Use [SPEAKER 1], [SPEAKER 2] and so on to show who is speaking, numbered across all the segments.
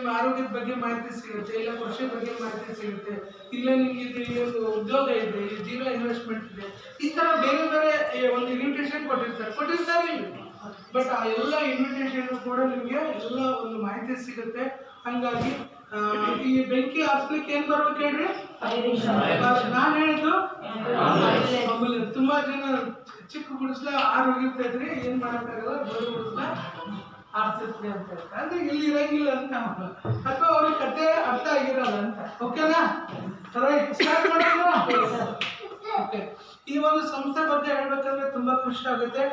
[SPEAKER 1] ನಿಮ್ಮ ಆರೋಗ್ಯದ ಬಗ್ಗೆ ಮಾಹಿತಿ ಸಿಗುತ್ತೆ, ಇಲ್ಲ ಕೃಷಿ ಬಗ್ಗೆ ಮಾಹಿತಿ ಸಿಗುತ್ತೆ, ಇಲ್ಲ ನಿಮ್ಗೆ ಇಲ್ಲಿ ಒಂದು ಉದ್ಯೋಗ ಇದೆ, ಇಲ್ಲಿ ಜೀರೋ ಇನ್ವೆಸ್ಟ್ಮೆಂಟ್ ಇದೆ, ಈ ಥರ ಬೇರೆ ಬೇರೆ ಒಂದು ಇನ್ವಿಟೇಷನ್ ಕೊಟ್ಟಿರ್ತಾರೆ ಇಲ್ಲಿ. ಬಟ್ ಆ ಎಲ್ಲ ಇನ್ವಿಟೇಷನ್ ಕೂಡ ನಿಮಗೆ ಎಲ್ಲ ಒಂದು ಮಾಹಿತಿ ಸಿಗುತ್ತೆ. ಹಂಗಾಗಿ ಈ ಬೆಂಕಿ ಹಚ್ಲಿಕ್ಕೆ ಏನ್ ಬರ್ಬೇಕು ಹೇಳ್ರಿ? ನಾನು ಹೇಳಿದ್ದು ತುಂಬಾ ಜನ ಚಿಕ್ಕ ಗುಡಿಸ್ಲ ಆರು ಹೋಗಿರ್ತಾ ಇದ್ರಿ, ಏನ್ ಮಾಡಕ್ಕಾಗಲ್ಲ, ದೊಡ್ಡ ಗುಡಿಸ್ಲ ಆರ್ಸಿಸ್ಲಿ ಅಂತ ಹೇಳ್ತಾರೆ. ಅಂದ್ರೆ ಇಲ್ಲಿ ಇರಂಗಿಲ್ಲ ಅಂತ, ಅಥವಾ ಅವ್ರಿಗೆ ಕತೆ ಅರ್ಥ ಆಗಿರಲ್ಲ ಅಂತ. ಓಕೆನಾ? ರೈಟ್, ಸ್ಟಾರ್ಟ್ ಮಾಡೋಣ. ಓಕೆ, ಈ ಒಂದು ಸಂಸ್ಥೆ ಬಗ್ಗೆ ಹೇಳ್ಬೇಕಂದ್ರೆ ತುಂಬಾ ಖುಷಿ ಆಗುತ್ತೆ.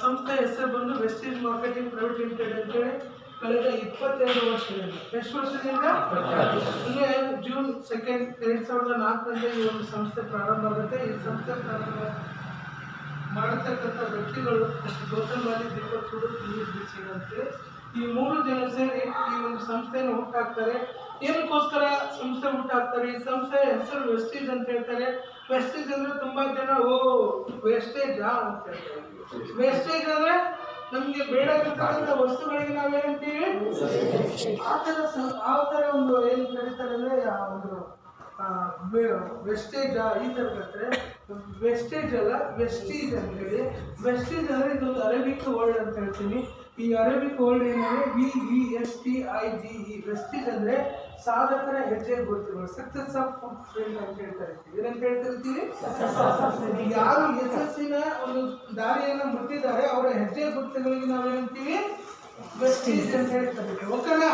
[SPEAKER 1] ಸಂಸ್ಥೆ ಹೆಸರು ಬಂದು ವೆಸ್ಟೀಜ್ ಮಾರ್ಕೆಟಿಂಗ್ ಪ್ರೈವೇಟ್ ಲಿಮಿಟೆಡ್ ಅಂತೇಳಿ ಕಳೆದ 22 ವರ್ಷದಿಂದ, ಎಷ್ಟು ವರ್ಷದಿಂದ ಅಂದ್ರೆ ಜೂನ್ 2, 2004 ಈ ಒಂದು ಸಂಸ್ಥೆ ಪ್ರಾರಂಭ ಆಗುತ್ತೆ. ಈ ಸಂಸ್ಥೆ ಪ್ರಾರಂಭ ಮಾಡತಕ್ಕಂಥ ವ್ಯಕ್ತಿಗಳು ಗೌತಮ್ ವಾಲಿ, ದೀಪಕ್ ಸೂಡು, ಸಿಗಂತೆ ಈ 3 ಜನ ಸೇರಿ ಈ ಒಂದು ಸಂಸ್ಥೆಯನ್ನು ಹುಟ್ಟಾಕ್ತಾರೆ. ಏನಕ್ಕೋಸ್ಕರ ಸಂಸ್ಥೆ ಹುಟ್ಟಾಕ್ತಾರೆ? ಈ ಸಂಸ್ಥೆ ಹೆಸರು ವೆಸ್ಟೀಜ್ ಅಂತ ಹೇಳ್ತಾರೆ. ವೆಸ್ಟೀಜ್ ಅಂದ್ರೆ ತುಂಬಾ ಜನ ವೇಸ್ಟೇಜ್ ಅಂತ ಹೇಳ್ತಾರೆ. ವೇಸ್ಟೇಜ್ ಅಂದ್ರೆ ನಮ್ಗೆ ಬೇಡಾಗಿರ್ತಕ್ಕಂಥ ವಸ್ತುಗಳಿಗೆ ನಾವೇನಂತೀವಿ, ಆ ಥರ ಒಂದು ಏನು ಕರೀತಾರೆ ಅಂದ್ರೆ ಒಂದು ವೆಸ್ಟೇಜ್ ಈ ಥರ ಕರೀತಾರೆ. ವೆಸ್ಟೇಜ್ ಅಲ್ಲ, ವೆಸ್ಟೀಜ್ ಅಂತ ಹೇಳಿ. ವೆಸ್ಟೀಜ್ ಅಂದರೆ ಇದೊಂದು ಅರೇಬಿಕ್ ವರ್ಡ್ ಅಂತ ಹೇಳ್ತೀನಿ. ಈ ಅರೇಬಿಕ್ ವರ್ಡ್ ಏನಂದ್ರೆ VESTIGE. ವೆಸ್ಟೀಜ್ ಅಂದ್ರೆ ಸಾಧಕರ ಹೆಜ್ಜೆ ಗುರುತುಗಳು, ಸಕ್ಸಸ್ ಆಫ್ ಫುಡ್ ಪ್ರಿಂಟ್ ಅಂತ ಹೇಳ್ತಾ ಇರ್ತೀವಿ. ಏನಂತ ಹೇಳ್ತಿರ್ತೀವಿ? ಯಾರು ಯಶಸ್ಸಿನ ಒಂದು ದಾರಿಯನ್ನು ಮುಟ್ಟಿದ್ದಾರೆ ಅವರ ಹೆಜ್ಜೆ ಗುರುತುಗಳಿಗೆ ನಾವೇನಂತೀವಿ? ವೆಸ್ಟೀಜ್ ಅಂತ ಹೇಳ್ತಾರೆ. ಓಕೆನಾ?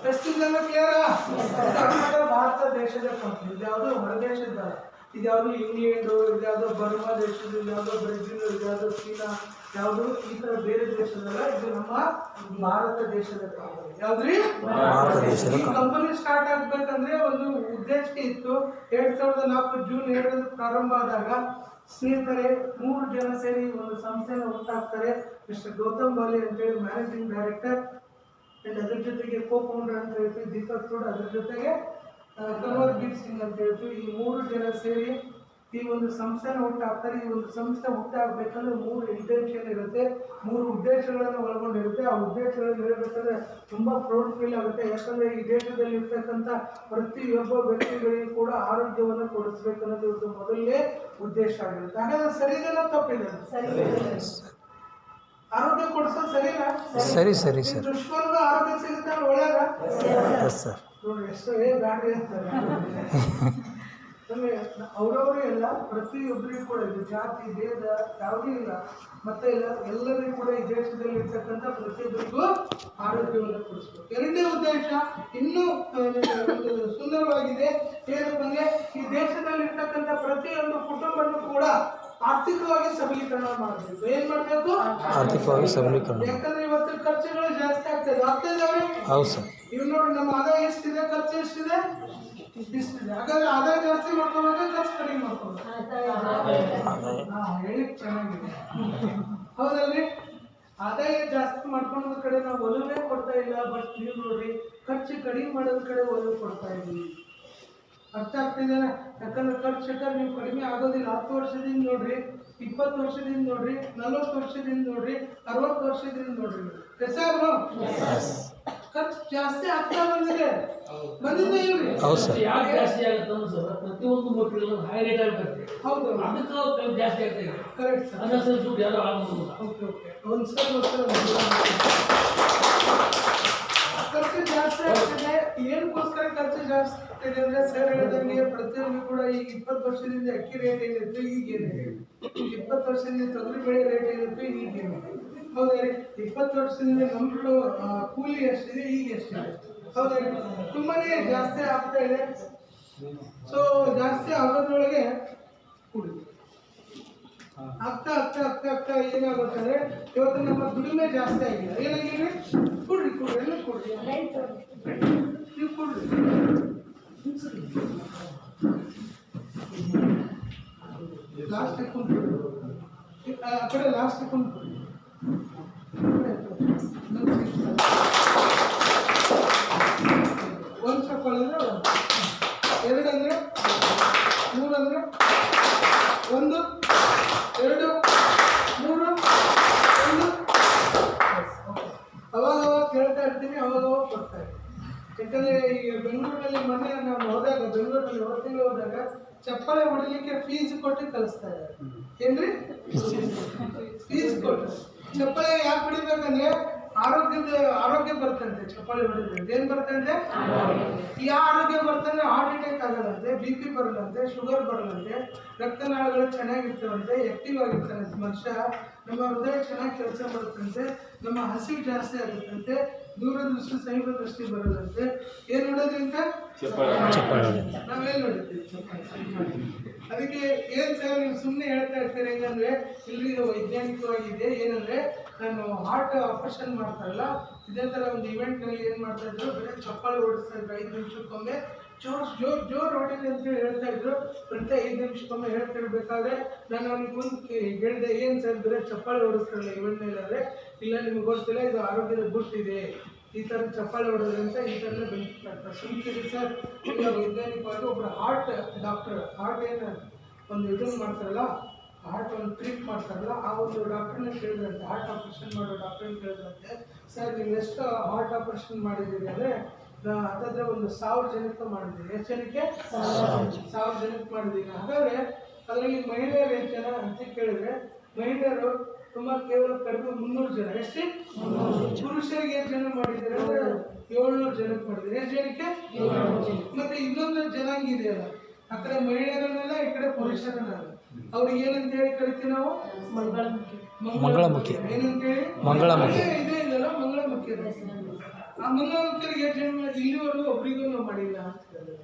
[SPEAKER 1] ವೆಸ್ಟೀಜ್ ಅಂದ್ರೆ ಕ್ಲಿಯರಾ? ಭಾರತ ದೇಶದ ಕಂಪನಿ. ಇದ್ಯಾವುದು ಹೊರದೇಶದ, ಇದ್ಯಾವುದು ಇಂಗ್ಲೆಂಡು, ಇದ್ಯಾವುದು ಬರ್ಮಾ ದೇಶದ, ಇದ್ಯಾವುದು ಬ್ರೆಜಿಲ್, ಇದ್ಯಾವುದು ಚೀನಾ, ಯಾವುದು ಈ ತರ ಬೇರೆ ದೇಶದಲ್ಲ, ಇದು ನಮ್ಮ ಭಾರತ ದೇಶದ ಕಂಪನಿ. ಯಾವ್ದ್ರಿ? ಈ ಕಂಪನಿ ಸ್ಟಾರ್ಟ್ ಆಗ್ಬೇಕಂದ್ರೆ ಒಂದು ಉದ್ದೇಶ ಇತ್ತು. 2004 ಜೂನ್ 7 ಪ್ರಾರಂಭ ಆದಾಗ ಸ್ನೇಹಿತರೆ 3 ಜನ ಸೇರಿ ಒಂದು ಸಂಸ್ಥೆಯನ್ನು ಹುಟ್ಟಾಕ್ತಾರೆ. ಮಿಸ್ಟರ್ ಗೌತಮ್ ವಾಲಿ ಅಂತೇಳಿ ಮ್ಯಾನೇಜಿಂಗ್ ಡೈರೆಕ್ಟರ್, ಅಂಡ್ ಅದ್ರ ಜೊತೆಗೆ ಕೋ ಫೌಂಡರ್ ಅಂತ ಹೇಳ್ತೀವಿ ದೀಪಕ್ ಸೂಡ್, ಅದ್ರ ಜೊತೆಗೆ ಕನ್ವರ್ ಬೀರ್ ಸಿಂಗ್ ಅಂತ ಹೇಳ್ತೀವಿ. ಈ 3 ಜನ ಸೇರಿ ಈ ಒಂದು ಸಂಸ್ಥೆನ ಹುಟ್ಟಾಕ್ತಾರೆ. ಈ ಒಂದು ಸಂಸ್ಥೆ ಹುಟ್ಟಾಗಬೇಕಂದ್ರೆ 3 ಇಂಟೆನ್ಷನ್ ಇರುತ್ತೆ, 3 ಉದ್ದೇಶಗಳನ್ನು ಒಳಗೊಂಡಿರುತ್ತೆ. ಆ ಉದ್ದೇಶಗಳನ್ನು ಹೇಳಬೇಕಂದ್ರೆ ತುಂಬಾ ಪ್ರೌಡ್ ಫೀಲ್ ಆಗುತ್ತೆ. ಯಾಕಂದ್ರೆ ಈ ದೇಶದಲ್ಲಿ ಇರ್ತಕ್ಕಂಥ ಪ್ರತಿಯೊಬ್ಬ ವ್ಯಕ್ತಿಗಳಿಗೂ ಕೂಡ ಆರೋಗ್ಯವನ್ನು ಕೊಡಿಸ್ಬೇಕನ್ನೋದು ಇದು ಮೊದಲನೇ ಉದ್ದೇಶ ಆಗಿರುತ್ತೆ. ಹಾಗಾದ್ರೆ ಸರಿದೆಲ್ಲ ತಪ್ಪಿದೆ? ಆರೋಗ್ಯ ಕೊಡಿಸೋದು ಸರಿನಾ?
[SPEAKER 2] ಸರಿ ಸರಿ ಸರ್.
[SPEAKER 1] ದುಷ್ಮನಿಗೂ ಆರೋಗ್ಯ ಸಿಗುತ್ತೆ ಒಳ್ಳೆಯದ ನೋಡಿ, ಎಷ್ಟೋ ಬ್ಯಾಡ್ರಿ ಅಂತಾರೆ. ಅವರವರೇ ಎಲ್ಲ ಪ್ರತಿಯೊಬ್ಬರಿಗೂ ಕೂಡ ಇದು ಜಾತಿ ಭೇದ ಯಾವುದೂ ಇಲ್ಲ, ಮತ್ತೆ ಎಲ್ಲರಿಗೂ ಕೂಡ ಈ ದೇಶದಲ್ಲಿ ಇರ್ತಕ್ಕಂಥ ಪ್ರತಿಯೊಬ್ಬರಿಗೂ ಆರೋಗ್ಯವನ್ನು ಕೊಡಿಸ್ಬೇಕು. ಎರಡನೇ ಉದ್ದೇಶ ಇನ್ನೂ ಸುಂದರವಾಗಿದೆ. ಏನಪ್ಪ ಅಂದ್ರೆ ಈ ದೇಶದಲ್ಲಿ ಇರ್ತಕ್ಕಂಥ ಪ್ರತಿಯೊಂದು ಕುಟುಂಬವನ್ನು ಕೂಡ ಆರ್ಥಿಕವಾಗಿ ಸಬಲೀಕರಣ ಮಾಡಬೇಕು. ಏನ್ ಮಾಡ್ಬೇಕು?
[SPEAKER 2] ಆರ್ಥಿಕವಾಗಿ ಸಬಲೀಕರಣ.
[SPEAKER 1] ಯಾಕಂದ್ರೆ ಇವತ್ತು ಖರ್ಚುಗಳು ಜಾಸ್ತಿ ಆಗ್ತದೆ.
[SPEAKER 2] ಹೌದು ಸರ್.
[SPEAKER 1] ಇವ್ ನೋಡಿ, ನಮ್ಮ ಆದಾಯ ಎಷ್ಟಿದೆ, ಖರ್ಚು ಎಷ್ಟಿದೆ, ಇಷ್ಟಿದೆ. ಹಾಗಾದ್ರೆ ಆದಾಯ ಜಾಸ್ತಿ ಮಾಡ್ಕೋಬೇಕು, ಖರ್ಚು ಕಡಿಮೆ ಮಾಡ್ಕೋಬೇಕು. ಹೇಳಿ ಚೆನ್ನಾಗಿದೆ, ಹೌದಲ್ರಿ? ಆದಾಯ ಜಾಸ್ತಿ ಮಾಡ್ಕೊಳ್ಳೋದ ಕಡೆ ನಾವು ಒಲವೇ ಕೊಡ್ತಾ ಇಲ್ಲ. ಬಟ್ ನೀವು ನೋಡ್ರಿ, ಖರ್ಚು ಕಡಿಮೆ ಮಾಡೋದ್ ಕಡೆ ಒಲವು ಕೊಡ್ತಾ ಇದ್ದೀವಿ. ಅರ್ಥ ಆಗ್ತಿದೆ? ಯಾಕಂದ್ರೆ ಖರ್ಚು ನೀವು ಕಡಿಮೆ ಆಗೋದಿಲ್ಲ. 10 ವರ್ಷದಿಂದ ನೋಡ್ರಿ, 20 ವರ್ಷದಿಂದ ನೋಡ್ರಿ, 40 ವರ್ಷದಿಂದ ನೋಡ್ರಿ, 60 ವರ್ಷದಿಂದ ನೋಡ್ರಿ, ಖರ್ಚು ಜಾಸ್ತಿ ಆಗ್ತಾ ಬಂದಿದೆ ಇವ್ರಿ.
[SPEAKER 3] ಯಾಕೆ ಜಾಸ್ತಿ ಆಗುತ್ತೆ? ಪ್ರತಿಯೊಂದು ಮಕ್ಕಳು ಹೈ ರೇಟ್ ಆಗುತ್ತೆ.
[SPEAKER 1] ಹೌದು,
[SPEAKER 3] ಅದಕ್ಕೆ ಜಾಸ್ತಿ ಆಗ್ತದೆ.
[SPEAKER 1] ಕರೆಕ್ಟ್.
[SPEAKER 3] ಅನ್ನಸರಿ ದುಡ್ಡು ಯಾರು ಆಗೋದಿಲ್ಲ.
[SPEAKER 1] ಖರ್ಚು ಜಾಸ್ತಿ ಆಗ್ತದೆ. ಏನಕ್ಕೋಸ್ಕರ ಖರ್ಚು ಜಾಸ್ತಿ ಆಗ್ತದೆ ಅಂದ್ರೆ ಸರ್ ಹೇಳಿದಂಗೆ ಪ್ರತಿಯೊಂದು ಕೂಡ ಈಗ 20 ವರ್ಷದಿಂದ ಅಕ್ಕಿ ರೇಟ್ ಏನಿತ್ತು ಈಗೇನಿದೆ, 20 ವರ್ಷದಿಂದ ತೊಗರಿ ಬೆಳೆ ರೇಟ್ ಏನಿತ್ತು ಈಗೇನಿದೆ. ಹೌದ್ರಿ? 20 ವರ್ಷದಿಂದ ನಮ್ಗಳು ಕೂಲಿ ಎಷ್ಟಿದೆ, ಈಗ ಎಷ್ಟಿದೆ. ಹೌದ್ರಿ? ತುಂಬಾನೇ ಜಾಸ್ತಿ ಆಗ್ತಾ ಇದೆ. ಸೊ ಜಾಸ್ತಿ ಆಗೋದ್ರೊಳಗೆ ಕುಡಿ ಆಗ್ತಾ ಆಗ್ತಾ ಆಗ್ತಾ ಆಗ್ತಾ ಏನಾಗುತ್ತಂದ್ರೆ ಇವತ್ತು ನಮ್ಮ ದುಡಿಮೆ ಜಾಸ್ತಿ ಆಗಿದೆ. ಏನಾಗಿದೆ? ಕೊಡ್ರಿ ಎಲ್ಲ ಕೊಡ್ರಿ, ನೀವು ಕೊಡ್ರಿ. ಲಾಸ್ಟ್ ಕುಂತ್ಬಿಡಿ, ಆ ಕಡೆ ಲಾಸ್ಟ್ ಕುಂತ್ಬಿಡಿ. ಒಂದು ಚಪ್ಪಲ್ ಅಂದ್ರೆ 2 ಅಂದ್ರೆ 3 ಅಂದ್ರೆ 1 2 3 1. ಅವಾಗ ಕೇಳ್ತಾ ಇರ್ತೀನಿ, ಅವಾಗ ಕೊಡ್ತೀನಿ. ಬರ್ತಾರೆ. ಯಾಕಂದರೆ ಈಗ ಬೆಂಗಳೂರಲ್ಲಿ ಮೊನ್ನೆ ನಾನು ಹೋದಾಗ, ಬೆಂಗಳೂರಲ್ಲಿ ತಿಂಗಳು ಹೋದಾಗ ಚಪ್ಪಾಳೆ ಹೊಡಿಲಿಕ್ಕೆ ಫೀಸ್ ಕೊಟ್ಟು ಕಲಿಸ್ತಾ ಇದ್ದಾರೆ. ಏನ್ರಿ? ಫೀಸ್ ಕೊಟ್ಟು. ಚಪ್ಪಾಳೆ ಯಾಕೆ ಹೊಡಿಬೇಕಂದ್ರೆ ಆರೋಗ್ಯ ಬರ್ತಂತೆ. ಚಪ್ಪಾಳೆ ಹೊಡಿದ್ರೆ ಏನು ಬರ್ತಂತೆ? ಯಾವ ಆರೋಗ್ಯ ಬರ್ತಂದ್ರೆ ಹಾರ್ಟ್ ಅಟ್ಯಾಕ್ ಆಗಲ್ಲಂತೆ, BP ಬರಲ್ಲಂತೆ, ಶುಗರ್ ಬರಲ್ಲಂತೆ, ರಕ್ತನಾಳಗಳು ಚೆನ್ನಾಗಿರ್ತವಂತೆ, ಆಕ್ಟಿವ್ ಆಗಿರ್ತಾನಂತೆ ಮನುಷ್ಯ, ನಮ್ಮ ಹೃದಯ ಚೆನ್ನಾಗಿ ಕೆಲಸ ಮಾಡುತ್ತಂತೆ, ನಮ್ಮ ಹಸಿವು ಜಾಸ್ತಿ ಆಗುತ್ತಂತೆ, ದೂರದೃಷ್ಟಿ ಸಮೀಪ ದೃಷ್ಟಿ ಬರಲ್ಲಂತೆ. ಏನು ನೋಡೋದ್ರಿಂದ? ನಾವೇನು ನೋಡಿರ್ತೀವಿ? ಅದಕ್ಕೆ ಏನು ಸರ್ ನೀವು ಸುಮ್ಮನೆ ಹೇಳ್ತಾ ಇರ್ತೀರಿ ಹೆಂಗಂದ್ರೆ, ಇಲ್ಲಿ ಇದು ವೈಜ್ಞಾನಿಕವಾಗಿದೆ. ಏನಂದ್ರೆ ನಾನು ಹಾರ್ಟ್ ಆಪರೇಷನ್ ಮಾಡ್ತಾರಲ್ಲ, ಇದೇ ಥರ ಒಂದು ಇವೆಂಟ್ನಲ್ಲಿ ಏನು ಮಾಡ್ತಾ ಇದ್ರು, ಬರೀ ಚಪ್ಪಾಳೆ ಓಡಿಸ್ತಾ ಇದ್ರು 5 ನಿಮಿಷಕ್ಕೊಮ್ಮೆ. ಜೋರು ಹೊಡಿಲಿ ಅಂತೇಳಿ ಹೇಳ್ತಾ ಇದ್ರು. ಪ್ರತಿ 5 ನಿಮಿಷಕ್ಕೊಮ್ಮೆ ಹೇಳ್ತಿರ್ಬೇಕಾದ್ರೆ ನಾನು ಅವ್ನಿಗೆ ಮುಂದೆ ಹೇಳಿದೆ, ಏನು ಸರ್ ಬರೀ ಚಪ್ಪಾಳೆ ಓಡಿಸ್ತಾರಲ್ಲ ಇವೆಂಟ್ನಲ್ಲಿ ಅಂದರೆ, ಇಲ್ಲ ನಿಮ್ಗೆ ಗೊತ್ತಿಲ್ಲ, ಇದು ಆರೋಗ್ಯದ ಗುಟ್ಟಿದೆ, ಈ ಥರ ಚಪ್ಪಾಳೆ ಹೊಡೋದ್ರಿಂದ ಈ ಥರ ಬೆನಿಫಿಟ್ ಆಗ್ತದೆ. ಸುಮ್ಕಿರಿ ಸರ್, ಈಗ ವೈಜ್ಞಾನಿಕವಾಗಿ ಒಬ್ಬರು ಹಾರ್ಟ್ ಡಾಕ್ಟರ್, ಹಾರ್ಟ್ ಏನು ಒಂದು ಇದನ್ನು ಮಾಡ್ತಾರಲ್ಲ, ಹಾರ್ಟ್ ಒಂದು ಟ್ರೀಟ್ ಮಾಡ್ತಾರಲ್ಲ, ಆ ಒಂದು ಡಾಕ್ಟ್ರನ್ನ ಕೇಳಿದ್ರಂತೆ, ಹಾರ್ಟ್ ಆಪ್ರೇಷನ್ ಮಾಡೋ ಡಾಕ್ಟ್ರನ್ನ ಕೇಳಿದ್ರಂತೆ, ಸರ್ ನೀವು ಎಷ್ಟು ಹಾರ್ಟ್ ಆಪ್ರೇಷನ್ ಮಾಡಿದ್ದೀರಿ ಅಂದರೆ, ಹತ್ತತ್ರ ಒಂದು 1000 ಜನಕ್ಕೆ ಮಾಡಿದ್ದೀನಿ. ಎಷ್ಟು ಜನಕ್ಕೆ? 1000 ಜನಕ್ಕೆ ಮಾಡಿದ್ದೀನಿ. ಹಾಗಾದರೆ ಅದರಲ್ಲಿ ಮಹಿಳೆಯರು ಎಷ್ಟು ಜನ ಅಂತ ಕೇಳಿದರೆ, ಮಹಿಳೆಯರು ಕೇವಲ ಕಡಿಮೆ 300 ಜನ. ಎಷ್ಟು? ಪುರುಷರಿಗೆ ಎಷ್ಟು ಜನ ಮಾಡಿದ್ದಾರೆ ಅಂದರೆ 700 ಜನಕ್ಕೆ ಮಾಡಿದ್ದಾರೆ. ಎಷ್ಟು ಜನಕ್ಕೆ? ಮತ್ತೆ ಇನ್ನೊಂದು ಜನಾಂಗ ಇದೆಯಲ್ಲ, ಆ ಕಡೆ ಮಹಿಳೆಯರನ್ನೆಲ್ಲ, ಈ ಕಡೆ ಪುರುಷರನ್ನೆಲ್ಲ, ಅವ್ರಿಗೆ ಏನಂತ ಹೇಳಿ ಕರಿತೀವಿ ನಾವು?
[SPEAKER 2] ಮಂಗಳಮುಖಿ.
[SPEAKER 1] ಏನಂತೇಳಿ?
[SPEAKER 2] ಮಂಗಳಮುಖಿ.
[SPEAKER 1] ಇದೇ ಇದೆಯಲ್ಲ ಮಂಗಳಮುಖಿ. ಆ ಮಂಗಳಮುಖಿಯರಿಗೆ ಎಷ್ಟು ಜನ ಇಲ್ಲಿವರೆಗೂ ಒಬ್ರಿಗೂ ನಾವು ಮಾಡಿಲ್ಲ ಅಂತ ಹೇಳಿದ್ರು.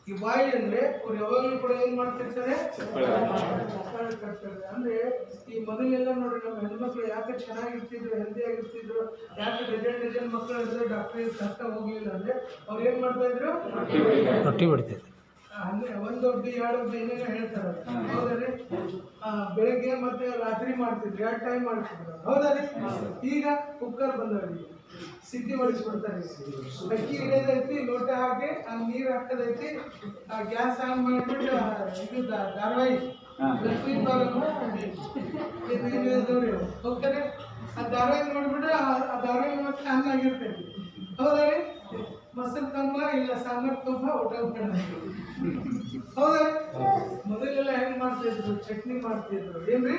[SPEAKER 1] ಈ ಬಾಯಿ ಅಂದ್ರೆ ಅವ್ರು ಯಾವಾಗಲೂ ಕೂಡ ಏನ್ ಮಾಡ್ತಿರ್ತಾರೆ? ಚಪ್ಪಾಳೆ ಕಟ್ತಾರೆ. ಅಂದ್ರೆ ಈ ಮೊದಲೆಲ್ಲ ನೋಡಿ, ನಮ್ಮ ಹೆಣ್ಮಕ್ಳು ಯಾಕೆ ಚೆನ್ನಾಗಿರ್ತಿದ್ರು, ಹೆಲ್ದಿ ಆಗಿರ್ತಿದ್ರು, ಯಾಕೆ ಡಜನ್ ಮಕ್ಕಳು ಇದ್ರೆ ಡಾಕ್ಟ್ರಿಗೆ ಕಷ್ಟ ಹೋಗ್ಲಿಲ್ಲ ಅಂದ್ರೆ, ಅವ್ರು ಏನ್ ಮಾಡ್ತಾ ಇದ್ರು?
[SPEAKER 2] ರೊಟ್ಟಿ ಹೊಡಿತಿದ್ರು.
[SPEAKER 1] ಅಂದ್ರೆ 1 ಒಬ್ಬಿ 2 ಒಬ್ಬಿ ಏನೇನೋ ಹೇಳ್ತಾರೆ. ಹೌದ್ರಿ? ಬೆಳಗ್ಗೆ ಮತ್ತೆ ರಾತ್ರಿ ಮಾಡ್ತಿದ್ರು, 2 ಟೈಮ್ ಮಾಡ್ತಿದ್ರು. ಹೌದ್ರಿ? ಈಗ ಕುಕ್ಕರ್ ಬಂದವ್ರಿಗೆ ಸಿದ್ಧಿ ಹೊಡಿಸ್ಬಿಡ್ತಾರೆ. ಅಕ್ಕಿ ಇಡೋದೈತಿ, ಲೋಟ ಹಾಕಿ ಆ ನೀರು ಹಾಕೋದೈತಿ, ಆ ಗ್ಯಾಸ್ ಆನ್ ಮಾಡಿಬಿಟ್ಟು ಇದು ಧಾರಾವಾಹಿ ಲಕ್ಷ್ಮೀ ಬಾರಮ್ಮ ಹೋಗ್ತಾರೆ. ಆ ಧಾರಾವಾಹಿ ನೋಡ್ಬಿಟ್ರೆ ಆ ಧಾರಾವಾಹಿ ಮತ್ತೆ ಚೆನ್ನಾಗಿರ್ತೈತಿ. ಹೌದಾ ರೀ? ಮೊಸರು ತುಂಬ ಇಲ್ಲ ಸಾಂಬಾರು ತುಂಬ ಊಟ ಮಾಡೋದು. ಹೌದಾ? ಮೊದಲೆಲ್ಲ ಹೆಂಗ್ ಮಾಡ್ತಿದ್ರು? ಚಟ್ನಿ ಮಾಡ್ತಿದ್ರು. ಏನ್ರಿ?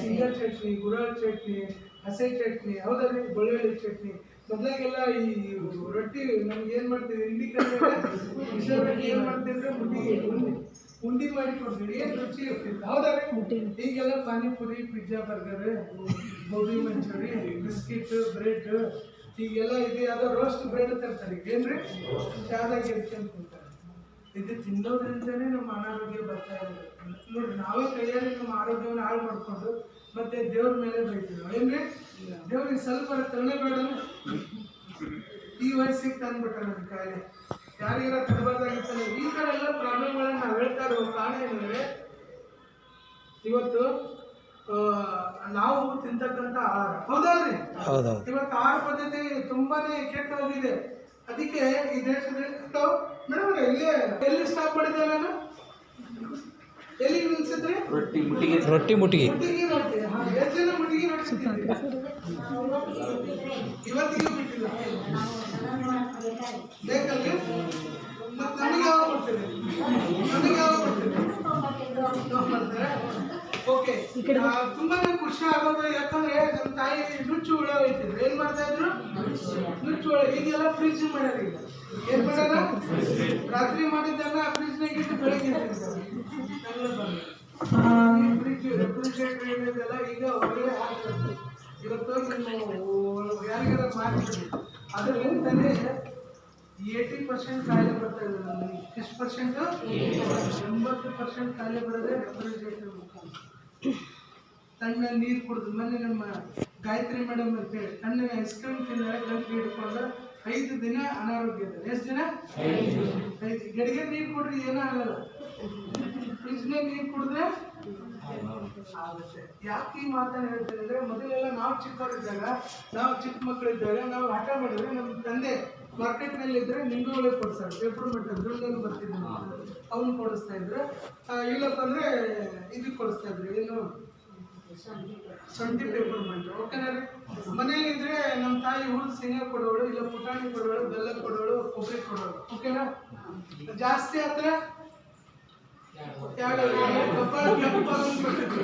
[SPEAKER 1] ಸಿಂಗಲ್ ಚಟ್ನಿ, ಗುರಾಳ್ ಚಟ್ನಿ, ಹಸೆ ಚಟ್ನಿ, ಹೌದ್ರಿ? ಬೆಳ್ಳುಳ್ಳಿ ಚಟ್ನಿ. ಮೊದಲಾಗೆಲ್ಲ ಈ ರೊಟ್ಟಿ ನಮ್ಗೆ ಏನ್ ಮಾಡ್ತಿದ್ವಿ? ಹಿಂಡಿ ಕಡೆ ರೊಟ್ಟಿ ಏನ್ ಮಾಡ್ತಿದ್ರೆ ಉಂಡಿ ಮಾಡಿ ಕೊಡ್ತೀವಿ. ಏನ್ ರುಚಿ ಇರ್ತಿತ್ತು. ಹೌದ್ರಿ? ಈಗೆಲ್ಲ panipuri, pizza, burger, gobi manchurian, biscuit, bread, ಈಗೆಲ್ಲ ಇದು ಯಾವುದೋ ರೋಸ್ಟ್ ಬ್ರೆಡ್ ತರ್ತಾರೆ. ಏನ್ರಿ? ಚಾದಾಗ ಇರ್ಕೊಂತ ಇದು ತಿನ್ನೋದ್ರಿಂದನೇ ನಮ್ಮ ಅನಾರೋಗ್ಯ ಬರ್ತಾ ಇದೆ. ನೋಡ್ರಿ, ನಾವೇ ಕೈಯಲ್ಲಿ ನಮ್ಮ ಆರೋಗ್ಯವನ್ನು ಹಾಳು ಮಾಡಿಕೊಂಡು ಮತ್ತೆ ದೇವ್ರ ಮೇಲೆ ಬೈತೀವಿ. ಏನ್ರಿ? ದೇವ್ರಿಗೆ ಸ್ವಲ್ಪ ಕರುಣೆ ಬೇಡ? ಈ ವಯಸ್ಸಿಗೆ ತಂದ್ಬಿಟ್ಟ ನನ್ನ ಕಾಯಿಲೆ, ಯಾರಿಗಾರ ತರಬಾರ್ದಾಗಿರ್ತಾನೆ. ಈ ಥರ ಎಲ್ಲ ಪ್ರಾಬ್ಲಮ್ಗಳನ್ನ ನಾವು ಹೇಳ್ತಾ ಇರೋ ಕಾರಣ ಏನಂದ್ರೆ, ಇವತ್ತು ನಾವು ತಿಂತಕ್ಕಂಥ ಆಹಾರ. ಹೌದಲ್ರಿ? ಇವತ್ತು ಆಹಾರ ಪದ್ಧತಿ ತುಂಬಾನೇ ಕೆಟ್ಟ ಹೋಗಿದೆ. ಅದಕ್ಕೆ ಈ ದೇಶದಲ್ಲಿ ಮೇಡಮ್ ಎಲ್ಲಿ ಸ್ಟಾಪ್ ಮಾಡಿದ್ದೆ ನಾನು? ಎಲ್ಲಿ ನಿಲ್ಸಿದ್ರಿ?
[SPEAKER 2] ರೊಟ್ಟಿ ಮುಟ್ಟಿಗೆ.
[SPEAKER 1] ಎಷ್ಟು ಜನ ಮುಟ್ಟಿಗೆ ರೊಟ್ಟಿ ಇವತ್ತಿಗೆ ಬಿಟ್ಟಿಲ್ಲ ಬೇಕಲ್ರಿ? ಮತ್ತೆ ನಮಗೆ ಯಾವಾಗ ಕೊಡ್ತೀರಿ? ನಮಗೆ ಯಾವಾಗ ಕೊಡ್ತೀರಿ? ಮಾಡ್ತಾರೆ. ಓಕೆ, ತುಂಬಾನೇ ಖುಷಿ ಆಗೋದು. ಯಾಕಂದ್ರೆ ನಮ್ಮ ತಾಯಿ ನುಚ್ಚು ಹುಳ ಹೋಯ್ತಿದ್ರು. ಏನ್ ಮಾಡ್ತಾ ಇದ್ರು? ನುಚ್ಚು ಹುಳ. ಈಗೆಲ್ಲ ಫ್ರಿಜ್ ಮಾಡ್ಯಾರ. ಈಗ ಏನ್ ಮಾಡ್ಯಾರ? ರಾತ್ರಿ ಮಾಡಿದ್ದನ್ನ ಫ್ರಿಜ್ನಾಗ ಇಟ್ಟು ಬೆಳಗ್ಗೆ ಫ್ರಿಜ್ ರೆಫ್ರಿಜರೇಟರ್ ಏನಿದೆಲ್ಲ ಈಗ ಹೊರಗಡೆ ಹಾಕ್ತಾರೆ. ಇವತ್ತು ನಿಮ್ಮ ಯಾರಿಗಾರ ಮಾಡ್ತೀವಿ, ಅದರಿಂದಲೇ 80% ಕಾಯಿಲೆ ಬರ್ತಾ ಇದೆ ನಮಗೆ. ಎಷ್ಟು ಪರ್ಸೆಂಟ್? 80% ಕಾಯಿಲೆ ಬರೋದೇ ರೆಫ್ರಿಜರೇಟರ್ ಮುಖಾಂತರ. ತಣ್ಣ ನೀರು ಕುಡಿದು, ಮೊನ್ನೆ ನಮ್ಮ ಗಾಯತ್ರಿ ಮೇಡಮ್ ಅಂತ ಹೇಳಿ ತಣ್ಣ ಐಸ್ ಕ್ರೀಮ್ ತಿಂದರೆ ಗಂಟು ಹಿಡ್ಕೊಂಡು 5 ದಿನ ಅನಾರೋಗ್ಯ ಇದೆ. ಎಷ್ಟು ದಿನ? 5. ಗಡಿಗೆ ನೀರು ಕುಡ್ರಿ ಏನೂ ಆಗಲ್ಲ. ಫ್ರಿಜ್ನಾಗ ನೀರು ಕುಡಿದ್ರೆ ಆಗುತ್ತೆ. ಯಾಕೆ ಈ ಮಾತನ್ನು ಹೇಳ್ತೀನಿ ಅಂದರೆ, ಮೊದಲೆಲ್ಲ ನಾವು ಚಿಕ್ಕವರಿದ್ದಾಗ, ನಾವು ಚಿಕ್ಕ ಮಕ್ಕಳಿದ್ದಾಗ ನಾವು ಹಠ ಮಾಡಿದ್ರೆ ನಮ್ಮ ತಂದೆ ಮಾರ್ಕೆಟ್ನಲ್ಲಿ ಇದ್ರೆ ನಿಂಬೆ ಒಳಗೆ ಕೊಡ್ತಾರೆ. ಪೇಪರ್ ಮೆಟ್ಟ ದುಡ್ಡಲ್ಲಿ ಬರ್ತಿದ್ರು, ಅವನು ಕೊಡಿಸ್ತಾ ಇದ್ರು. ಇಲ್ಲಪ್ಪ ಅಂದರೆ ಇದಕ್ಕೆ ಕೊಡಿಸ್ತಾ ಇದ್ರು. ಏನು ಶುಂಠಿ ಪೇಪರ್ ಮಾಡ್ರಿ ಓಕೆನಾ ರೀ. ಮನೇಲಿ ಇದ್ರೆ ನಮ್ಮ ತಾಯಿ ಹುರಿದು ಶೇಂಗಾ ಕೊಡೋಳು, ಇಲ್ಲ ಪುಟಾಣಿ ಕೊಡೋಳು, ಬೆಲ್ಲ ಕೊಡೋಳು, ಕೊಬ್ಬರಿ ಕೊಡೋಳು ಓಕೆನಾ. ಜಾಸ್ತಿ ಆದ್ರೆ ಕಬ್ಬಳ ಕೆಂಪಾಗಿರ್ಬೇಕು,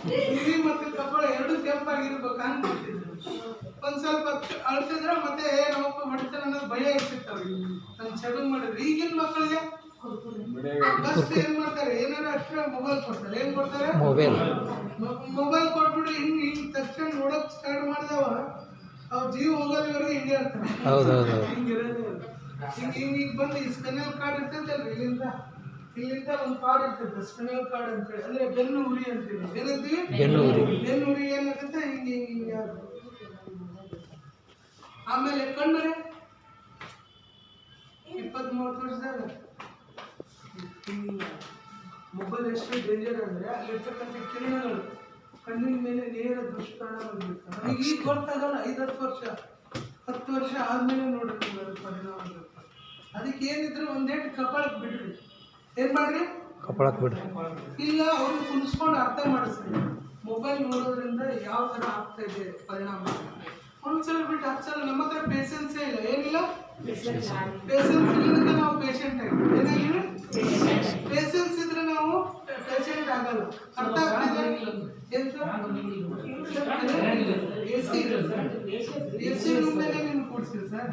[SPEAKER 1] ಕಿವಿ ಮತ್ತು ಕಬ್ಬಳ ಎರಡು ಕೆಂಪಾಗಿರ್ಬೇಕು ಅನ್ಕೊಟ್ಟಿದ್ರು. ಒಂದ್ ಸ್ವಲ್ಪ ಅಳ್ತಿದ್ರೆ ಮತ್ತೆ ನಮ್ಮಪ್ಪ ಹೊಡಿತಾನೆ ಅನ್ನೋದು ಭಯ ಇರ್ತಿರ್ತಾವೆ. ನಾನು ಚಡು ಮಾಡಿದ್ರೆ ಈಗಿನ ಮಕ್ಕಳಿಗೆ ಫಸ್ಟ್ ಏನ್ ಮಾಡ್ತಾರೆ, ಏನಾರ ಅಷ್ಟೇ ಮೊಬೈಲ್ ಕೊಡ್ತಾರೆ. ಏನ್ ಕೊಡ್ತಾರೆ? ಮೊಬೈಲ್ ಕೊಟ್ಬಿಟ್ಟು ಹಿಂಗ್ ತಕ್ಷಣ ನೋಡಕ್ ಸ್ಟಾರ್ಟ್ ಮಾಡಿದವ ಅವ್ರ ಜೀವ ಹೋಗೋದವರೆಗೆ ಹಿಂಗೆ ಇರ್ತಾರೆ. ಹಿಂಗಿರೋದು ಹಿಂಗ್ ಬಂದು ಈ ಸ್ಪೆನಲ್ ಕಾರ್ಡ್ ಇರ್ತೈತಲ್ರಿ, ಇಲ್ಲಿಂದ ಒಂದು ಕಾರ್ಡ್ ಇರ್ತೈತೆ ಸ್ಪೆನಲ್ ಕಾರ್ಡ್ ಅಂತೇಳಿ, ಅಂದ್ರೆ ಬೆನ್ನು ಉರಿ ಅಂತೀವಿ. ಏನಂತೀವಿ? ಬೆನ್ನು ಉರಿ ಏನಾಗುತ್ತೆ ಹಿಂಗೆ ಹಿಂಗೆ. ಆಮೇಲೆ ಕಣ್ಣು 20-30 ವರ್ಷದಾಗ ಮೊಬೈಲ್ ಎಷ್ಟು ಡೇಂಜರ್ ಅಂದ್ರೆ ಅಲ್ಲಿರ್ತಕ್ಕಂಥ ಕಿರಣಗಳು ಕಣ್ಣಿನ ಮೇಲೆ ನೇರ ದುಷ್ಪರಿಣಾಮ ಬೀರುತ್ತೆ. ನಮಗೆ ಈಗ ಗೊತ್ತಾಗಲ್ಲ, 5-10 ವರ್ಷ 10 ವರ್ಷ ಆದ್ಮೇಲೆ ನೋಡಕ್ಕೆ ಪರಿಣಾಮ ಬೀರುತ್ತೆ. ಅದಕ್ಕೆ ಏನಿದ್ರು ಒಂದೇಟು ಕಪಾಳಕ್ಕೆ ಬಿಡ್ರಿ. ಏನ್ ಮಾಡ್ರಿ?
[SPEAKER 2] ಕಪಾಳಕ್ಕೆ ಬಿಡ್ರಿ.
[SPEAKER 1] ಇಲ್ಲ ಅವ್ರಿಗೆ ಕುಣಿಸ್ಕೊಂಡು ಅರ್ಥ ಮಾಡಿಸ್ರಿ, ಮೊಬೈಲ್ ನೋಡೋದ್ರಿಂದ ಯಾವ ಥರ ಆಗ್ತಾ ಇದೆ ಪರಿಣಾಮ. ಒಂದ್ಸಲ ಬಿಟ್ಟು 10 ಸಲ. ನಮ್ಮ ಹತ್ರ ಪೇಷನ್ಸೇ ಇಲ್ಲ. ಏನಿಲ್ಲ? ಪೇಷನ್ಸ್ ಇಲ್ಲದಕ್ಕೆ ನಾವು ಪೇಷಂಟ್ ಆಗಿವಿ. ಏನಾಗಿವಿ? ಪೇಷನ್ಸ್ ಇದ್ರೆ ನಾವು ಪೇಷಂಟ್ ಆಗಲ್ಲ. ಅರ್ಥ ಆಗ್ತಿದೆ? ಎಸಿ ರೂಮ್ನಾಗೆ ನಿಮ್ಗೆ ಕೊಡ್ತೀವಿ ಸರ್.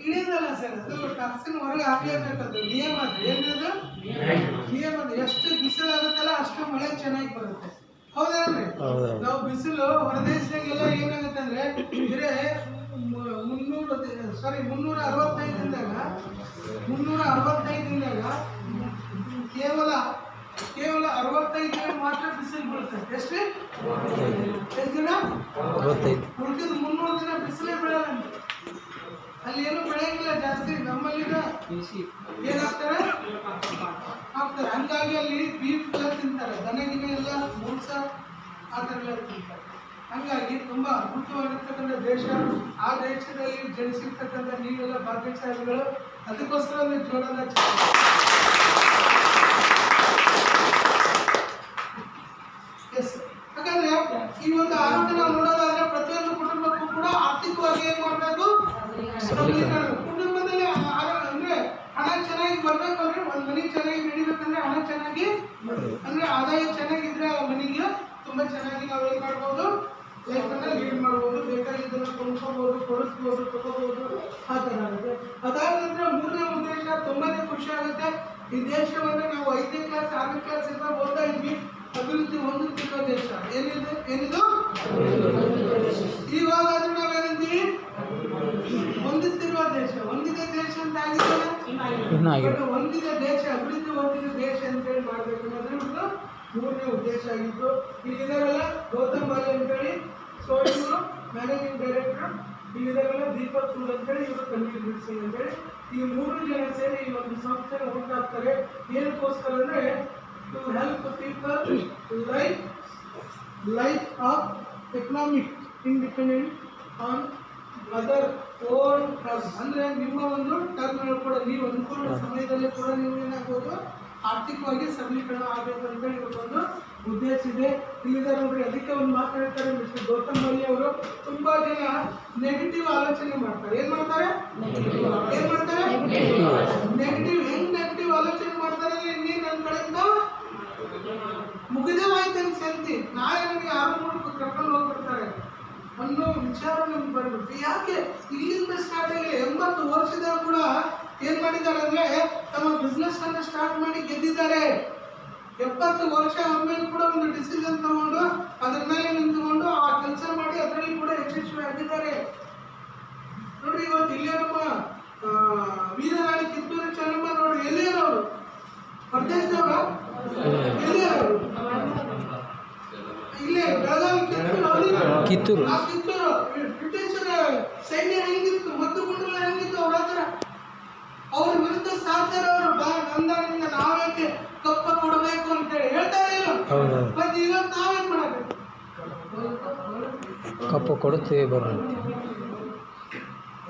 [SPEAKER 1] ಇಳಿದಲ್ಲ ಸರ್, ಅದು ಟಾಕ್ಸಿನ್ ಹೊರಗೆ ಹಾಕ್ಲೇಬೇಕದು ನಿಯಮ. ಅದು ಏನಿರೋದು ನಿಯಮ. ಅದು ಎಷ್ಟು ಬಿಸಿಲಾಗುತ್ತಲ್ಲ ಅಷ್ಟು ಮಳೆ ಚೆನ್ನಾಗಿ ಬರುತ್ತೆ. ಹೌದಲ್ರಿ? ನಾವು ಬಿಸಿಲು ಹೊರದೇಶದಾಗೆಲ್ಲ ಏನಾಗುತ್ತೆ ಅಂದ್ರೆ ಬರೇ 365 ಕೇವಲ 65 ದಿನ ಮಾತ್ರ ಬಿಸಿಲು ಬೀಳುತ್ತೆ. ಎಷ್ಟು ದಿನ? 65. ಉಳಿದಿದ್ದು 300 ದಿನ ಬಿಸಿಲೇ ಬೀಳಲ್ಲ. ಅಲ್ಲಿ ಏನು ಬೆಳೆಯಂಗಿಲ್ಲ ಜಾಸ್ತಿ. ನಮ್ಮಲ್ಲಿ ಏನಾಗ್ತಾರೆ ಹಾಕ್ತಾರೆ. ಹಂಗಾಗಿ ಅಲ್ಲಿ ಬೀಫ್ ಎಲ್ಲ ತಿಂತಾರೆ, ದನಗಿನ ಎಲ್ಲ ಮೂಸ ಆ ಥರ ಎಲ್ಲ ತಿಂತಾರೆ. ಹಂಗಾಗಿ ತುಂಬ ಅದ್ಭುತವಾಗಿರ್ತಕ್ಕಂಥ ದೇಶ. ಆ ದೇಶದಲ್ಲಿ ಜನಿಸಿರ್ತಕ್ಕಂಥ ನೀವೆಲ್ಲ ಭಾಗ್ಯಶಾಲಿಗಳು. ಅದಕ್ಕೋಸ್ಕರ ಒಂದು ಜೋಳದ ಎಸ್. ಯಾಕಂದ್ರೆ ಈ ಒಂದು ಆರೋಗ್ಯ ನಾವು ನೋಡೋದಾದ್ರೆ ಪ್ರತಿಯೊಂದು ಕುಟುಂಬಕ್ಕೂ ಕೂಡ ಆರ್ಥಿಕವಾಗಿ ಏನ್ ಮಾಡಬೇಕು? ಕುಟುಂಬದಲ್ಲಿ ಅಂದ್ರೆ ಹಣ ಚೆನ್ನಾಗಿ ಬರ್ಬೇಕಂದ್ರೆ, ಒಂದ್ ಮನೆ ಚೆನ್ನಾಗಿ ನಡಿಬೇಕಂದ್ರೆ ಹಣ ಚೆನ್ನಾಗಿ ಅಂದ್ರೆ ಆದಾಯ ಚೆನ್ನಾಗಿದ್ರೆ ಆ ಮನೆಗೆ ತುಂಬಾ ಚೆನ್ನಾಗಿ ನಾವು ಏನ್ ಮಾಡ್ಬೋದು? ಲೈಫನ್ನ ಲೀಡ್ ಮಾಡ್ಬೋದು. ಬೇಕಾಗಿದ್ದನ್ನ ಕೊಂಡ್ಕೋಬಹುದು, ಕೊಡಿಸ್ಬೋದು, ತಗೋಬಹುದು. ಆ ಥರ ಆಗುತ್ತೆ. ಅದಾದ ನಂತರ 3ನೇ ಉದ್ದೇಶ ತುಂಬಾನೇ ಖುಷಿ ಆಗುತ್ತೆ. ಈ ದೇಶವನ್ನ ನಾವು 5ನೇ ಕ್ಲಾಸ್ 6ನೇ ಕ್ಲಾಸ್ ಇಂದ ಓದ್ತಾ ಇದ್ವಿ. ಅಭಿವೃದ್ಧಿ ಹೊಂದುತ್ತಿರುವ ದೇಶ. ಏನಿದು? ಇವಾಗಾದ್ರೂ ನಾವೇನಂತೀವಿ? ಹೊಂದುತ್ತಿರುವ ದೇಶ. ಹೊಂದಿದ ದೇಶ ಅಂತ ಆಗಿದ್ದಾರೆ. ಹೊಂದಿದ ದೇಶ, ಅಭಿವೃದ್ಧಿ ಹೊಂದಿದ ದೇಶ ಅಂತೇಳಿ ಮಾಡ್ಬೇಕು ಅನ್ನೋದು 3ನೇ ಉದ್ದೇಶ ಆಗಿತ್ತು. ಇಲ್ಲಿದ್ದಾರಲ್ಲ ಗೌತಮ್ ಬಾಲಿ ಅಂತೇಳಿ, ಸೊ ಇವರು ಮ್ಯಾನೇಜಿಂಗ್ ಡೈರೆಕ್ಟರ್. ಇಲ್ಲಿದ್ದಾರಲ್ಲ ದೀಪಕ್ ಸೂದ್ ಅಂತೇಳಿ, ಇವರು ಕನ್ವೀನರ್ ಸಿಂಗ್ ಅಂತೇಳಿ. ಈ 3 ಜನ ಸೇರಿ ಈ ಒಂದು ಸಂಸ್ಥೆನ ಹೊಂದಾಗ್ತಾರೆ. ಏನಕ್ಕೋಸ್ಕರ ಅಂದ್ರೆ to help people life of economic independent on other own term. ಅಂದ್ರೆ ನಿಮ್ಮ ಒಂದು ಟರ್ಮ್ಗಳು ಕೂಡ ನೀವು ಅಂದ್ಕೊಂಡ ಸಮಯದಲ್ಲಿ ಕೂಡ ನೀವು ಏನಾಗ್ಬೋದು? ಆರ್ಥಿಕವಾಗಿ ಸಬಲೀಕರಣ ಆಗಬೇಕು ಅಂತೇಳಿ ಇವತ್ತೊಂದು ಉದ್ದೇಶ ಇದೆ. ಇಲ್ಲಿದ್ದಾರೆ ನೋಡ್ರಿ. ಅದಕ್ಕೆ ಒಂದು ಮಾತು ಹೇಳ್ತಾರೆ ಮಿಸ್ಟರ್ ಗೌತಮ್ ಬಾಲಿ ಅವರು. ತುಂಬಾ ಜನ ನೆಗೆಟಿವ್ ಆಲೋಚನೆ ಮಾಡ್ತಾರೆ. ಏನ್ ಮಾಡ್ತಾರೆ? ನೆಗೆಟಿವ್. ಹೆಂಗ್ ನೆಗೆಟಿವ್ ಆಲೋಚನೆ ಮಾಡ್ತಾರೆ ಅಂದ್ರೆ ಇನ್ನೇನು ನನ್ನ ಕಡೆಯಿಂದ ಮುಗಿದೇವಾಯ್ತು ಅಂತ ಸಂತಿ, ನಾಳೆ ನನಗೆ 6 ಕರ್ಕೊಂಡು ಹೋಗ್ಬಿಡ್ತಾರೆ ಅನ್ನೋ ವಿಚಾರ ನಮ್ಗೆ ಬರ್ಬಿಟ್ಟು. ಯಾಕೆ ಇಲ್ಲಿಂದ ಸ್ಟಾರ್ಟ್ ಆಗಿ 80 ವರ್ಷದಾಗ ಕೂಡ ಏನ್ ಮಾಡಿದ್ದಾರೆ ಅಂದ್ರೆ ತಮ್ಮ ಬಿಸ್ನೆಸ್ ಅನ್ನ ಸ್ಟಾರ್ಟ್ ಮಾಡಿ ಗೆದ್ದಿದ್ದಾರೆ. 70 ವರ್ಷ ಆದ್ಮೇಲೆ ಕೂಡ ಒಂದು ಡಿಸಿಷನ್ ತಗೊಂಡು ಅದ್ರ ಮೇಲೆ ನಿಂತ್ಕೊಂಡು ಆ ಕೆಲಸ ಮಾಡಿ ಅದರಲ್ಲಿ ಕೂಡ ಯಶಸ್ವಿ ಆಗಿದ್ದಾರೆ. ನೋಡ್ರಿ, ಇವತ್ತು ಇಲ್ಲೇ ನಮ್ಮ ವೀರರಾಣಿ ಕಿತ್ತೂರು ಚೆನ್ನಮ್ಮ ನೋಡ್ರಿ, ಎಲ್ಲಿಯರವರು ಪ್ರದೇಶದವರ ಎಲ್ಲಿಯವರು ಇಲ್ಲೇ ಬೆಳಗಾವಿ ಕಿತ್ತೂರು. ಆ ಕಿತ್ತೂರು ಬ್ರಿಟಿಷರ ಸೈನ್ಯ ಹೆಂಗಿತ್ತು, ಮದ್ದು ಗುಂಡುಗಳು ಹೆಂಗಿತ್ತು ಅವ್ರ ಹತ್ರ. ಅವ್ರ ವಿರುದ್ಧ ಸಾಕ್ತಾರೆ ಅವರು. ನಂದನಿಂದ ನಾವೇಕೆ ಕಪ್ಪ ಕೊಡಬೇಕು ಅಂತೇಳಿ ಹೇಳ್ತಾರೆ ಇಲ್ಲ. ಮತ್ತೆ ಇವತ್ತು ನಾವೇನ್ ಮಾಡಬೇಕು?
[SPEAKER 2] ಕಪ್ಪು ಕೊಡುತ್ತೇವೆ ಬರ್ರಿ.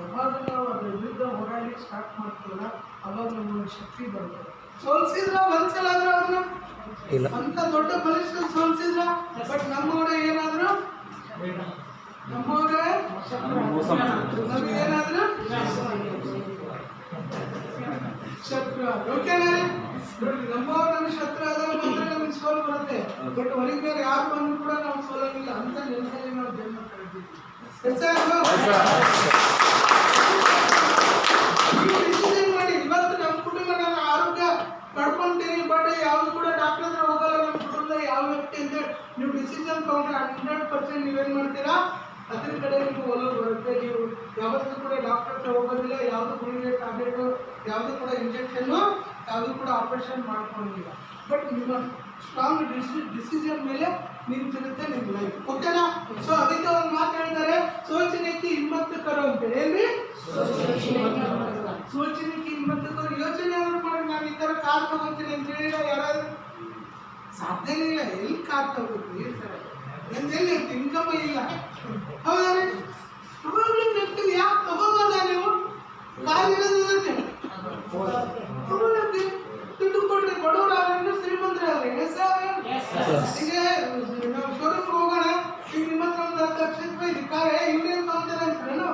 [SPEAKER 1] ಯಾವಾಗ ನಾವು ಅದ್ರ ವಿರುದ್ಧ ಹೋರಾಡಲಿಕ್ಕೆ ಸ್ಟಾರ್ಟ್ ಮಾಡ್ತೀವಲ್ಲ ಅವಾಗ ನಮಗೆ ಶಕ್ತಿ ಬರುತ್ತೆ. ಸೋಲ್ಸಿದ್ರ ಒಂದ್ಸಲ ಆದ್ರೂ ಅವ್ರನ್ನ
[SPEAKER 2] ಇಲ್ಲ.
[SPEAKER 1] ಅಂತ ದೊಡ್ಡ ಬಲಿಷ್ಠ ಸೋಲ್ಸಿದ್ರ. ಬಟ್ ನಮ್ಮವ್ರೆ ಏನಾದ್ರು ನಮ್ಮವ್ರೆ ನಮಗೇನಾದ್ರು ಶತ್ರು. ಓಕೆನಾ? ನೋಡಿ, ನಮ್ಮವ್ರು ನಮ್ಗೆ ಶತ್ರು ಆದಾಗ ಮಾತ್ರ ನಮಗೆ ಸೋಲ್ ಬರುತ್ತೆ. ಬಟ್ ಹೊರಗೆ ಬೇರೆ ಯಾರು ಬಂದ್ರು ಕೂಡ ನಾವು ಸೋಲಾಗಿಲ್ಲ ಅಂತ ನೆನಪಲ್ಲಿ ನಾವು ಜನ್ಮ ಕಳೆದಿದ್ದೀವಿ. ಡಿಸಿಷನ್ ಮಾಡಿ. ಇವತ್ತು ನಮ್ಮ ಕುಟುಂಬ ನಾನು ಆರೋಗ್ಯ ಪಡ್ಕೊಂತೀನಿ, ಬಟ್ ಯಾವ್ದು ಕೂಡ ಡಾಕ್ಟರ್ ಹತ್ರ ಹೋಗಲ್ಲ. ನಮ್ಮ ಕುಟುಂಬದ ಯಾವ ವ್ಯಕ್ತಿ ಅಂತ ನೀವು ಡಿಸಿಷನ್ ತಗೊಂಡ್ರೆ 100% ನೀವೇನ್ ಮಾಡ್ತೀರಾ? ಅದ್ರ ಕಡೆ ನೀವು ಒಲವು ಬರುತ್ತೆ. ನೀವು ಯಾವತ್ತೂ ಕೂಡ ಡಾಕ್ಟರ್ ಹತ್ರ ಹೋಗೋದಿಲ್ಲ. ಯಾವುದು ಗುಳಿಗೆ ಟ್ಯಾಬ್ಲೆಟು, ಯಾವುದು ಕೂಡ ಇಂಜೆಕ್ಷನ್ನು, ಯಾವುದು ಕೂಡ ಆಪರೇಷನ್ ಮಾಡ್ಕೊಳ್ಳೋದಿಲ್ಲ. ಬಟ್ ನಿಮ್ಮ ಸ್ಟ್ರಾಂಗ್ ಡಿಸಿಷನ್ ಮೇಲೆ ನಿಂತಿರುತ್ತೆ ನಿಮ್ಮ ಲೈಫ್. ಓಕೆನಾ? ಸೊ ಅದಕ್ಕೆ ಒಂದು ಮಾತು ಹೇಳ್ತಾರೆ, ಸೋಚನೆಗೆ ಹಿಮ್ಮತ್ತು ಕರೋ ಅಂತ ಹೇಳಿ. ಸೋಚನೆಗೆ ಹಿಮ್ಮತ್ತು ಕರೋ. ಯೋಚನೆ ಮಾಡಿ ನಾನು ಈ ಥರ ಕಾರ್ ತಗೋತೀನಿ ಅಂತ ಹೇಳಿಲ್ಲ. ಯಾರಾದ್ರೂ ಸಾಧ್ಯನೇ ಇಲ್ಲ. ಎಲ್ಲಿ ಕಾರ್ ತಗೋತೀವಿ? ಎಲ್ಲಿ ಇನ್ಕಮ್ ಇಲ್ಲ. ಹೌದಾರೆ? ತಗೊಳ್ಳಿ. ಯಾಕೆ ತಗೋಬೋದ ನೀವು? ಕಾರ್ ಇರೋದಿಲ್ಲ ತಗೊಳ್ಳಿ. ದುಡ್ಡು ಕೊಡ್ರಿ. ಬಡವರಾದ್ರೆ ಶ್ರೀಮಂತರಾದ್ರೆ ಈಗ ನಾವು ಶೋರೂಮ್ ಹೋಗೋಣ. ಈಗ ನಿಮ್ಮ ಹತ್ರ ಒಂದು 10 ಲಕ್ಷ ರೂಪಾಯಿ ಕಾರೇ ಇವ್ರೇನು ತಗೊಂತಾರೆ ಅಂತಾರೇನು?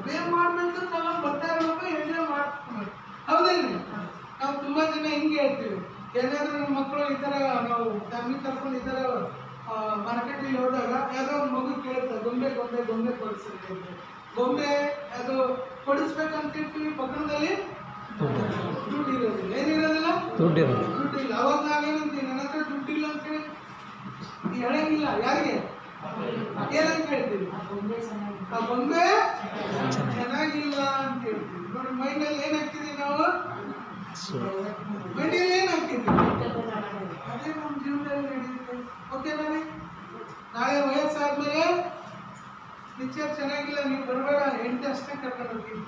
[SPEAKER 1] ಪೇ ಮಾಡ್ಬೇಕು, ತಗೊಂಡು ಬರ್ತಾ ಇರ್ಬೇಕು, ಎಂಜಾಯ್ ಮಾಡ್ತೀವಿ. ಹೌದೇನು? ನಾವು ತುಂಬಾ ಜನ ಹಿಂಗೆ ಹೇಳ್ತೀವಿ. ಏನಾದ್ರೂ ನಮ್ಮ ಮಕ್ಕಳು ಈ ಥರ ನಾವು ಫ್ಯಾಮಿಲಿ ಕರ್ಕೊಂಡು ಈ ಥರ ಮಾರ್ಕೆಟಲ್ಲಿ ಹೋದಾಗ ಯಾವುದೋ ಒಂದು ಮಗು ಕೇಳುತ್ತೆ, ಗೊಂಬೆ ಗೊಂಬೆ ಗೊಂಬೆ ಕೊಡಿಸ್ಬೇಕು ಅಂತ. ಗೊಂಬೆ ಅದು ಕೊಡಿಸ್ಬೇಕಂತ ಇರ್ತೀವಿ, ಪಕ್ಕದಲ್ಲಿ ದುಡ್ಡು ಇರೋದಿಲ್ಲ. ಏನಿರೋದಿಲ್ಲ? ದುಡ್ಡಿಲ್ಲ. ಅವಾಗ ನಾವೇನಂತೀವಿ? ನನ್ನ ಹತ್ರ ದುಡ್ಡಿಲ್ಲ ಅಂತ ಹೇಳಿ ಹೇಳಂಗಿಲ್ಲ. ಯಾರಿಗೆ? ಏನಂತ ಹೇಳ್ತೀವಿ? ಆ ಗೊಂಬೆ ಚೆನ್ನಾಗಿಲ್ಲ ಅಂತ ಹೇಳ್ತೀವಿ. ನೋಡಿ, ಮೈಂಡಲ್ಲಿ ಏನ್ ಹಾಕ್ತಿದೀವಿ ನಾವು? ಮೈಂಡಲ್ಲಿ ಏನ್ ಹಾಕ್ತಿದ್ವಿ? ಅದೇ ನಮ್ಮ ಜೀವನದಲ್ಲಿ ನಡೆಯುತ್ತೆ. ಓಕೆ ನಾನೇ ನಾಳೆ ವಯಸ್ಸಾದ್ಮೇಲೆ ಪಿಕ್ಚರ್ ಚೆನ್ನಾಗಿಲ್ಲ, ನೀವು ಬರಬೇಡ, ಹೆಂಡತಿ ಅಷ್ಟೇ ಕರ್ಕೊಂಡು ಹೋಗ್ತೀನಿ.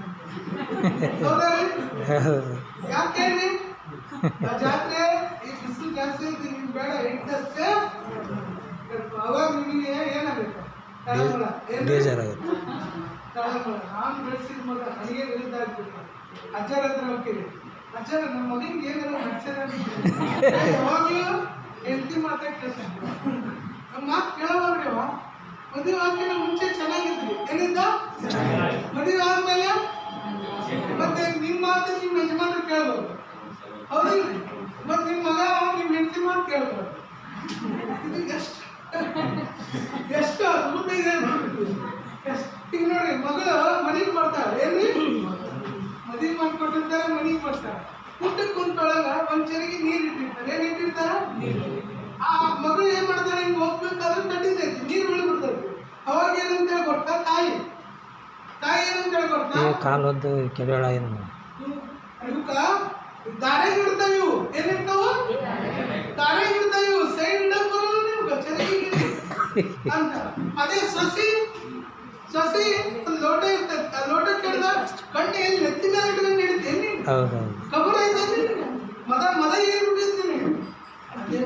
[SPEAKER 1] ಯಾಕೆ ಹೇಳಿ? ಜಾತ್ರೆ ಈ ಬಿಸಿಲು ಜಾಸ್ತಿ ಐತಿ, ನಿಮ್ಗೆ ಬೇಡ, ಹೆಂಡತಿ ಅಷ್ಟೇ. ಅವಾಗ ನಿಮಗೆ ಏನಾಗುತ್ತೆ? ತಳಮಳ. ತಳಮಳ. ನಾನು ಬೆಳೆಸಿದ ಮಗ ನನಗೆ ವಿರುದ್ಧ ಆಗ್ಬಿಟ್ಟು ಅಜ್ಜರ ಹತ್ರ ಹೋಗ್ತೀವಿ. ಅಜ್ಜರ ನಮ್ಮ ಮಗನಿಗೆ ಏನಾರ ಅಕ್ಷರ ಯಾವಾಗಲೂ ಹೆಂಡತಿ ಮಾತಾಡ್ತಾರೆ. ನಮ್ಮ ಮಾತು ಕೇಳೋಲ್ರಿ. ಮದುವೆ ಆದ್ಮೇಲೆ ಮುಂಚೆ ಚೆನ್ನಾಗಿದ್ರಿ. ಏನಿದ್ದ? ಮದುವೆ ಆದ್ಮೇಲೆ ಮತ್ತೆ ನಿಮ್ಮ ಮಾತು ನಿಮ್ಮ ಯಜಮಾನ್ರು ಕೇಳ್ಬೋದು. ಹೌದಿಲ್ರಿ? ಮತ್ತೆ ನಿಮ್ಮ ಮಗ ನಿಮ್ಮ ಹೆಂಡತಿ ಮಾತು ಕೇಳ್ಬೋದು. ಇದು ಎಷ್ಟು ಅದ್ಭುತ ಇದೆ. ಈಗ ನೋಡ್ರಿ, ಮಗಳು ಮನೆಗೆ ಬರ್ತಾಳೆ. ಏನ್ರಿ? ಮದುವೆ ಮಾಡ್ಕೊಟ್ಟಿರ್ತಾರೆ, ಮನೆಗೆ ಬರ್ತಾರೆ. ಊಟಕ್ಕೆ ಕುಂತೊಳಗ ಒಂದ್ ಚರಿಗೆ ನೀರು ಇಟ್ಟಿರ್ತಾರೆ. ಏನ್ ಇಟ್ಟಿರ್ತಾರ? ಆ ಮಗಳು ಏನ್ ಮಾಡ್ತಾರೆ? ಹಿಂಗ್ ಹೋಗ್ಬೇಕಾದ್ರೆ ತಟ್ಟಿದೈತಿ, ನೀರು ಬಿಡ್ಬಿಡ್ತಾರೆ. ಅವಾಗ ಏನಂತ ಹೇಳಿ ಕೊಡ್ತಾ? ತಾಯಿ ಏನಂತ ಹೇಳಿ ಕೊಡ್ತಾ?
[SPEAKER 2] ಕಾಲೊಂದು ಕೆರೆಯೊಳ ಏನು
[SPEAKER 1] ಅದಕ್ಕ ದಾರೆಗೆ ಇಡ್ತಾವ. ಇವು ಏನಿರ್ತಾವ? ದಾರೆಗೆ ಇಡ್ತಾವ. ಇವು ಸೈಡ್ ಇಡಕ್ ಬರೋಲ್ಲ ನೀವು, ಚರಿಗೆ ಅಂತ. ಅದೇ ಸಸಿ ಒಂದು ಲೋಟ ಇರ್ತದೆ. ಆ ಲೋಟ ಕೆಡ್ದ ಕಣ್ಣು ಎಲ್ಲಿ ನೆತ್ತಿನ ಇಟ್ಕೊಂಡು ಇಡ್ತೀನಿ. ಕಬರ ಐತೆ ಮದ ಏರ್ಬಿಟ್ಟಿರ್ತೀನಿ. ಅದೇ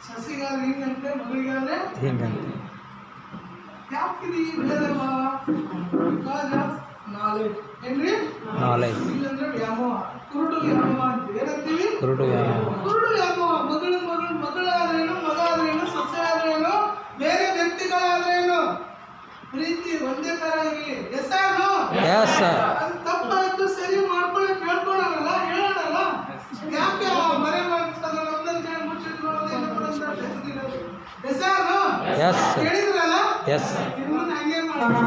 [SPEAKER 1] ಸಸಿಗಾದ್ರೆ ಹಿಂಗಂತೆ, ಮಗಳಿಗಾದ್ರೆ
[SPEAKER 2] ಹಿಂಗಂತೆ.
[SPEAKER 1] ಯಾಕಿದೆ ಈ ಭೇದವ? Because of knowledge. ಏನ್ರಿ? ನಾಲೆಡ್ಜ್. ಇಲ್ಲಂದ್ರೆ ವ್ಯಾಮೋಹ. ಕುರುಡು ವ್ಯಾಮೋಹ ಅಂತ ಏನಂತೀವಿ? ಕುರುಡು ವ್ಯಾಮೋಹ. ಮಗಳಾದ್ರೇನು, ಮಗ ಆದ್ರೇನು, ಸೊಸೆ ಆದ್ರೇನು, ಬೇರೆ ವ್ಯಕ್ತಿಗಳಾದ್ರೇನು, ಪ್ರೀತಿ ಒಂದೇ ತರ ಇರಲಿ. Yes or no? ಅದು ತಪ್ಪಾಯ್ತು, ಸರಿ ಮಾಡ್ಕೊಳ್ಳೋಕೆ ಹೇಳ್ಕೊಳಲ್ಲ, ಹೇಳೋಣಲ್ಲ. ಯಾಕೆ ಮರೆ ಮಾಡ್ತದ? ನಮ್ದಂತ ಹೇಳಿ ಮುಚ್ಚಿಟ್ಕೊಳ್ಳೋದು, ಏನು ಕೊಡೋದು? Yes or no? ಹೇಳಿದ್ರಲ್ಲ, ಇನ್ನು ಹಂಗೆ ಮಾಡಿ.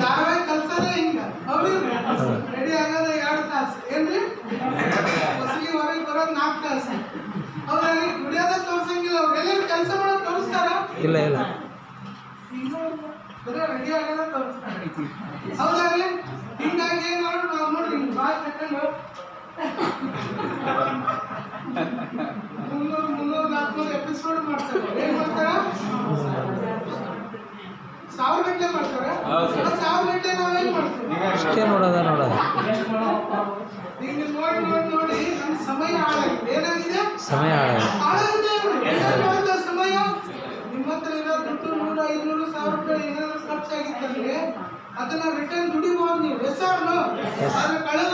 [SPEAKER 1] ಧಾರಾವಾಹಿ ಕಲ್ಸೋದೇ ಹಿಂಗ. ಅವ್ರಿಲ್ರಿ? ರೆಡಿ ಆಗೋದು 2 ತಾಸು. ಏನ್ರಿ? ಹೊಸಲಿ ಹೊರಗೆ ಬರೋದು 4 ತಾಸು. ಅವ್ರಲ್ಲಿ ದುಡಿಯೋದ ತೋರ್ಸಂಗಿಲ್ಲ. ಅವ್ರು ಎಲ್ಲರೂ ಕೆಲಸ ಮಾಡೋದು ತೋರಿಸ್ತಾರ? ಇಲ್ಲ. ಬರೀ ರೆಡಿ ಆಗೋದ ತೋರಿಸ್ತಾರೆ. ಹೌದಾರಿ? ಹಿಂಗಾಗಿ ಏನ್ ಮಾಡೋದು? ನಾವು ನೋಡಿ ಬಾಯ್ ತಕೊಂಡು 300-400 ಎಪಿಸೋಡ್ ಮಾಡ್ತಾರೆ. ಏನ್ ಮಾಡ್ತಾರ? 1000 ಗಂಟೆ ಮಾಡ್ತಾರೆ. 1000 ಗಂಟೆ ನಾವೇನ್ ಮಾಡ್ತೀವಿ?
[SPEAKER 2] ಅಷ್ಟೇ ನೋಡೋದ.
[SPEAKER 1] ಈಗ ನೋಡಿ ನಮ್ಮ ಸಮಯ ಹಾಳಾಗಿದೆ. ಏನಾಗಿದೆ?
[SPEAKER 2] ಸಮಯ ಹಾಳಾಗಿದೆ.
[SPEAKER 1] ಸಮಯ ನಿಮ್ಮ ನಿಮ್ಮ ಹತ್ರ ಇರೋ ದುಡ್ಡು 100, 500, 1000 ರೂಪಾಯಿ ಏನಾದ್ರು ಖರ್ಚಾಗಿತ್ತಂದ್ರೆ ಅದನ್ನ ರಿಟರ್ನ್ ದುಡಿಬಹುದು ನೀವು. ಹೆಸರು ಆದ್ರೆ ಕಳೆದ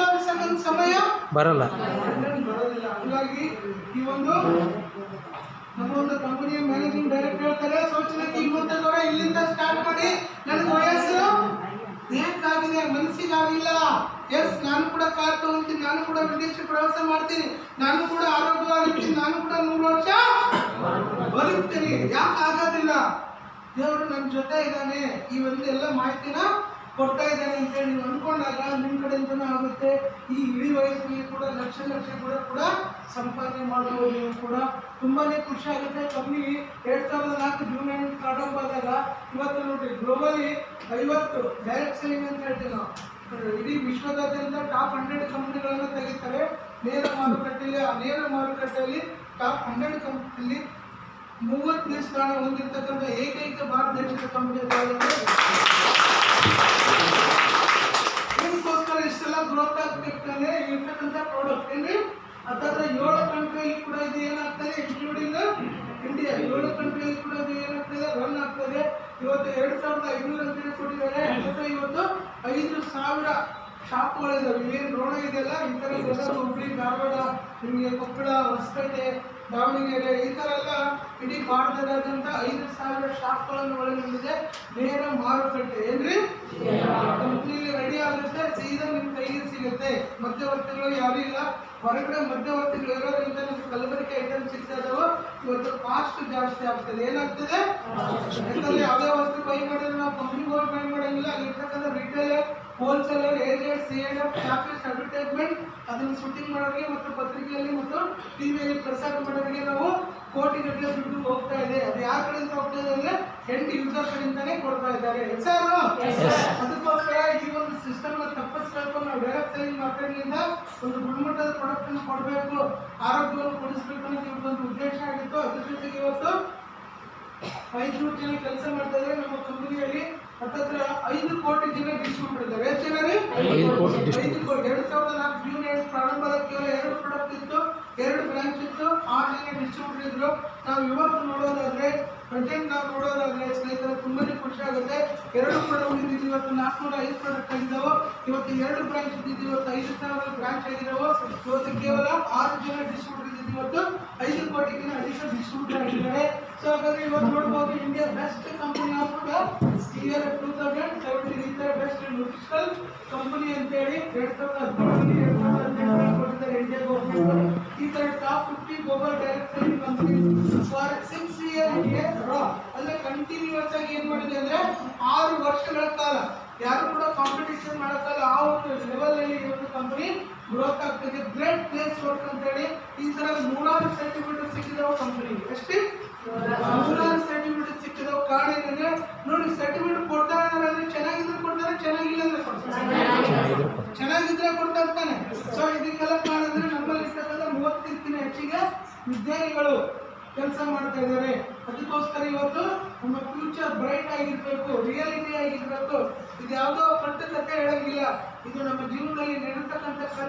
[SPEAKER 1] ಸಮಯ
[SPEAKER 2] ಬರಲ್ಲ.
[SPEAKER 1] ಬರೋದಿಲ್ಲ. ಹಂಗಾಗಿ ಈ ಒಂದು ನಮ್ಮ ಒಂದು ಕಂಪನಿಯ ಮ್ಯಾನೇಜಿಂಗ್ ಡೈರೆಕ್ಟರ್ ಹೇಳ್ತಾರೆ, ಸೋಚನಕ್ಕೆ 20 ಇಲ್ಲಿಂದ ಸ್ಟಾರ್ಟ್ ಮಾಡಿ. ನನಗೆ ವಯಸ್ಸು ಬೇಕಾಗಿದೆ, ಮನಸ್ಸಿಗಾಗಿಲ್ಲ. ಎಸ್, ನಾನು ಕೂಡ ಕಾರ್ ತಗೊಂತೀನಿ, ನಾನು ಕೂಡ ವಿದೇಶ ಪ್ರವಾಸ ಮಾಡ್ತೀನಿ, ನಾನು ಕೂಡ ಆರೋಗ್ಯವಾಗಿರ್ತೀನಿ, ನಾನು ಕೂಡ 100 ವರ್ಷ ಬದುಕ್ತೀನಿ. ಯಾಕೆ ಆಗೋದಿಲ್ಲ? ದೇವರು ನನ್ನ ಜೊತೆ ಇದ್ದಾನೆ, ಈ ಒಂದು ಎಲ್ಲ ಮಾಹಿತಿನ ಕೊಡ್ತಾ ಇದ್ದಾನೆ ಅಂತೇಳಿ ನೀವು ಅಂದ್ಕೊಂಡಾಗ ನಿಮ್ಮ ಕಡೆಯಿಂದನೂ ಆಗುತ್ತೆ. ಈ ಇಡೀ ವಯಸ್ಸಿನಲ್ಲಿ ಕೂಡ ಲಕ್ಷ ಕೂಡ ಸಂಪಾದನೆ ಮಾಡುವುದು ನೀವು ಕೂಡ ತುಂಬಾ ಖುಷಿ ಆಗುತ್ತೆ. ಕಂಪ್ನಿ 2004 ಜೂನ್ ಪ್ರಾರಂಭ ಆದಾಗ ಇವತ್ತು ನೋಡಿ ಗ್ಲೋಬಲಿ 50 ಡೈರೆಕ್ಟ್ ಸೆಲ್ಲಿಂಗ್ ಅಂತ ಹೇಳ್ತೀವಿ ನಾವು. ಇಡೀ ವಿಶ್ವದಾದ್ಯಂತ ಟಾಪ್ 100 ಕಂಪ್ನಿಗಳನ್ನು ತೆಗಿತಾರೆ ನೇರ ಮಾರುಕಟ್ಟೆಯಲ್ಲಿ. ಆ ನೇರ ಮಾರುಕಟ್ಟೆಯಲ್ಲಿ ಟಾಪ್ 100 ಕಂಪ್ನಿಯಲ್ಲಿ 30ನೇ ಸ್ಥಾನ ಹೊಂದಿರತಕ್ಕಂಥ ಏಕೈಕ ಭಾರತ ದೇಶದ ಕಂಪನಿ. ಇದಕ್ಕೋಸ್ಕರ ಇಷ್ಟೆಲ್ಲ ಗ್ರೋತ್ ಆಗ್ತಿರ್ತಾನೆ ಇರ್ತಕ್ಕಂಥ ಪ್ರಾಡಕ್ಟ್ ಏನ್ರಿ. ಅದಾದ್ರೆ 7 ಕಂಟ್ರಿಯಲ್ಲಿ ಕೂಡ ಇದು ಏನಾಗ್ತದೆ, ಇನ್ಕ್ಲೂಡಿಂಗ್ ಇಂಡಿಯಾ 7 ಕಂಟ್ರಿಯಲ್ಲಿ ಕೂಡ ಇದು ಏನಾಗ್ತದೆ, ರನ್ ಆಗ್ತದೆ. ಇವತ್ತು 2500 ಅಂತ ಕೊಟ್ಟಿದ್ದಾರೆ. ಇವತ್ತು 5000 ಶಾಪ್ಗಳಿದ್ದಾವೆ. ಇವೇನು ರೋಣ ಇದೆಯಲ್ಲ, ಈ ಥರ ಹುಬ್ಬಳ್ಳಿ, ಧಾರವಾಡ, ನಿಮಗೆ ಕೊಪ್ಪಳ, ಹೊಸಪೇಟೆ, ದಾವಣಗೆರೆ, ಈ ಥರ ಎಲ್ಲ ಇಡೀ ಭಾರತದಾದ್ಯಂತ 5000 ಶಾಪ್ಗಳನ್ನು ಒಳಗೊಂಡಿದೆ. ನೇರ ಮಾರುಕಟ್ಟೆ ಏನ್ರಿ, ಕಂಪ್ನಿಲಿ ರೆಡಿ ಆಗುತ್ತೆ, ಸೀದಾ ನಿಮ್ಮ ಕೈಗೆ ಸಿಗುತ್ತೆ. ಮಧ್ಯವರ್ತಿಗಳು ಯಾರೂ ಇಲ್ಲ. ಹೊರಗಡೆ ಮಧ್ಯವರ್ತಿಗಳು ಇರೋದ್ರಿಂದ ನಿಮ್ಗೆ ಕಲಬೆರಕೆ ಐಟಮ್ ಸಿಗ್ತಾ ಇದಾವೆ. ಇವತ್ತು ಕಾಸ್ಟ್ ಜಾಸ್ತಿ ಆಗ್ತದೆ. ಏನಾಗ್ತದೆ? ಯಾಕಂದ್ರೆ ಯಾವುದೇ ವಸ್ತು ಬೈ ಮಾಡಿದ್ರೆ ನಾವು ಕಂಪ್ನಿಗೆ ಹೋಗಿ ಬೈ ಮಾಡಂಗಿಲ್ಲ. ಅಲ್ಲಿರ್ತಕ್ಕಂಥ retailer, wholesaler, agent, C&F, shopping, advertisement ಅದನ್ನು ಶೂಟಿಂಗ್ ಮಾಡೋರಿಗೆ ಮತ್ತು ಪತ್ರಿಕೆಯಲ್ಲಿ ಮತ್ತು ಟಿವಿಯಲ್ಲಿ ಪ್ರಸಾರ ಮಾಡೋರಿಗೆ ನಾವು ಕೋಟಿಗಟ್ಟಲೆ ದುಡ್ಡು ಹೋಗ್ತಾ ಇದೆ. ಅದು ಯಾರ ಕಡೆಯಿಂದ ಹೋಗ್ತಾ ಇದೆ ಅಂದ್ರೆ ಎಂಡ್ ಯೂಸರ್ ಕಡೆಯಿಂದಾನೇ ಕೊಡ್ತಾ ಇದ್ದಾರೆ. ಅದಕ್ಕೋಸ್ಕರ ಈ ಒಂದು ಸಿಸ್ಟಮ್ ತಪ್ಪಿಸ್ಬೇಕು. ನಾವು ಡೈರೆಕ್ಟ್ ಸೆಲ್ಲಿಂಗ್ ಮಾರ್ಕೆಟ್ನಿಂದ ಒಂದು ಗುಣಮಟ್ಟದ ಪ್ರಾಡಕ್ಟ್ ಅನ್ನು ಕೊಡಬೇಕು, ಆರೋಗ್ಯವನ್ನು ಕೊಡಿಸ್ಬೇಕು ಅನ್ನೋದು ಒಂದು ಉದ್ದೇಶ ಆಗಿತ್ತು. ಅದ್ರ ಜೊತೆಗೆ ಇವತ್ತು 500 ಜನ ಕೆಲಸ ಮಾಡ್ತಾ ಇದ್ದಾರೆ ನಮ್ಮ ಕಂಪನಿಯಲ್ಲಿ. ಹತ್ತತ್ರ 5 ಕೋಟಿ ಜನ ಡಿಸ್ಟ್ರಿಬ್ಯೂಟರ್ ಇದ್ದಾರೆ. ಎಷ್ಟು ಜನ ರೀ? 5 ಕೋಟಿ. 2004 ಜೂನ್ ಪ್ರಾರಂಭ ಆದ ಕೇವಲ 2 ಪ್ರಾಡಕ್ಟ್ ಇತ್ತು, 2 ಬ್ರಾಂಚ್ ಇತ್ತು, 6 ಜನ ಡಿಸ್ಟ್ರಿಬ್ಯೂಟರ್ ಇದ್ರು. ನಾವು ಇವತ್ತು ನೋಡೋದಾದ್ರೆ ಪ್ರೆಸೆಂಟ್ ನಾವು ನೋಡೋದಾದ್ರೆ ಸ್ನೇಹಿತರೆ ತುಂಬಾ ಖುಷಿ ಆಗುತ್ತೆ. 2 ಪ್ರಾಡಕ್ಟ್ ಇದ್ದಿದ್ದು ಇವತ್ತು 405 ಪ್ರಾಡಕ್ಟ್ ಆಗಿದ್ದಾವೆ. ಇವತ್ತು 2 ಬ್ರಾಂಚ್ ಇದ್ದಿದ್ದು ಇವತ್ತು 5000 ಬ್ರಾಂಚ್ ಆಗಿದ್ದಾವೆ. ಇವತ್ತು ಕೇವಲ 6 ಜನ ಡಿಸ್ಟ್ರಿಬ್ಯೂಟರ್ ಇದ್ದಿದ್ದು ಇವತ್ತು 5 ಕೋಟಿಗಿನ ಅಧಿಕ ಡಿಸ್ಟ್ರಿಬ್ಯೂಟರ್ ಆಗಿದ್ದಾರೆ. ಸೊ ಹಾಗಾದ್ರೆ ಇವತ್ತು ನೋಡ್ಬೋದು India best company of year 2017 ಈ ಥರ ಬೆಸ್ಟ್ ನ್ಯೂಟ್ರಿಷನಲ್ ಕಂಪನಿ ಅಂತೇಳಿ 2017 ಕೊಟ್ಟಿದ್ದಾರೆ ಇಂಡಿಯಾ ಗೌರ್ಮೆಂಟ್. ಈ ಥರ top 50 global direct selling company for 6 year ಅಂದ್ರೆ ಕಂಟಿನ್ಯೂಸ್ ಆಗಿ ಏನ್ ಮಾಡಿದೆ ಅಂದ್ರೆ 6 ವರ್ಷಗಳ ಕಾಲ ಯಾರು ಕೂಡ ಕಾಂಪಿಟೇಷನ್ ಮಾಡೋಕ್ಕಲ್ಲ. ಆ ಒಂದು ಲೆವೆಲ್ ಅಲ್ಲಿ ಈ ಒಂದು ಕಂಪನಿ ಗ್ರೋತ್ ಆಗ್ತದೆ. ಗ್ರೇಟ್ ಪ್ಲೇಸ್ ವರ್ಕ್ ಅಂತ ಹೇಳಿ ಈ ತರ 3 ಸರ್ಟಿಫಿಕೇಟ್ ಸಿಕ್ಕಿದಾವೆ ಕಂಪನಿಗೆ. ಎಷ್ಟೇ 3 ಸರ್ಟಿಫಿಕೇಟ್ ಸಿಕ್ಕಿದಾವೆ. ಕಾರಣ ಏನಂದ್ರೆ ನೋಡಿ, ಸರ್ಟಿಫಿಕೇಟ್ ಕೊಡ್ತಾ ಇದ್ದಾರೆ, ಚೆನ್ನಾಗಿದ್ರೆ ಕೊಡ್ತಾರೆ, ಚೆನ್ನಾಗಿಲ್ಲ ಅಂದ್ರೆ ಕೊಡ್ತಾರೆ. ಚೆನ್ನಾಗಿದ್ರೆ ಕೊಡ್ತಾರೆ ತಾನೆ. ಸೊ ಇದಕ್ಕೆಲ್ಲ ಕಾರಣ ಅಂದ್ರೆ ನಮ್ಮಲ್ಲಿ ಇರ್ತಕ್ಕಂಥ 30ಕ್ಕಿಂತ ಹೆಚ್ಚಿಗೆ ವಿಜ್ಞಾನಿಗಳು ಕೆಲಸ ಮಾಡ್ತಾ ಇದ್ದಾರೆ. ಅದಕ್ಕೋಸ್ಕರ ಇವತ್ತು ನಮ್ಮ ಫ್ಯೂಚರ್ ಬ್ರೈಟ್ ಆಗಿರ್ಬೇಕು, ರಿಯಾಲಿಟಿ ಆಗಿರ್ಬೇಕು. ಇದು ಯಾವುದೋ ಕಟ್ಟು ಕಥೆ ಹೇಳಂಗಿಲ್ಲ, ಇದು ನಮ್ಮ ಜೀವನದಲ್ಲಿ ನಡೆತಕ್ಕಂಥ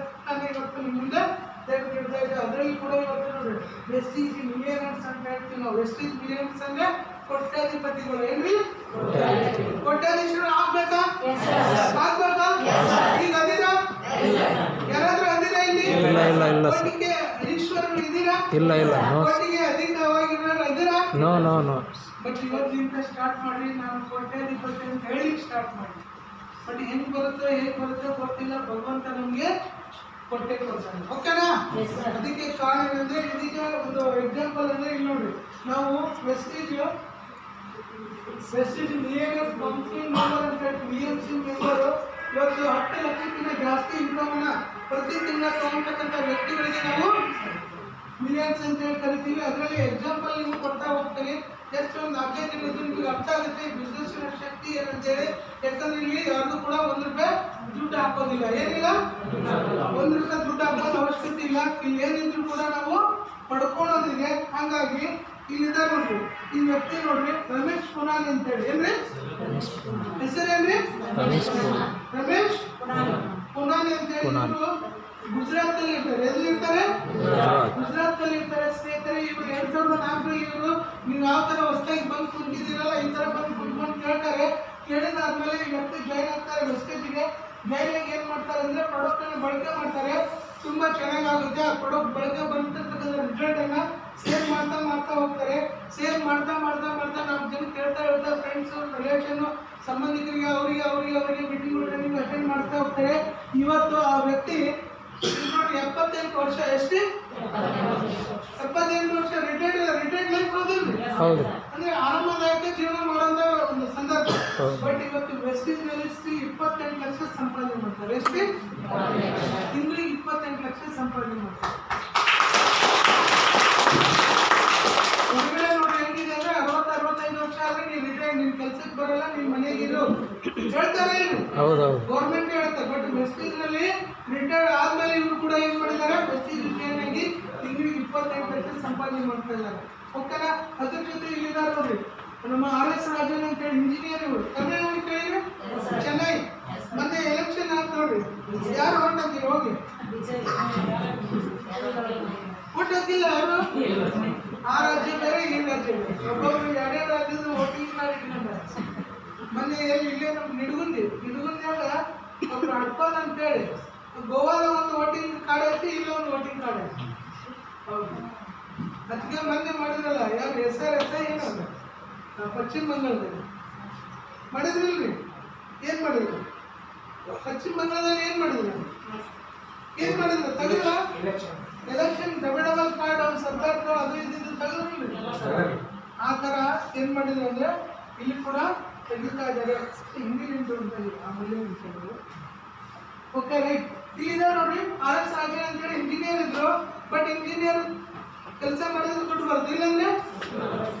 [SPEAKER 1] ಕಥೆ ಇವತ್ತು ನಿಮ್ಮ ಮುಂದೆ ತೆಗೆದಿಡ್ತಾ ಇದೆ. ಅದರಲ್ಲಿ ಕೂಡ ಇವತ್ತು ನೋಡಿ ವೆಸ್ಟೀಜ್ ಮಿಲಿಯನರ್ಸ್ ಅಂತ ಹೇಳ್ತೀವಿ ನಾವು. ವೆಸ್ಟೀಜ್ ಮಿಲಿಯನರ್ಸ್ ಅಂದ್ರೆ ಕೋಟ್ಯಾಧಿಪತಿಗಳು. ಏನ್ರಿ? ಕೋಟ್ಯಾಧೀಶರು ಆಗ್ಬೇಕಾ? ಆಗ್ಬೇಕಾ? ಈಗ ಅದೀರಾ? ಯಾರಾದ್ರೂ ಅದೀರಾ ಇಲ್ಲಿ? ಕೋಟಿಗೆ ಈಶ್ವರರು ಇದೀರಾ?
[SPEAKER 2] ಇಲ್ಲ.
[SPEAKER 1] ಕೋಟಿಗೆ ಅಧಿಕವಾಗಿರೋರು ಇದೀರಾ?
[SPEAKER 2] ನೋ.
[SPEAKER 1] ಬಟ್ ಇವತ್ತಿಂದ ಸ್ಟಾರ್ಟ್ ಮಾಡಿ ನಾನು ಕೋಟ್ಯಾಧಿಪತಿ ಅಂತ ಹೇಳಿ ಸ್ಟಾರ್ಟ್ ಮಾಡಿ. ಬಟ್ ಹೆಂಗ್ ಬರುತ್ತೋ ಹೇಗೆ ಬರುತ್ತೋ ಗೊತ್ತಿಲ್ಲ, ಭಗವಂತ ನಮ್ಗೆ ಕೊಟ್ಟೆ ಕೊಡ್ತಾನೆ. ಓಕೆನಾ? ಅದಕ್ಕೆ ಕಾರಣ ಏನಂದ್ರೆ ಇದೀಗ ಒಂದು ಎಕ್ಸಾಂಪಲ್ ಅಂದ್ರೆ ಇಲ್ಲಿ ನೋಡಿ, ನಾವು ವೆಸ್ಟೀಜ್ ಮಿಲಿಯನರ್ ಕಂಪನಿ ಮೆಂಬರ್ ಅಂತ ಹೇಳಿ BMC ಮೆಂಬರು ಇವತ್ತು 10 ಲಕ್ಷಕ್ಕಿಂತ ಜಾಸ್ತಿ ಇನ್ಕಮನ್ನ ಪ್ರತಿ ತಿಂಗಳ ತಗೊಂಡ್ತಕ್ಕಂಥ ವ್ಯಕ್ತಿಗಳಿಗೆ ನಾವು ಮಿಲಿಯನ್ಸ್ ಅಂತ ಹೇಳಿ ಕರಿತೀವಿ. ಅದರಲ್ಲಿ ಎಕ್ಸಾಂಪಲ್ ನಿಮ್ಗೆ ಕೊಡ್ತಾ ಹೋಗ್ತೀನಿ. ಜಸ್ಟ್ ಒಂದು ಅಪ್ಡೇಟ್ ಇರೋದು ನಿಮ್ಗೆ ಅರ್ಥ ಆಗುತ್ತೆ ಬಿಸ್ನೆಸ್ ಶಕ್ತಿ ಏನಂತೇಳಿ. ಯಾಕಂದ್ರೆ ಇಲ್ಲಿ ಯಾರಿಗೂ ಕೂಡ 1 ರೂಪಾಯಿ ದುಡ್ಡು ಹಾಕೋದಿಲ್ಲ. ಏನಿಲ್ಲ, 1 ರೂಪಾಯಿ ದುಡ್ಡು ಹಾಕೋದು ಅವಶ್ಯಕತೆ ಇಲ್ಲ. ಇಲ್ಲಿ ಏನಿದ್ರು ಕೂಡ ನಾವು ಪಡ್ಕೊಳೋದ್ರಿಗೆ. ಹಾಗಾಗಿ ಇಲ್ಲಿದೆ ನೋಡ್ರಿ, ಈ ವ್ಯಕ್ತಿ ನೋಡ್ರಿ ರಮೇಶ್ ಪುನಾನಿ ಅಂತೇಳಿ. ಏನ್ರಿ ಹೆಸರೇನ್ರಿ? ರಮೇಶ್ ಪುನಾನಿ ಕುನಾನಿ ಅಂತ ಹೇಳಿ
[SPEAKER 2] ಕುನಾನಿ.
[SPEAKER 1] ಇವರು ಗುಜರಾತಲ್ಲಿ ಇರ್ತಾರೆ. ಎಲ್ಲಿರ್ತಾರೆ? ಗುಜರಾತಲ್ಲಿ ಇರ್ತಾರೆ ಸ್ನೇಹಿತರೆ. ಇವರು 2004 ಇವರು ನೀವು ಯಾವ ತರ ಹೊಸದಾಗಿ ಬಂದು ಕುಂತಿದ್ದೀರಲ್ಲ ಈ ತರ ಬಂದು ಕುಂತ್ಕೊಂಡು ಕೇಳ್ತಾರೆ. ಕೇಳಿದಾದ್ಮೇಲೆ ಈ ವ್ಯಕ್ತಿ ಜಾಯ್ನ್ ಆಗ್ತಾರೆ ವೆಸ್ಟೇಜ್ಗೆ. ಜಾಯ್ನ್ ಆಗಿ ಏನ್ ಮಾಡ್ತಾರೆ ಅಂದ್ರೆ ಪ್ರಾಡಕ್ಟ್ ಅನ್ನು ಬಳಕೆ ಮಾಡ್ತಾರೆ. ತುಂಬಾ ಚೆನ್ನಾಗಾಗುತ್ತೆ. ಆ ಪ್ರಾಡಕ್ಟ್ ಬಳಕೆ ಬಂದಿರ್ತಕ್ಕಂಥ ರಿಸಲ್ಟ್ ಅನ್ನ ಸೇಲ್ ಮಾಡ್ತಾ ಮಾಡ್ತಾ ಹೋಗ್ತಾರೆ. ಸೇಲ್ ಮಾಡ್ತಾ ಮಾಡ್ತಾ ಮಾಡ್ತಾ ನಾವು ಜನ ಕೇಳ್ತಾ ಹೇಳ್ತಾ ಫ್ರೆಂಡ್ಸ್ ರಿಲೇಷನ್ ಸಂಬಂಧಿಕರಿಗೆ ಅವರಿಗೆ ಮೀಟಿಂಗ್ ಅಟೆಂಡ್ ಮಾಡ್ತಾ ಹೋಗ್ತಾರೆ. ಇವತ್ತು ಆ ವ್ಯಕ್ತಿ 78 ವರ್ಷ. ಎಷ್ಟು? 78 ವರ್ಷ ರಿಟೈರ್ಡ್ ಲೈಫ್ ಹೋದಿಲ್ರಿ.
[SPEAKER 2] ಹೌದು.
[SPEAKER 1] ಅಂದ್ರೆ ಆರಾಮದಾಯಕ ಜೀವನ ಮಾಡುವಂತ ಒಂದು ಸಂದರ್ಭ.
[SPEAKER 2] ಹೌದು.
[SPEAKER 1] ಬಟ್ ಇವತ್ತು ವೆಸ್ಟೀಸ್ ನಲ್ಲಿ 28 ಲಕ್ಷ ಸಂಪಾದನೆ ಮಾಡ್ತಾರೆ. ಎಷ್ಟು? ತಿಂಗಳಿಗೆ 28 ಲಕ್ಷ ಸಂಪಾದನೆ ಮಾಡ್ತಾರೆ. ಹೊರಗಡೆ ನೋಡಿ ಹೆಂಗಿದೆ ಅಂದ್ರೆ 60-65 ವರ್ಷ ಆದ್ರೆ ನೀವು ರಿಟೈರ್ಡ್, ನಿಮ್ ಕೆಲ್ಸಕ್ಕೆ ಬರಲ್ಲ, ನಿಮ್ ಮನೆಗಿರು ಹೇಳ್ತಾರೆ ಇಲ್ಲಿ.
[SPEAKER 2] ಹೌದು.
[SPEAKER 1] ಗೌರ್ಮೆಂಟ್ ಹೇಳ್ತಾರೆ. ಬಟ್ ವೆಸ್ಟೀಸ್ ನಲ್ಲಿ ರಿಟೈರ್ಡ್ ಆದ್ಮೇಲೆ ಇವರು ಕೂಡ ಏನ್ ಮಾಡಿದ್ದಾರೆ, ವೆಸ್ಟೀಸ್ ರಿಟೈರ್ಡ್ ಆಗಿ ತಿಂಗಳಿಗೆ 28 ಲಕ್ಷ ಸಂಪಾದನೆ ಮಾಡ್ತಾ ಇದ್ದಾರೆ. ಓಕೆನಾ? ಅದ್ರ ಜೊತೆ ಇಲ್ಲಿದ್ದಾರೆ ನೋಡ್ರಿ ನಮ್ಮ RS ರಾಜನ್ ಅಂತ ಹೇಳಿ ಇಂಜಿನಿಯರ್. ಇವರು ತಮಿಳುನಾಡು ಕೇಳಿದ್ರೆ ಚೆನ್ನೈ. ಮತ್ತೆ ಎಲೆಕ್ಷನ್ ಆಯ್ತು ನೋಡ್ರಿ, ಯಾರು ಓಟ್ ಹಾಕಿರಿ ಹೋಗಿ? ಓಟ್ ಹಾಕಿಲ್ಲ ಅವರು. ಆ ರಾಜ್ಯ ಬೇರೆ ಈ ರಾಜ್ಯ ಬೇರೆ. ಒಬ್ಬೊಬ್ರು 2 ರಾಜ್ಯದ ವೋಟಿಂಗ್ ಕಾರ್ಡ್ ಇಟ್ಕೊಂಡ್ರೆ. ಮೊನ್ನೆ ಎಲ್ಲಿ ಇಲ್ಲೇ ನಮ್ಮ ನಿಡುಗುಂದ್ಯಾಗ ಒಬ್ರು ಅಡ್ಪಾಲ್ ಅಂತ ಹೇಳಿ ಗೋವಾದ ಒಂದು ವೋಟಿಂಗ್ ಕಾರ್ಡ್ ಐತಿ, ಇಲ್ಲ ಒಂದು ವೋಟಿಂಗ್ ಕಾರ್ಡ್ ಐತಿ. ಹೌದು. ಅದಕ್ಕೆ ಮೊನ್ನೆ ಮಾಡಿದ್ರಲ್ಲ ಯಾರು SRS ಏನಂದ್ರೆ ಪಶ್ಚಿಮ ಬಂಗಾಳದಲ್ಲಿ ಮಾಡಿದ್ರಿಲ್ರಿ? ಏನ್ ಮಾಡಿದ್ರು? ಪಶ್ಚಿಮ ಬಂಗಾಳದಲ್ಲಿ ಏನ್ ಮಾಡಿದ್ರು ತೆಗೆದ್ರ ಎಲೆಕ್ಷನ್ ಡಬಲ್ ಕಾರ್ಡ್ ಅವ್ರ ಸರ್ಕಾರದವ್ರು ಅದು ಇದ್ದಿದ್ದು ತೆಗೆದ್ರಿಲ್ರಿ? ಆ ತರ ಏನ್ ಮಾಡಿದ್ರು ಅಂದ್ರೆ ಇಲ್ಲಿ ಕೂಡ ತೆಗಿತಾ ಇದ್ದಾರೆ. ಹಿಂದಿ ನಿಂತು ಆಮೇಲೆ ವಿಷಯಗಳು. Okay right. ಇಲ್ಲಿದೆ ನೋಡ್ರಿ RS ರಾಜನ್ ಅಂತ ಹೇಳಿ ಇಂಜಿನಿಯರ್ ಇದ್ರು. ಬಟ್ ಇಂಜಿನಿಯರ್ ಕೆಲಸ ಮಾಡಿದ್ರೆ ದುಡ್ಡು ಬರ್ತಿಲ್ಲ ಅಂದ್ರೆ.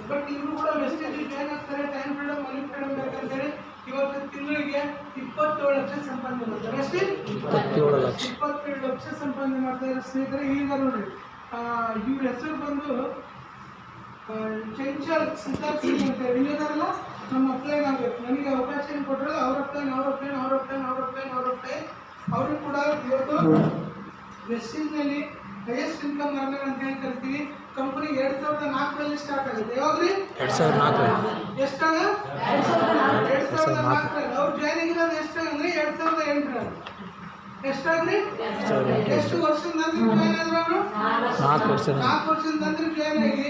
[SPEAKER 1] ಬಟ್ ಇವರು ಕೂಡ ವೆಸ್ಟೇಜ್ ಜಾಯ್ನ್ ಆಗ್ತಾರೆ. ಟೈಮ್ ಫ್ರೀಡಮ್ ಮನಿ ಫ್ರೀಡಮ್ ಬೇಕಂತೇಳಿ ಇವತ್ತು ತಿಂಗಳಿಗೆ 27 ಲಕ್ಷ ಸಂಪಾದನೆ ಮಾಡ್ತಾರೆ. ಅಷ್ಟೇ 27 ಲಕ್ಷ ಸಂಪಾದನೆ ಮಾಡ್ತಾರೆ ಸ್ನೇಹಿತರೆ. ಈಗ ನೋಡ್ರಿ ಇವ್ರ ಹೆಸರು ಬಂದು ಚಂಚಲ್ ಸಿದ್ಧಾರ್ಥ್ ಸಿಂಗ್ ಅಂತ ಹೇಳಿ. ಇಲ್ಲಿದಾರಲ್ಲ ನಮ್ಮ ಅಪ್ಲೈನ್ ಆಗ್ಬೇಕು. ನನಗೆ ಅವಕಾಶ ಏನು ಕೊಟ್ಟರಲ್ಲ ಅವ್ರ ಅಪ್ಲೈನ್ ಅವ್ರಿಗೆ ಕೂಡ ಇವತ್ತು ವೆಸ್ಟೀಸ್ನಲ್ಲಿ ಹೈಯೆಸ್ಟ್ ಇನ್ಕಮ್ ಅರ್ನರ್ ಅಂತ ಹೇಳಿ ಕರಿತೀವಿ. ಕಂಪನಿ 2004ರಲ್ಲಿ ಸ್ಟಾರ್ಟ್ ಆಗುತ್ತೆ. ಯಾವಾಗ್ರಿ? 2004. ಎಷ್ಟಾಗ? 2004ರಲ್ಲಿ. ಅವ್ರು ಜಾಯ್ನ್ ಆಗಿರೋದು ಎಷ್ಟಾಗಂದ್ರೆ 2008ರಲ್ಲಿ. ಎಷ್ಟಾಗ್ರಿ? ಎಷ್ಟು ವರ್ಷದ ನಂತರ ಜಾಯ್ನ್ ಆದ್ರು ಅವರು? 4 ವರ್ಷದ ನಂತರ ಜಾಯ್ನ್ ಆಗಿ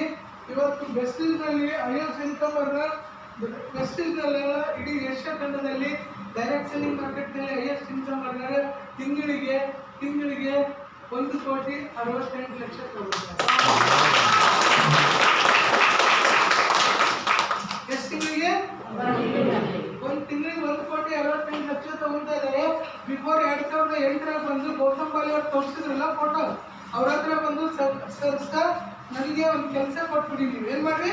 [SPEAKER 1] ಇವತ್ತು ವೆಸ್ಟೀಸ್ನಲ್ಲಿ ಹೈಯೆಸ್ಟ್ ಇನ್ಕಮ್ ಅರ್ನರ್. ವೆಸ್ಟೀಸ್ನಲ್ಲೆಲ್ಲ ಇಡೀ ಏಷ್ಯಾ ಖಂಡದಲ್ಲಿ ಡೈರೆಕ್ಟ್ ಸೆಲ್ಲಿಂಗ್ ಮಾರ್ಕೆಟ್ನಲ್ಲಿ ಹೈಯೆಸ್ಟ್ ಇನ್ಕಮ್ ಅರ್ನರ್. ತಿಂಗಳಿಗೆ 1,68 ಲಕ್ಷ ತಗೊಳ್ತಾರೆ. ಎಷ್ಟು ತಿಂಗಳಿಗೆ? ಒಂದು ತಿಂಗಳಿಗೆ 1,68 ಲಕ್ಷ ತಗೊಳ್ತಾ ಇದ್ದಾರೆ. ಬಿಫೋರ್ 2008ರಲ್ಲಿ ಬಂದು ಗೌತಮ್ ಬಾಲಿ ಅವ್ರು ತೋರಿಸಿದ್ರಲ್ಲ ಫೋಟೋ, ಅವ್ರ ಹತ್ರ ಬಂದು ಸರ್ ನನಗೆ ಒಂದು ಕೆಲಸ ಕೊಟ್ಬಿಡಿ, ನೀವು ಏನ್ ಮಾಡ್ರಿ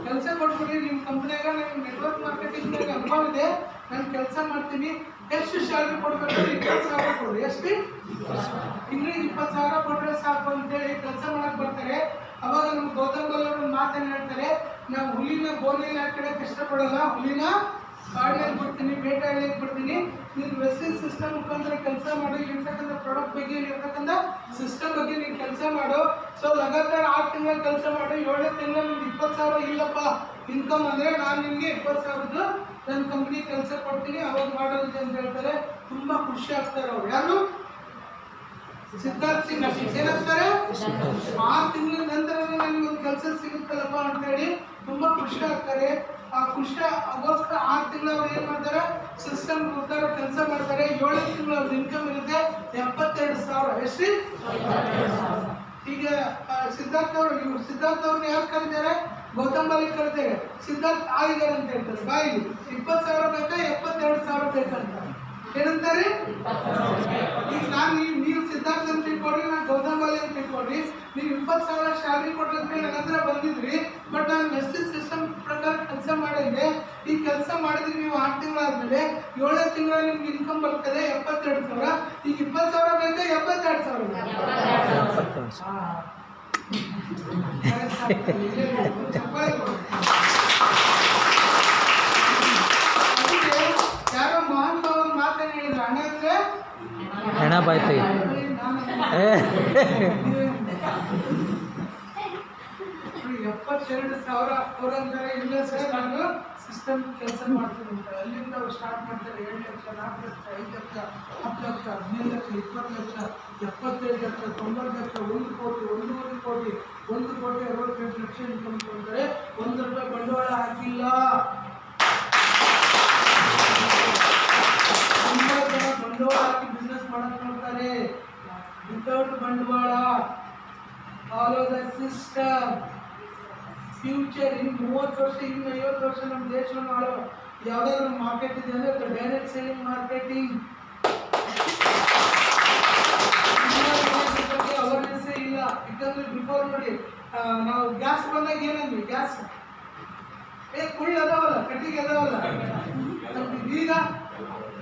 [SPEAKER 1] ಕೆಲಸ ಕೊಟ್ಬಿಡಿ, ನಿಮ್ಮ ಕಂಪ್ನಿಯಾಗ ನನಗೆ ನೆಟ್ವರ್ಕ್ ಮಾರ್ಕೆಟಿಂಗ್ ಅನುಭವ ಇದೆ, ನಾನು ಕೆಲಸ ಮಾಡ್ತೀನಿ, ಎಷ್ಟು ಸ್ಯಾಲ್ರಿ ಕೊಡ್ಬೇಕು? 20,000 ಕೊಡ್ರಿ. ಎಷ್ಟು? ತಿಂಗಳಿಗೆ 20,000 ಕೊಟ್ರೆ ಸಾಕು ಅಂತೇಳಿ ಕೆಲಸ ಮಾಡಕ್ ಬರ್ತಾರೆ. ಅವಾಗ ನಮ್ಮ ಗೌತಮ್ ಬಾಲಿ ಅವರು ಮಾತನ್ನು ಹೇಳ್ತಾರೆ, ನಾವು ಹುಲಿನ ಬೋನಲ್ಲಿ ಹಾಕಿಡಕ್ಕೆ ಇಷ್ಟಪಡಲ್ಲ, ಹುಲಿನ ಕಾಡಿನಲ್ಲಿ ಬಿಡ್ತೀನಿ, ಬೇಟೆಯಾಡಲಿಕ್ಕೆ ಬಿಡ್ತೀನಿ. ನೀನು ವೆಸ್ಟೀಸ್ ಸಿಸ್ಟಮ್ ಮುಖಾಂತರ ಕೆಲಸ ಮಾಡಿ, ಇರ್ತಕ್ಕಂಥ ಪ್ರಾಡಕ್ಟ್ ಬಗ್ಗೆ, ಇರ್ತಕ್ಕಂಥ ಸಿಸ್ಟಮ್ ಬಗ್ಗೆ ನೀನು ಕೆಲಸ ಮಾಡು. ಸೊ ಲಗಾತಾರ 6 ತಿಂಗಳ ಕೆಲಸ ಮಾಡಿ, 7ನೇ ತಿಂಗಳ ನಿಮ್ಗೆ 20,000 ಇಲ್ಲಪ್ಪ ಇನ್ಕಮ್ ಅಂದ್ರೆ ನಾನು ನಿಮಗೆ 20,000 ನನ್ನ ಕಂಪ್ನಿ ಕೆಲಸ ಕೊಡ್ತೀನಿ, ಅವಾಗ ಮಾಡೋದು ಅಂತ ಹೇಳ್ತಾರೆ. ತುಂಬಾ ಖುಷಿ ಆಗ್ತಾರೆ ಅವ್ರು. ಯಾರು? ಸಿದ್ಧಾರ್ಥ್ ಸಿಂಗ್. ಏನಾಗ್ತಾರೆ? 6 ತಿಂಗಳ ನಂತರ ನನಗೆ ಒಂದು ಕೆಲಸ ಸಿಗುತ್ತಲ್ಲಪ್ಪ ಅಂತ ಹೇಳಿ ತುಂಬಾ ಖುಷಿ ಆಗ್ತಾರೆ. ಆ ಖುಷಿ ಆಗೋಸ್ಕರ 6 ತಿಂಗಳು ಅವ್ರು ಏನ್ ಮಾಡ್ತಾರೆ, ಸಿಸ್ಟಮ್ ಪ್ರಕಾರ ಕೆಲಸ ಮಾಡ್ತಾರೆ. 7ನೇ ತಿಂಗಳು ಅವ್ರ ಇನ್ಕಮ್ ಇರುತ್ತೆ 72,000. ಎಷ್ಟು? ಈಗ ಸಿದ್ಧಾರ್ಥ್ ಅವ್ರನ್ನ ಯಾರು ಕರೀತಾರೆ? ಗೌತಮ್ ಬಾಲಿ ಕರೀತಾರೆ. ಸಿದ್ಧಾರ್ಥ್ ಆಗಿದ್ದಾರೆ ಅಂತ ಹೇಳ್ತಾರೆ. ಬಾಯಿಗೆ 20,000 ಬೇಕಾ 72,000 ಬೇಕಂತ ಏನಂತಾರೆ? ಈಗ ನೀವು ಸಿದ್ಧಾರ್ಥ ಅಂತ ತಿಳ್ಕೊಡ್ರಿ, ನಾನು ಗೌತಮ್ ಬಾಲಿ ಅಂತ ತಿಳ್ಕೊಡ್ರಿ. ನೀವು 20,000 ಸ್ಯಾಲ್ರಿ ಕೊಟ್ಟಂತ ನನ್ನ ಹತ್ರ ಬಂದಿದ್ರಿ. ಬಟ್ ನಾನು ವೆಸ್ಟೀಸ್ ಸಿಸ್ಟಮ್ ಪ್ರಕಾರ ಕೆಲಸ ಮಾಡಿದ್ರೆ, ಈ ಕೆಲಸ ಮಾಡಿದ್ರೆ ನೀವು 6 ತಿಂಗಳಾದ್ಮೇಲೆ 7ನೇ ತಿಂಗಳ ನಿಮ್ಗೆ ಇನ್ಕಮ್ ಬರ್ತದೆ 72,000. ಈಗ 20,000 ಬೇಕಾ 72,000 ಯಾರೋ ಮಹಾನ್ ಭಾವ ಮಾತನ್ನು ಹೇಳಿದ್ರು. ಹಣ ಅಂದ್ರೆ
[SPEAKER 2] ಹೆಣ ಬಾಯ್ ತೆಗಿ ಏ
[SPEAKER 1] 72,000 ಅವರಂತಾರೆ ಇಲ್ಲ ಸರ್ ನಾನು ಸಿಸ್ಟಮ್ ಕೆಲಸ ಮಾಡ್ತೀನಿ ಅಂತ ಅಲ್ಲಿಂದ ಅವ್ರು ಸ್ಟಾರ್ಟ್ ಮಾಡ್ತಾರೆ 7 ಲಕ್ಷ 4 ಲಕ್ಷ 5 ಲಕ್ಷ 10 ಲಕ್ಷ 15 ಲಕ್ಷ 20 ಲಕ್ಷ 75 ಲಕ್ಷ 90 ಲಕ್ಷ 1 ಕೋಟಿ 1.5 ಕೋಟಿ 1,60,00,000 ಇನ್ಕಮ್ ಕೊಡ್ತಾರೆ. 1 ರೂಪಾಯಿ ಬಂಡವಾಳ ಹಾಕಿಲ್ಲ. ತುಂಬಾ ಜನ ಬಂಡವಾಳ ಹಾಕಿ ಬಿಸ್ನೆಸ್ ಮಾಡಕ್ ನೋಡ್ತಾರೆ ವಿತೌಟ್ ಬಂಡವಾಳ. Follow the system. ಫ್ಯೂಚರ್ ಇನ್ನು 30 ವರ್ಷ ಇನ್ನು 50 ವರ್ಷ ನಮ್ಮ ದೇಶವನ್ನು ಮಾಡೋ ಯಾವುದಾದ್ರು ಮಾರ್ಕೆಟ್ ಇದೆ ಅಂದರೆ ಡೈರೆಕ್ಟ್ ಸೆಲ್ಲಿಂಗ್ ಮಾರ್ಕೆಟಿಂಗ್. ಬಗ್ಗೆ ಅವೇರ್ನೆಸ್ಸೇ ಇಲ್ಲ. ಯಾಕಂದ್ರೆ ಬಿಫೋರ್ ನೋಡಿ ನಾವು ಗ್ಯಾಸ್ ಬಂದಾಗ ಏನಂದ್ವಿ, ಗ್ಯಾಸ್ ಕುಳ್ಳು ಅದಾವಲ್ಲ ಕಟ್ಟಿಗೆ ಅದಾವಲ್ಲ, ಈಗ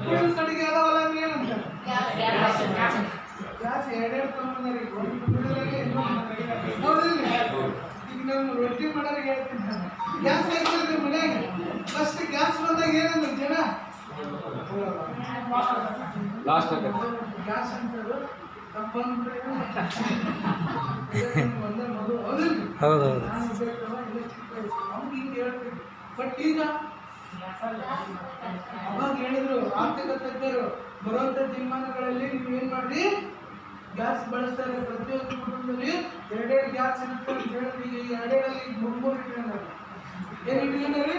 [SPEAKER 1] ಕುಳ್ಳು ಕಟ್ಟಿಗೆ ಅದಾವಲ್ಲ ಅಂದ್ರೆ ಏನಂತ ಗ್ಯಾಸ್ ಎರಡೆರಡು ತಗೊಂಡ್ಬಂದಾರೆ. ಹೌದಿಲ್ಲ? ಈಗ ನಾನು ರೊಟ್ಟಿ ಮಾಡೋರಿಗೆ ಹೇಳ್ತೀನಿ ನಾನು, ಗ್ಯಾಸ್ ಹಾಕಿದ್ರೆ ಮನೆಯಾಗ ಫಸ್ಟ್ ಗ್ಯಾಸ್ ಬಂದಾಗ ಏನಂದ್ರೆ ಜನ
[SPEAKER 4] ಲಾಸ್ಟ್
[SPEAKER 1] ಗ್ಯಾಸ್ ಅಂತಾರೆ ತಪ್ಪಂದ್ರೆ ಒಂದೇ ಮಗು. ಹೌದಿಲ್ಲ?
[SPEAKER 2] ಹೌದೌದು.
[SPEAKER 1] ನಾನು ಬೇಕಲ್ಲ ಇಲ್ಲೇ ಚಿಕ್ಕ ವಯಸ್ಸು ಅವ್ನು ಹಿಂಗೆ ಹೇಳ್ತೀನಿ. ಬಟ್ ಈಗ ಅವಾಗ ಹೇಳಿದ್ರು ಆರ್ಥಿಕ ತಜ್ಞರು ಬರುವಂಥ ದಿನಮಾನಗಳಲ್ಲಿ ನೀವು ಏನು ಮಾಡ್ರಿ, ಗ್ಯಾಸ್ ಬಳಸ್ತಾರೆ. ಪ್ರತಿಯೊಂದು ಕುಟುಂಬದಲ್ಲಿ 2 ಗ್ಯಾಸ್ ಇರುತ್ತೆ ಅಂತ ಹೇಳಿದ್ರೆ ಈಗ 2ರಲ್ಲಿ 3 ಇಟ್ಕೊಂಡ್ರೆ ಏನು ಇಟ್ಕೊಂಡ್ರಿ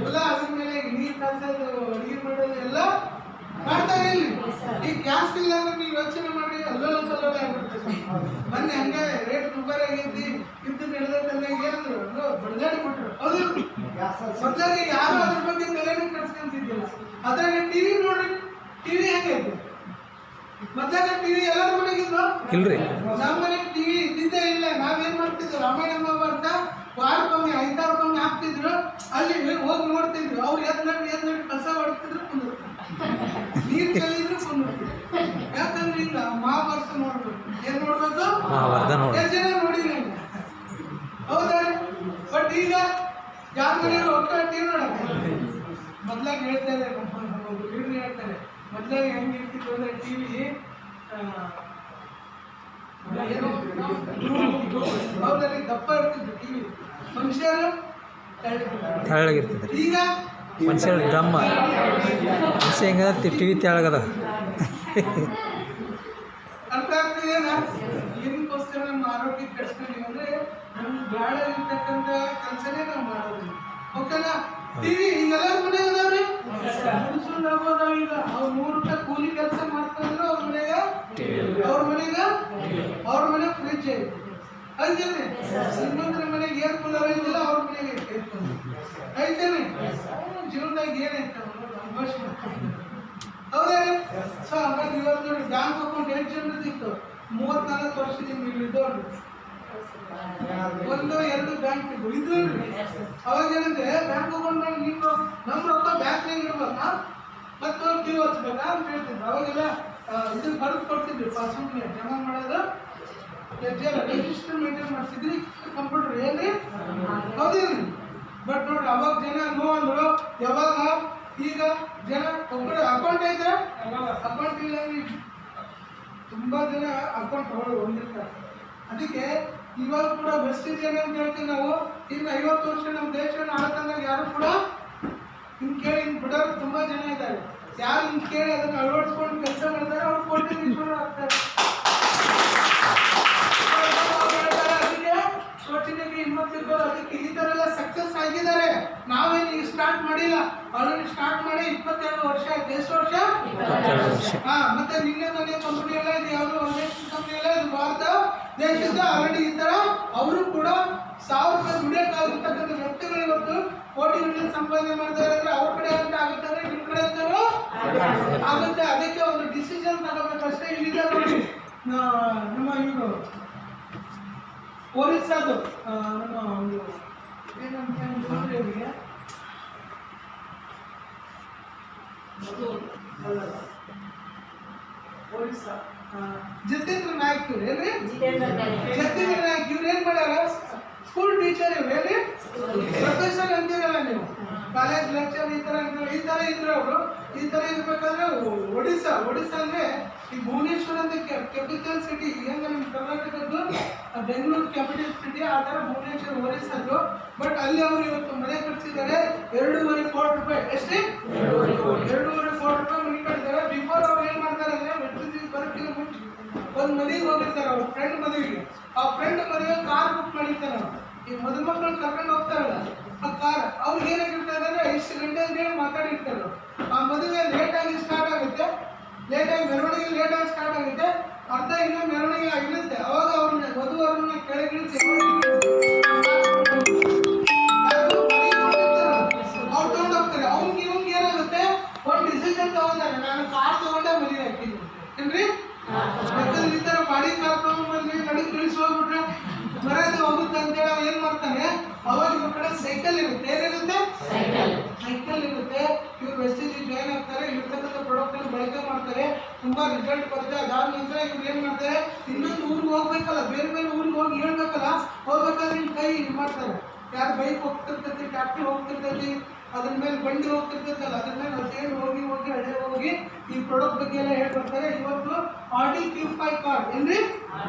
[SPEAKER 1] ಎಲ್ಲ ಅದ್ರ ಮೇಲೆ ನೀರು ಕಾಸೋದು ಅಡುಗೆ ಮಾಡೋದು ಎಲ್ಲ ಮಾಡ್ತಾರೆ. ಇಲ್ಲಿ ಈ ಗ್ಯಾಸ್ ಇಲ್ಲ ಅಂದ್ರೆ ನೀವು ಯೋಚನೆ ಮಾಡಿ ಅಲ್ಲೋಲ ಸಲ್ಲೋಲ ಆಗ್ಬಿಡ್ತದೆ. ಮೊನ್ನೆ ಹಂಗೆ ರೇಟ್ ದುಬಾರಿ ಆಗೈತಿ ಇದ್ದು ನಡೆದಂತೆಲ್ಲ ಏನಂದ್ರು ಬಡದಾಡಿ ಕೊಟ್ಟರು. ಹೌದು, ಮೊದಲಾಗಿ ಯಾರು ಅದ್ರ ಬಗ್ಗೆ ತಲೆನೇ ಕಟ್ಸ್ಕೊಂತಿದ್ದಿಲ್ಲ. ಅದ್ರಾಗ ಟಿವಿ ನೋಡ್ರಿ, ಟಿವಿ ಹೆಂಗೈತೆ. ಮೊದಲಾಗ ಟಿವಿ ಎಲ್ಲರ ಮನೆಗಿದ್ರು
[SPEAKER 2] ಇಲ್ರಿ,
[SPEAKER 1] ನಮ್ಮ ಮನೆ ಟಿವಿ ಇದ್ದಿದ್ದೇ ಇಲ್ಲ. ನಾವೇನ್ ಮಾಡ್ತಿದ್ವಿ, ರಾಮಾಯಣ ಮಹಾಭಾರತ ವಾರಕ್ಕೊಮ್ಮೆ 5 ವಾರಕ್ಕೊಮ್ಮೆ ಹಾಕ್ತಿದ್ರು. ಅಲ್ಲಿ ಹೋಗಿ ನೋಡ್ತಿದ್ವಿ. ಅವ್ರು ಎದ್ ನೋಡಿ ಕಸ ಹೊಡ್ತಿದ್ರು, ಕುಂದ್ರು ನೀರು ಚೆಲ್ಲಿದ್ರು ಕುಂದ್ರು. ಯಾಕಂದ್ರೆ ಈಗ ಮಹಾಭಾರತ ನೋಡ್ಬೇಕು. ಏನ್ ನೋಡ್ಬೇಕು? ಎಷ್ಟು ಜನ ನೋಡಿರಿ ಹಂಗ, ಹೌದಾ? ಬಟ್ ಈಗ ಯಾರ ಮನೆ ಒಟ್ಟ ಟಿವಿ ನೋಡಕ್ಕೆ ಮೊದ್ಲಾಗ ಹೇಳ್ತಾರೆ, ಲೀಡ್ರ್ ಹೇಳ್ತಾರೆ, ಮೊದ್ಲಾಗ ಹೆಂಗೆ ಇರ್ತಿತ್ತು ಅಂದ್ರೆ ಟಿವಿ ಹೌದಲ್ಲಿ ದಪ್ಪ ಇರ್ತಿದ್ರು ಟಿವಿ, ಮನುಷ್ಯರು
[SPEAKER 2] ತೆಳ್ಳಗಿರ್ತದೆ.
[SPEAKER 1] ಈಗ
[SPEAKER 2] ಮನುಷ್ಯರು ಡ್ರಮ್ಮ ಮನುಷ್ಯ ಹೆಂಗದ ಟಿವಿ ತೆಳಗದ.
[SPEAKER 1] ಅರ್ಥ ಆಗ್ತಿದೇನಾ? ಏನಕ್ಕೋಸ್ಕರ ನಮ್ಮ ಆರೋಗ್ಯ ಕೆಡ್ಸ್ಕೊಂಡ್ವಿ ಅಂದ್ರೆ ನಮ್ಗೆ ಬೇಡ ಇರ್ತಕ್ಕಂಥ ಕೆಲಸನೇ ನಾವು ಮಾಡೋದು. ಓಕೆನಾ? ಟಿವಿ ಈಗ ಎಲ್ಲರ ಮನೆ ಅದಾವ್ರಿ, ಮನುಷ್ಯರು ಆಗೋದಾವ. ಈಗ ಅವ್ರು 100 ರೂಪಾಯಿ ಕೂಲಿ ಕೆಲಸ ಮಾಡ್ಕೊಂಡ್ರು ಅವ್ರ ಮನೆಗೆ ಫ್ರಿಜ್ ಐತಿ. ಐತೇನೆ? ಶ್ರೀಮಂತರ ಮನೆಗೆ ಏರ್ ಕೂಲರ್ ಐತಿಲ್ಲ, ಅವ್ರ ಮನೆಗೆ ಐತೇನೆ? ಜೀವನದಾಗ ಏನೈತೆ ಅಭ್ಯಾಸ ಮಾಡ್ಕೊಂಡು, ಹೌದೇ? ಸೊ ಹಾಗಾಗಿ ಇವತ್ತು ನೋಡಿ ಬ್ಯಾಂಕ್ ಅಕೌಂಟ್ 8 ಜನರದಿತ್ತು 34 ವರ್ಷದಿಂದ ಇಲ್ಲಿದ್ದವ್ರು. 1-2 ಬ್ಯಾಂಕ್ ಇದ್ದು. ಅವಾಗ ಏನಂದ್ರೆ ಬ್ಯಾಂಕ್ ಅಕೌಂಟ್ ಮಾಡಿ ನೀವು ನಮ್ಮ ರೊಕ್ಕ ಬ್ಯಾಂಕ್ನಾಗ ಇಡ್ಬೇಕಾ ಮತ್ತು ಕ್ಯೂ ಹಚ್ಬೇಕಾ ಅಂತ ಹೇಳ್ತಿದ್ರು. ಅವಾಗೆಲ್ಲ ಇದನ್ನ ಬರೆದು ಕೊಡ್ತಿದ್ವಿ, ಪಾಸ್ಬುಕ್ನ ಜಮಾ ಮಾಡೋದು, ರಿಜಿಸ್ಟರ್ ಮೇಂಟೈನ್ ಮಾಡ್ತಿದ್ರಿ ಕಂಪ್ಯೂಟರ್. ಏನ್ರಿ? ಹೌದೇನ್ರಿ? ಬಟ್ ನೋಡ್ರಿ ಅವಾಗ ಜನ ನೋ ಅಂದ್ರು. ಯಾವಾಗ? ಈಗ ಜನ ಒಬ್ಬರು ಅಕೌಂಟ್ ಐತೆ, ಅಕೌಂಟ್ ಇಲ್ಲ ತುಂಬಾ ಜನ ಅಕೌಂಟ್ ಹೊಂದಿರ್ತಾರೆ. ಅದಕ್ಕೆ ಇವಾಗ ಕೂಡ ವೆಸ್ಟೇಜ್ ಅಂತ ಹೇಳ್ತೀವಿ ನಾವು. ಇನ್ನು 50 ವರ್ಷ ನಮ್ಮ ದೇಶವನ್ನು ಆಳ್ತಂದಾಗ ಯಾರು ಕೂಡ ಹಿಂಗೆ ಕೇಳಿ ಹಿಂಗೆ ಬಿಡೋರು ತುಂಬಾ ಜನ ಇದ್ದಾರೆ. ಯಾರು ಹಿಂಗೆ ಕೇಳಿ ಅದನ್ನು ಅಳವಡಿಸ್ಕೊಂಡು ಕೆಲಸ ಮಾಡ್ತಾರೆ ಅವ್ರು ಕೋಟ್ಯಾಧೀಶರು ಆಗ್ತಾರೆ. ಅದಕ್ಕೆ ಸೋಚಿನಿಗೆ ಹಿಮ್ಮತ್ತಿರ್ಬೋದು. ಅದಕ್ಕೆ ಈ ಥರ ಎಲ್ಲ ಸಕ್ಸಸ್ ಆಗಿದ್ದಾರೆ. ನಾವೇನು ಈಗ ಸ್ಟಾರ್ಟ್ ಮಾಡಿಲ್ಲ, ಆಲ್ರೆಡಿ ಸ್ಟಾರ್ಟ್ ಮಾಡಿ 22 ವರ್ಷ ಆಯ್ತು. ಎಷ್ಟು ವರ್ಷ? ಮತ್ತೆ ನಿನ್ನೆ ಮನೆ ಕಂಪನಿ ಎಲ್ಲ ಇದು ಯಾವುದೋ ಒಂದೇ ಕಂಪನಿ ಎಲ್ಲ ಇದು ಭಾರತ ದೇಶದ ಆಲ್ರೆಡಿ ಈ ಥರ ಅವರು ಕೂಡ 1000 ರೂಪಾಯಿ ದುಡಿಯೋಕ್ಕಾಗಿರ್ತಕ್ಕಂಥ ವ್ಯಕ್ತಿಗಳು ಇವತ್ತು ಕೋಟಿಗಟ್ಟಲೆ ಸಂಪಾದನೆ ಮಾಡ್ತಾರೆ. ಅಂದ್ರೆ ಅವ್ರ ಕಡೆ ಅಂತ ಆಗುತ್ತೆ ಅಂದ್ರೆ ನಿಮ್ಮ ಕಡೆ ಅಂತಾನು ಆಗುತ್ತೆ. ಅದಕ್ಕೆ ಒಂದು ಡಿಸಿಷನ್ ತಗೋಬೇಕಷ್ಟೇ. ಈಗ ನೋಡಿ ನಮ್ಮ ಇವರು ಒರಿಸ್ಸಾದು ನಮ್ಮ ಒಂದು ಏನಂತ ಇವರಿಗೆ ಒರಿಸ್ಸಾ ಜಿತೇಂದ್ರ ನಾಯ್ಕ್ ಇವ್ರು ಏನ್ರಿ? ಜಿತೇಂದ್ರ ನಾಯ್ಕ್ ಇವ್ರು ಏನ್ ಮಾಡ್ಯಾರ? ಸ್ಕೂಲ್ ಟೀಚರ್ ಇವ್ರು ಏನ್ರಿ? ಪ್ರೊಫೆಸರ್ ಅಂತೀರಲ್ಲ ನೀವು. ಕಾಲೇಜ್ ಲೆಕ್ಚರ್ ಈ ತರ ಇದ್ರು ಅವರು. ಈ ತರ ಇರ್ಬೇಕಾದ್ರೆ ಒಡಿಸ್ಸಾ ಅಂದ್ರೆ ಈ ಭುವನೇಶ್ವರ ಅಂತ ಕ್ಯಾಪಿಟಲ್ ಸಿಟಿ, ಹೆಂಗ ನಮ್ಮ ಕರ್ನಾಟಕದ್ದು ಬೆಂಗಳೂರು ಕ್ಯಾಪಿಟಲ್ ಸಿಟಿ, ಆ ತರ ಭುವನೇಶ್ವರ ಒರಿಸ್ಸಾದ್ದು. ಬಟ್ ಅಲ್ಲಿ ಅವರು ಇವತ್ತು ಮನೆ ಕಟ್ಸಿದ್ದಾರೆ 2.5 ಕೋಟಿ ರೂಪಾಯಿ. ಎಷ್ಟೇ 2.5 ಕೋಟಿ ರೂಪಾಯಿ ಮನೆ ಕಟ್ಟಿದ್ದಾರೆ. ಬಿಫೋರ್ ಅವ್ರು ಏನ್ ಮಾಡ್ತಾರೆ ಅಂದ್ರೆ ಮೆಟ್ರಿಕ್ ಬರೋಕ್ಕಿಂತ ಮುಂಚೆ ಒಂದು ಮನೆಗೆ ಹೋಗಿರ್ತಾರೆ, ಅವ್ರ ಫ್ರೆಂಡ್ ಮದುವೆಗೆ. ಆ ಫ್ರೆಂಡ್ ಮದುವೆ ಕಾರ್ ಬುಕ್ ಮಾಡಿರ್ತಾರೆ. ಈ ಮದುಮಕ್ಕಳು ಕರ್ಕೊಂಡು ಹೋಗ್ತಾರಲ್ಲ ಆ ಕಾರ್, ಅವ್ರಿಗೆ ಏನಾಗಿರ್ತಾರೆ ಅಂದ್ರೆ ಇಷ್ಟು ಗಂಟೆ ಅಂತ ಹೇಳಿ ಮಾತಾಡಿರ್ತಾರೆ. ಆ ಮದುವೆ ಲೇಟಾಗಿ ಸ್ಟಾರ್ಟ್ ಆಗುತ್ತೆ, ಮೆರವಣಿಗೆ ಲೇಟಾಗಿ ಸ್ಟಾರ್ಟ್ ಆಗುತ್ತೆ, ಅರ್ಧ ಇನ್ನೂ ಮೆರವಣಿಗೆ ಆಗಿರುತ್ತೆ. ಅವಾಗ ಅವ್ರನ್ನ ವಧುವರನ್ನ ಕೆಳಗಿಳಿಸಿ ಅವ್ರು ತಗೊಂಡೋಗ್ತಾರೆ. ಅವ್ನಿಗೆ ಏನಾಗುತ್ತೆ, ಒಂದು ಡಿಸಿಷನ್ ತಗೊಂತಾರೆ, ನಾನು ಕಾರ್ ತಗೊಂಡೆ ಮದುವೆ ಹಾಕಿದ್ದೀನಿ ಏನ್ರಿ. ಯಾಕಂದ್ರೆ ಈ ತರ ಬಾಡಿ ಕಾರ್ ತಗೊಂಡ್ಬಂದ್ರಿ ನಡಿ ತಿಳಿಸಿ ಹೋಗ್ಬಿಟ್ರೆ ಮರ್ಯಾದೆ ಹೋಗುತ್ತೆ ಅಂತೇಳಿ ಅವ್ ಏನ್ ಮಾಡ್ತಾನೆ, ಅವಾಗ ಇವ್ರ ಕಡೆ ಸೈಕಲ್ ಇರುತ್ತೆ. ಏನಿರುತ್ತೆ, ಸೈಕಲ್ ಇರುತ್ತೆ. ಇವ್ರು ವೆಸ್ಟೇಜ್ ಜಾಯ್ನ್ ಆಗ್ತಾರೆ, ಇರ್ತಕ್ಕಂಥ ಪ್ರಾಡಕ್ಟ್ ಅನ್ನು ಬಳಕೆ ಮಾಡ್ತಾರೆ, ತುಂಬಾ ರಿಸಲ್ಟ್ ಬರುತ್ತೆ. ಅದಾದ ನಂತರ ಇವ್ರು ಏನ್ ಮಾಡ್ತಾರೆ, ಇನ್ನೊಂದು ಊರಿಗೆ ಹೋಗ್ಬೇಕಲ್ಲ, ಬೇರೆ ಊರಿಗೆ ಹೋಗಿ ಹೇಳ್ಬೇಕಲ್ಲ, ಹೋಗ್ಬೇಕಾದ್ರೆ ನಿಮ್ ಕೈ ಇದು ಮಾಡ್ತಾರೆ. ಯಾರು ಬೈಕ್ ಹೋಗ್ತಿರ್ತೈತಿ, ಟ್ಯಾಕ್ಟ್ರಿ ಹೋಗ್ತಿರ್ತೈತಿ, ಅದ್ರ ಮೇಲೆ ಬಂಡಿ ಹೋಗ್ತಿರ್ತೈತಲ್ಲ, ಅದ್ರ ಮೇಲೆ ಅದೇನು ಹೋಗಿ ಹಳೆ ಹೋಗಿ ಈ ಪ್ರಾಡಕ್ಟ್ ಬಗ್ಗೆ ಎಲ್ಲ ಹೇಳ್ಕೊಡ್ತಾರೆ. ಇವತ್ತು Audi Q5 ಕಾರ್ ಏನ್ರಿ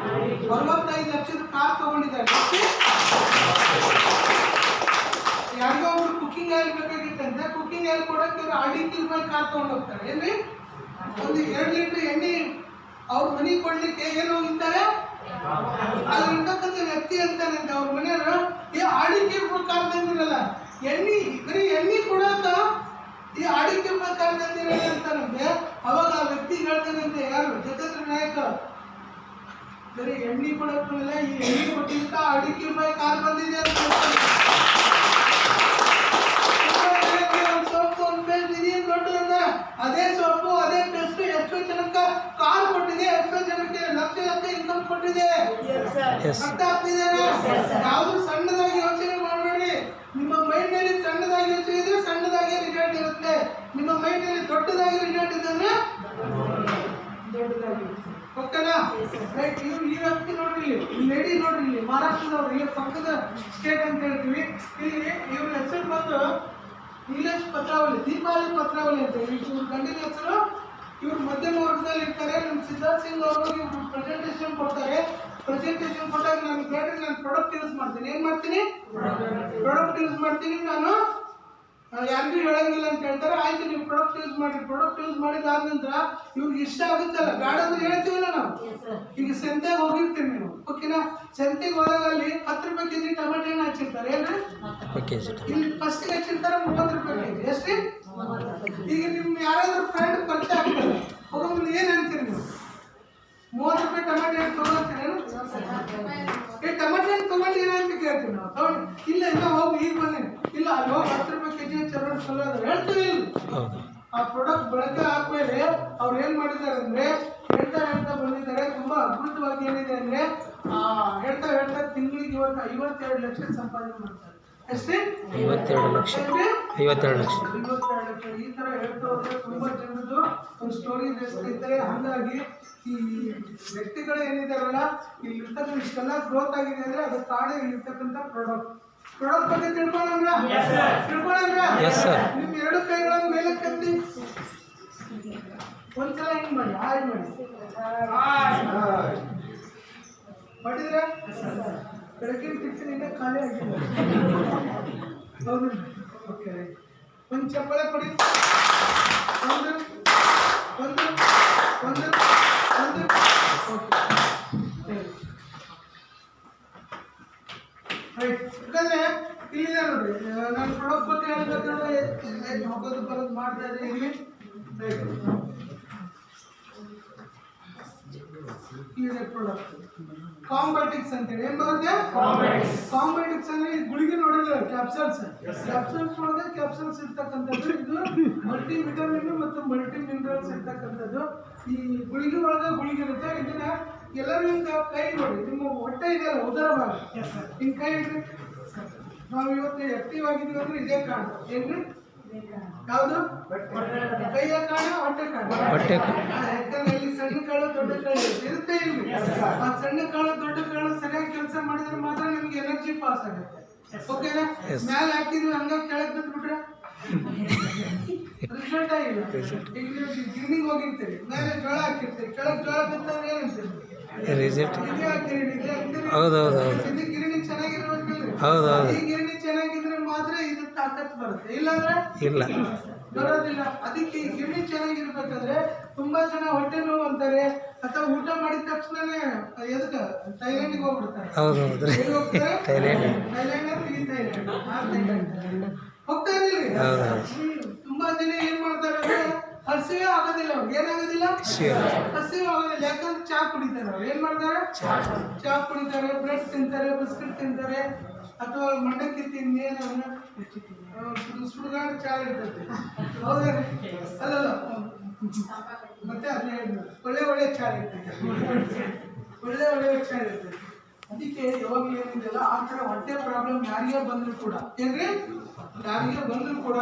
[SPEAKER 1] 45 ಲಕ್ಷದ ಕಾರ್ ತಗೊಂಡಿದ್ದಾರೆ. ಯಾರಿಗೋ ಒಬ್ರು ಕುಕಿಂಗ್ ಆಯಿಲ್ ಬೇಕಾಗಿತ್ತಂತೆ, ಕುಕಿಂಗ್ ಆಯಿಲ್ ಕೊಡಕ್ಕೆ Audi Q5 ಕಾರ್ ತಗೊಂಡು ಹೋಗ್ತಾರೆ ಏನ್ರಿ. ಒಂದು 2 ಲೀಟರ್ ಎಣ್ಣೆ ಅವ್ರ ಮನೆಗೆ ಕೊಡ್ಲಿಕ್ಕೆ ಏನು ಹೋಗಿರ್ತಾರೆ, ಅಲ್ಲಿ ಇರ್ತಕ್ಕಂಥ ವ್ಯಕ್ತಿ ಅಂತಾನಂತೆ ಅವ್ರ ಮನೆಯವರು, ಈ Audi Q5 ಕಾರ್ ತಂದಿರಲ್ಲ, ಬರೀ ಎಣ್ಣೆ ಕೊಡಕ ಈ Audi Q5 ಕಾರ್ ತಂದಿರಲ್ಲ ಅಂತಾನಂತೆ. ಅವಾಗ ಆ ವ್ಯಕ್ತಿ ಹೇಳ್ತಾನಂತೆ, ಯಾರು ಜಗತ್ರ ನಾಯಕ, ಬರೀ ಎಣ್ಣೆ ಕೊಡಕ್ಕಲ್ಲ, ಈ ಎಣ್ಣೆ ಕೊಟ್ಟಿದ್ದ Audi Q5 ಕಾರ್ ಬಂದಿದೆ ಅಂತ ಸೊಪ್ಪು ಒಂದು ಪೇಸ್ಟ್ ಇದೆಯೇನು ದೊಡ್ಡದನ್ನ, ಅದೇ ಸೊಪ್ಪು ಅದೇ ಪೇಸ್ಟ್ ಎಷ್ಟೋ ಜನಕ್ಕೆ ಕಾರ್ ಕೊಟ್ಟಿದೆ, ಎಷ್ಟೋ ಜನಕ್ಕೆ ಲಕ್ಷ ಇನ್ಕಮ್ ಕೊಟ್ಟಿದೆ. ಅರ್ಥ ಆಗ್ತಿದ್ದಾರೆ? ಯಾವುದು ಸಣ್ಣದಾಗಿ ಯೋಚನೆ ಮಾಡಬೇಡಿ. ನಿಮ್ಮ ಮೈಂಡ್ ನಲ್ಲಿ ಸಣ್ಣದಾಗಿ ಯೋಚನೆ ಇದ್ರೆ ಸಣ್ಣದಾಗಿ ರಿಸಲ್ಟ್ ಇರುತ್ತೆ. ನಿಮ್ಮ ಮೈಂಡ್ ನಲ್ಲಿ ದೊಡ್ಡದಾಗಿ ರಿಸಲ್ಟ್ ಇದ್ರೆ ದೊಡ್ಡದಾಗಿ. ಓಕೆನಾ? ರೈಟ್. ಇವ್ರು ಈ ವ್ಯಕ್ತಿ ನೋಡ್ರಿ, ಇಲ್ಲಿ ಲೇಡಿ ನೋಡ್ರಿ, ಇಲ್ಲಿ ಮಹಾರಾಷ್ಟ್ರದವ್ರು, ಇಲ್ಲಿ ಪಕ್ಕದ ಸ್ಟೇಟ್ ಅಂತ ಹೇಳ್ತೀವಿ. ಇಲ್ಲಿ ಇವ್ರ ಹೆಸರು ಬಂದು ನೀಲೇಶ್ ಪತ್ರಾವಳಿ, ದೀಪಾವಳಿ ಪತ್ರಾವಳಿ ಅಂತ. ಇವ್ರ ಗಂಡಿನ ಹೆಸರು. ಇವ್ರು ಮಧ್ಯಮ ವರ್ಗದಲ್ಲಿ ಇರ್ತಾರೆ. ನಮ್ಮ ಸಿದ್ಧಾರ್ಥ್ ಸಿಂಗ್ ಅವರು ಇವ್ರು ಪ್ರೆಸೆಂಟೇಷನ್ ಕೊಡ್ತಾರೆ. ಪ್ರೆಸೆಂಟೇಷನ್ ಕೊಟ್ಟಾಗ ನಾನು ಕೇಳಿದ್ರೆ ನಾನು ಪ್ರಾಡಕ್ಟ್ ಯೂಸ್ ಮಾಡ್ತೀನಿ. ಏನು ಮಾಡ್ತೀನಿ? ಪ್ರಾಡಕ್ಟ್ ಯೂಸ್ ಮಾಡ್ತೀನಿ. ನಾನು ಯಾರಿಗೂ ಹೇಳಂಗಿಲ್ಲ ಅಂತ ಹೇಳ್ತಾರೆ. ಆಯ್ತು, ನೀವು ಪ್ರಾಡಕ್ಟ್ ಯೂಸ್ ಮಾಡಿ. ಪ್ರಾಡಕ್ಟ್ ಯೂಸ್ ಮಾಡಿದಾದ ನಂತರ ಇವ್ರಿಗೆ ಇಷ್ಟ ಆಗುತ್ತಲ್ಲ, ಬೇಡ ಅಂದ್ರೆ ಹೇಳ್ತೀವಲ್ಲ ನಾವು. ಈಗ ಸಂತೆಗೆ ಹೋಗಿರ್ತೀವಿ ನೀವು, ಓಕೆನಾ? ಸಂತೆಗೆ ಹೋದಾಗ ಅಲ್ಲಿ 10 ರೂಪಾಯಿ ಕೆಜಿ ಟೊಮೆಟೊ ಹಣ್ಣು ಹಚ್ಚಿರ್ತಾರೆ. ಏನ್ರಿ? ಇಲ್ಲಿ ಫಸ್ಟಿಗೆ ಹಚ್ಚಿರ್ತಾರೆ 30 ರೂಪಾಯಿ ಕೆಜಿ. ಎಷ್ಟ್ರಿ? ಈಗ ನಿಮ್ ಯಾರಾದ್ರೂ ಫ್ರೆಂಡ್ ಪರಿಚಯ ಆಗ್ತಾರೆ, ಹೋಗೋದು ಏನ್ ಅಂತೀರಿ ನೀವು? 30 ರೂಪಾಯಿ ಟೊಮೆಟೊ ಹಣ್ಣು ತಗೊಂಡ್ತೀರೇನು? ಈ ಟೊಮೆಟೊ ಹಣ್ಣು ತಗೊಂಡು ಏನಂತ ಕೇಳ್ತೀವಿ ನಾವು. ತಗೊಂಡು ಇಲ್ಲ ಇಲ್ಲ ಹೋಗಿ ಈಗ ಬಂದೇನೆ, ಇಲ್ಲ ಅಲ್ಲಿ ಹೋಗಿ 10 ರೂಪಾಯಿ ಕೆಜಿ ಚಲೋ ಚಲೋ ಅದ ಹೇಳ್ತೀವಿ. ಆ ಪ್ರಾಡಕ್ಟ್ ಬಳಕೆ ಆದ್ಮೇಲೆ ಅವ್ರು ಏನ್ ಮಾಡಿದ್ದಾರೆ ಅಂದ್ರೆ ಹೇಳ್ತಾ ಬಂದಿದ್ದಾರೆ. ತುಂಬಾ ಅದ್ಭುತವಾಗಿ ಏನಿದೆ ಅಂದ್ರೆ ಹೇಳ್ತಾ ತಿಂಗಳಿಗೆ ಇವತ್ತು 52 ಲಕ್ಷ ಸಂಪಾದನೆ ಮಾಡ್ತಾರೆ. ಎಷ್ಟೇ? 52 ಲಕ್ಷ. ಈ ತರ ಹೇಳ್ತಾ ಹೋದ್ರೆ ತುಂಬಾ ಜನರದ್ದು ಒಂದು ಸ್ಟೋರಿ ಇದ್ದಾರೆ. ಹಾಗಾಗಿ ಈ ವ್ಯಕ್ತಿಗಳು ಏನಿದಾರಲ್ಲ, ಇಲ್ಲಿ ಇರ್ತಕ್ಕಂಥ ಇಷ್ಟೆಲ್ಲ ಗ್ರೋತ್ ಆಗಿದೆ ಅಂದ್ರೆ ಅದು ಕಾರಣ ಇಲ್ಲಿರ್ತಕ್ಕಂಥ ಪ್ರಾಡಕ್ಟ್ ಬಗ್ಗೆ ತಿಳ್ಕೊಳ್ಳೋಣ. ನಿಮ್ 2 ಕೈಗಳನ್ನು ಮೇಲೆ ಕತ್ತಿ ಒಂದ್ಸಲ ಹಿಂಗ್ ಮಾಡಿ, ಹಾಯ್ ಮಾಡಿ ಮಾಡಿದ್ರೆ ಬೆಳಗಿನ ಟಿಫಿನ್ ಖಾಲಿ ಆಗಿಲ್ಲ. ಹೌದು. ಓಕೆ, ಒಂದು ಚಪ್ಪಳೆ ಕೊಡಿ. ಒಂದು ಒಂದು ಒಂದು ಒಂದು ರೈಟ್. ಯಾಕಂದ್ರೆ ಇಲ್ಲಿದೆ ನೋಡ್ರಿ, ನಾನು ಪ್ರಾಡಕ್ಟ್ ಬಗ್ಗೆ ಹೇಳ್ಬೇಕಾದ್ರೆ ಹೋಗೋದು ಬರೋದು ಮಾಡ್ತಾ ಇದ್ದೀನಿ ಇಲ್ಲಿ. ರೈಟ್, ಇಲ್ಲಿದೆ ಪ್ರಾಡಕ್ಟ್ ಕಾಂಬಾಟಿಕ್ಸ್ ಅಂತೇಳಿ. ಏನ್ ಬರುತ್ತೆ? ಕಾಂಬಾಟಿಕ್ಸ್ ಅಂದ್ರೆ ಈ ಗುಳಿಗೆ ನೋಡಿದ್ರೆ ಕ್ಯಾಪ್ಸಲ್ಸ್ ಒಳಗೆ ಕ್ಯಾಪ್ಸಲ್ಸ್ ಇರ್ತಕ್ಕಂಥದ್ದು. ಇದು ಮಲ್ಟಿ ವಿಟಮಿನ್ ಮತ್ತು ಮಲ್ಟಿ ಮಿನರಲ್ಸ್ ಇರ್ತಕ್ಕಂಥದ್ದು. ಈ ಗುಳಿಗೆ ಒಳಗೆ ಗುಳಿಗೆ ಇರುತ್ತೆ. ಇದನ್ನ ಎಲ್ಲರೂ ಹಿಂಗ ಕೈ ನೋಡಿ, ನಿಮ್ಮ ಹೊಟ್ಟೆ ಇದೆಯಲ್ಲ ಉದರ ಭಾಗ, ಹಿಂಗ್ ಕೈ ಇಡ್ರಿ. ನಾವು ಇವತ್ತು ಆಕ್ಟಿವ್ ಆಗಿದ್ದೀವಿ ಅಂದ್ರೆ ಇದೇ ಕಾರಣ. ಏನ್ರಿ? ಯಾವುದು? ಕೈಯ ಕಾರಣ, ಹೊಟ್ಟೆ ಕಾರಣ. ಯಾಕಂದ್ರೆ ಇಲ್ಲಿ ಸಣ್ಣ ಕಾಳು ದೊಡ್ಡ ಕಾಳು ಇರುತ್ತೆ. ಇಲ್ಲಿ ಆ ಸಣ್ಣ ಕಾಳು ದೊಡ್ಡ ಕಾಳು ಸರಿಯಾಗಿ ಕೆಲಸ ಮಾಡಿದ್ರೆ ಮಾತ್ರ ನಿಮ್ಗೆ ಎನರ್ಜಿ ಪಾಸ್ ಆಗುತ್ತೆ. ಓಕೆನಾ? ಮ್ಯಾಲೆ ಹಾಕಿದ್ವಿ ಹಂಗ ಕೆಳಗೆ ಬಿಟ್ಬಿಟ್ರೆ ರಿಸಲ್ಟ್ ಆಗಿಲ್ಲ. ಈಗ ನೀವು ಗಿರಣಿಗೆ ಹೋಗಿರ್ತೀರಿ, ಮೇಲೆ ಜೋಳ ಹಾಕಿರ್ತೀರಿ, ಕೆಳಗೆ ಜೋಳ ಬಿತ್ತಂದ್ರೆ ಏನಂತೀರಿ?
[SPEAKER 2] ರಿಸಲ್ಟ್
[SPEAKER 1] ಇದೇ ಗಿರಣಿ, ಇದೇ ಗಿರಣಿ.
[SPEAKER 2] ಹೌದು.
[SPEAKER 1] ಇದು ಗಿರಣಿ ಚೆನ್ನಾಗಿರ್ಬೇಕಲ್ರಿ?
[SPEAKER 2] ಹೌದು.
[SPEAKER 1] ಈ ಗಿರಣಿ ಚೆನ್ನಾಗಿದ್ರೆ ಮಾತ್ರ ಇದು ತಾಕತ್ ಬರುತ್ತೆ, ಇಲ್ಲಾಂದ್ರೆ
[SPEAKER 2] ಇಲ್ಲ.
[SPEAKER 1] ಬರೋದಿಲ್ಲ. ಅದಕ್ಕೆ ಈ ಗಿರಣಿ ಚೆನ್ನಾಗಿರ್ಬೇಕಾದ್ರೆ ತುಂಬಾ ಜನ ಹೊಟ್ಟೆ ನೋವು ಅಂತಾರೆ, ಅಥವಾ ಊಟ ಮಾಡಿದ ತಕ್ಷಣನೇ ಎದಕ್ಕೆ ಥೈಲ್ಯಾಂಡ್ಗೆ ಹೋಗ್ಬಿಡ್ತಾರೆ.
[SPEAKER 2] ಹೌದು.
[SPEAKER 1] ಎಲ್ಲಿ ಹೋಗ್ತಾರೆ?
[SPEAKER 2] ಥೈಲ್ಯಾಂಡ್.
[SPEAKER 1] ಥೈಲ್ಯಾಂಡ್, ಈ ಥೈಲ್ಯಾಂಡ್, ಆ ಥೈಲ್ಯಾಂಡ್ ಹೋಗ್ತಾರೆ. ತುಂಬಾ ಜನ ಏನ್ ಮಾಡ್ತಾರೆ ಅಂದ್ರೆ ಹಸಿವೆ ಆಗೋದಿಲ್ಲ, ಅವ್ರಿಗೆ ಏನಾಗೋದಿಲ್ಲ, ಹಸಿವೆ ಆಗೋದಿಲ್ಲ. ಯಾಕಂದ್ರೆ ಚಾ ಕುಡಿತಾರೆ. ಅವ್ರು ಏನ್ ಮಾಡ್ತಾರೆ? ಚಾ ಕುಡಿತಾರೆ, ಬ್ರೆಡ್ ತಿಂತಾರೆ, ಬಿಸ್ಕಿಟ್ ತಿಂತಾರೆ, ಅಥವಾ ಮಂಡಕ್ಕಿ ತಿಂದೇನು ಸುಡುಗಾಡು ಚಾ ಇರ್ತೈತೆ, ಹೌದಾ? ಅಲ್ಲಲ್ಲ, ಮತ್ತೆ ಅದನ್ನ ಒಳ್ಳೆ ಚಾ ಇರ್ತೈತೆ, ಒಳ್ಳೆ ಚಾ ಇರ್ತೈತೆ. ಅದಕ್ಕೆ ಯಾವಾಗಲೂ ಏನಿದೆಯಲ್ಲ ಆ ಥರ ಹೊಟ್ಟೆ ಪ್ರಾಬ್ಲಮ್ ಯಾರಿಗೆ ಬಂದರೂ ಕೂಡ, ಏನ್ರಿ ಯಾರಿಗೆ ಬಂದರೂ ಕೂಡ